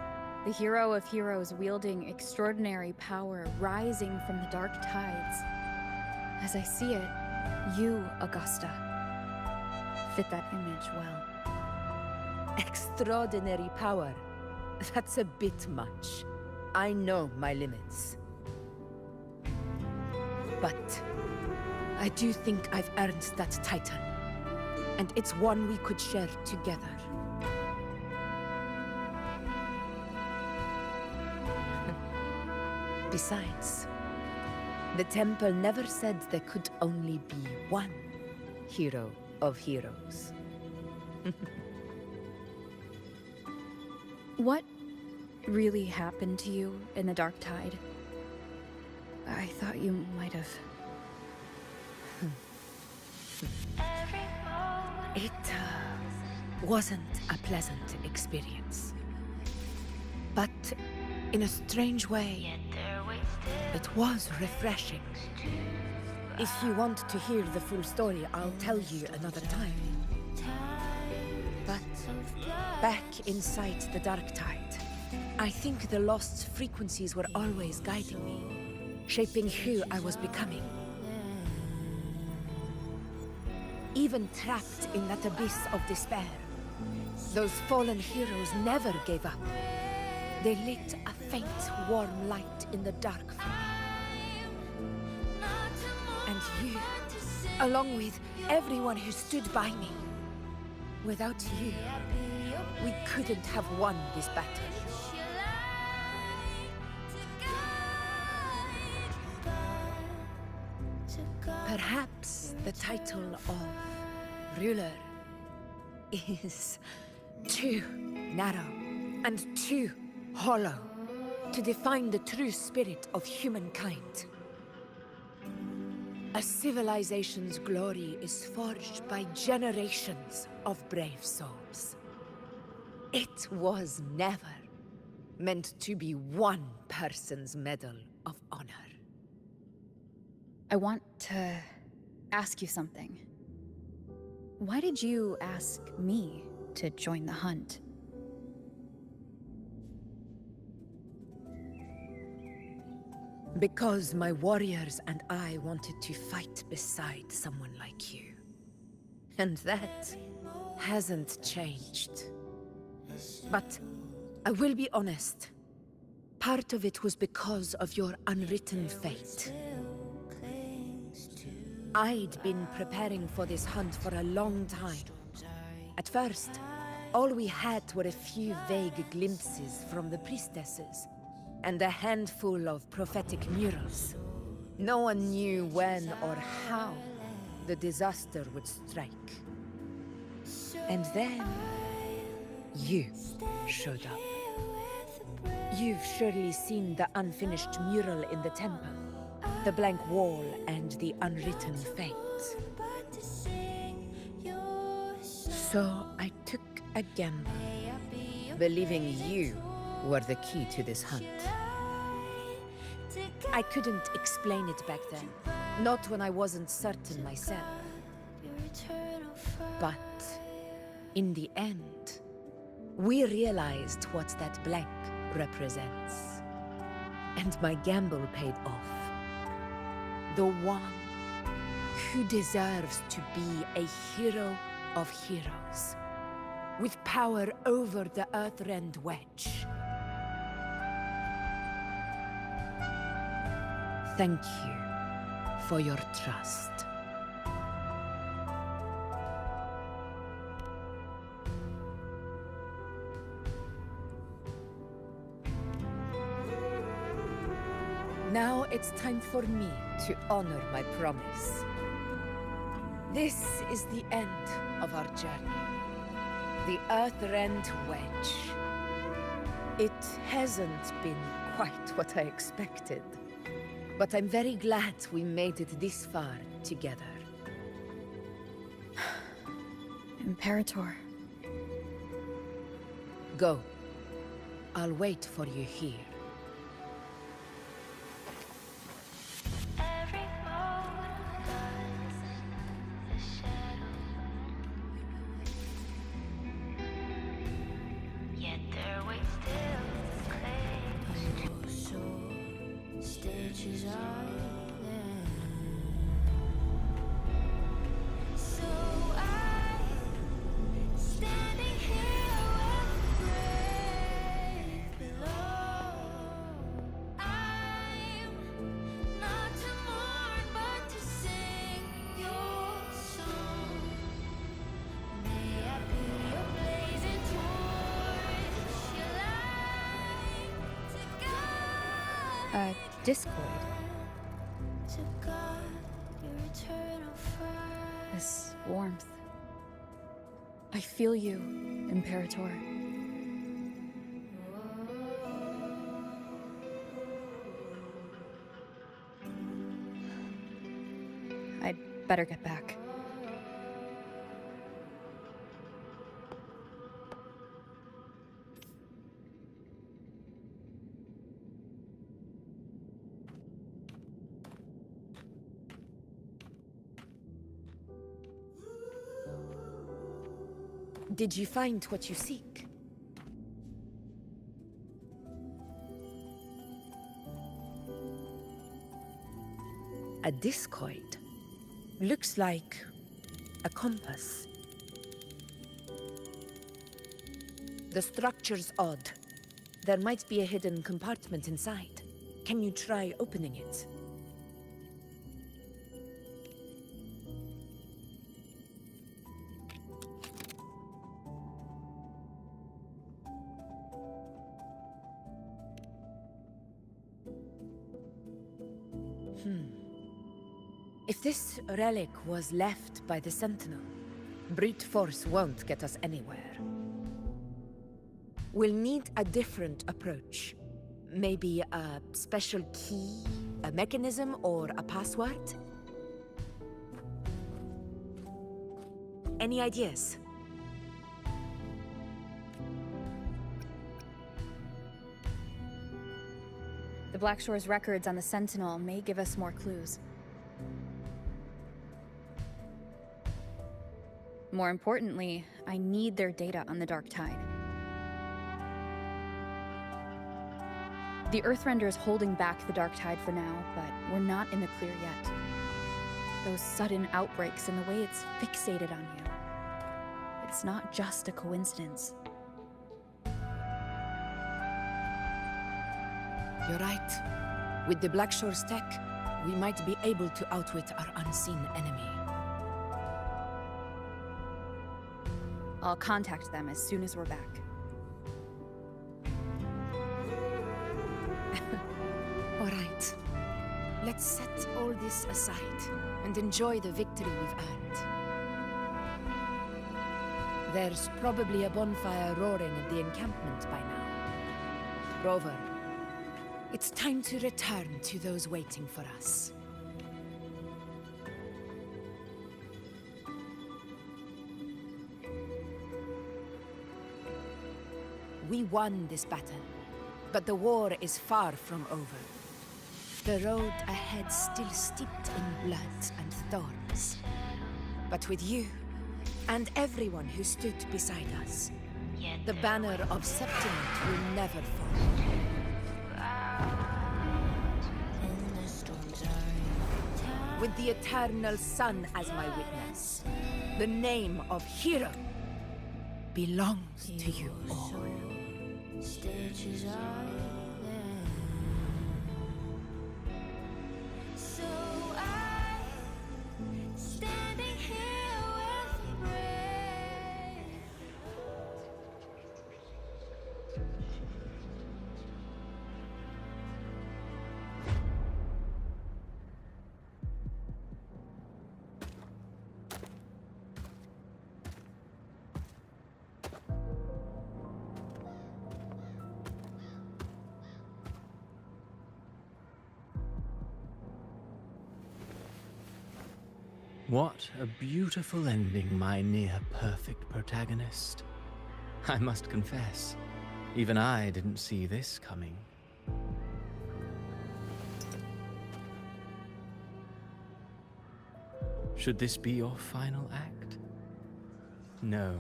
the hero of heroes wielding extraordinary power rising from the dark tides. As I see it, you, Augusta, fit that image well. Extraordinary power. That's a bit much. I know my limits. But I do think I've earned that title. and it's one we could share together. Besides, the temple never said there could only be one hero of heroes. What really happened to you in the Dark Tide? I thought you might have... It wasn't a pleasant experience. But in a strange way, it was refreshing. If you want to hear the full story, I'll tell you another time. But back inside the Dark Tide, I think the lost frequencies were always guiding me, shaping who I was becoming. Even trapped in that abyss of despair, those fallen heroes never gave up. They lit a faint, warm light in the dark for me. And you, along with everyone who stood by me. Without you, we couldn't have won this battle. Perhaps the title of ruler is too narrow and too hollow to define the true spirit of humankind. A civilization's glory is forged by generations of brave souls. It was never meant to be one person's medal of honor. I want to ask you something. Why did you ask me to join the hunt? Because my warriors and I wanted to fight beside someone like you. And that hasn't changed. But I will be honest. Part of it was because of your unwritten fate. I'd been preparing for this hunt for a long time. At first, all we had were a few vague glimpses from the priestesses, and a handful of prophetic murals. No one knew when or how the disaster would strike. And then, you showed up. You've surely seen the unfinished mural in the temple. The blank wall and the unwritten fate. So I took a gamble, believing you were the key to this hunt. I couldn't explain it back then, not when I wasn't certain myself. But in the end, we realized what that blank represents. And my gamble paid off. The one who deserves to be a hero of heroes, with power over the Earthrend Wedge. Thank you for your trust. Now it's time for me to honor my promise. This is the end of our journey. The Earthrend Wedge. It hasn't been quite what I expected, but I'm very glad we made it this far together. Imperator. Go. I'll wait for you here. A discoid. To guard your eternal fire. This warmth. I feel you, Imperator. I'd better get back. Did you find what you seek? A discoid. Looks like a compass. The structure's odd. There might be a hidden compartment inside. Can you try opening it? If this relic was left by the Sentinel, brute force won't get us anywhere. We'll need a different approach. Maybe a special key, a mechanism, or a password? Any ideas? The Blackshore's records on the Sentinel may give us more clues. More importantly, I need their data on the Dark Tide. The Earthrender is holding back the Dark Tide for now, but we're not in the clear yet. Those sudden outbreaks and the way it's fixated on you. It's not just a coincidence. You're right. With the Blackshore's tech, we might be able to outwit our unseen enemy. I'll contact them as soon as we're back. All right. Let's set all this aside and enjoy the victory we've earned. There's probably a bonfire roaring at the encampment by now. Rover, it's time to return to those waiting for us. We won this battle, but the war is far from over. The road ahead still steeped in blood and thorns. But with you, and everyone who stood beside us, the banner of Septimate will never fall. With the eternal sun as my witness, the name of hero belongs to you all. Stitches so I'm standing here with breath. What a beautiful ending, my near-perfect protagonist. I must confess, even I didn't see this coming. Should this be your final act? No.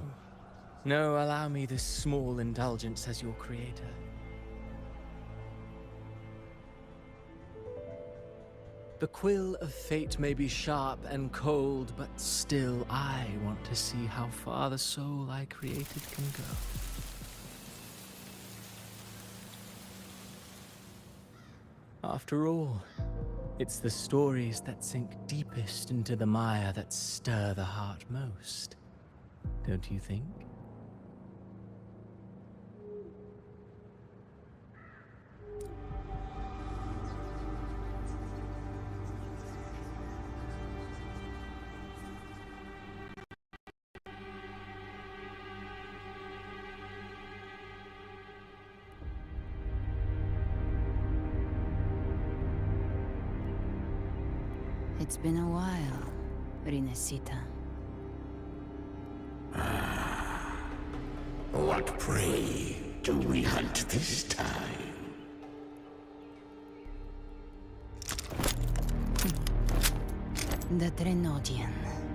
No, allow me this small indulgence as your creator. The quill of fate may be sharp and cold, but still I want to see how far the soul I created can go. After all, it's the stories that sink deepest into the mire that stir the heart most, don't you think? It's been a while, Rinesita. What prey do we hunt this time? The Trenodian.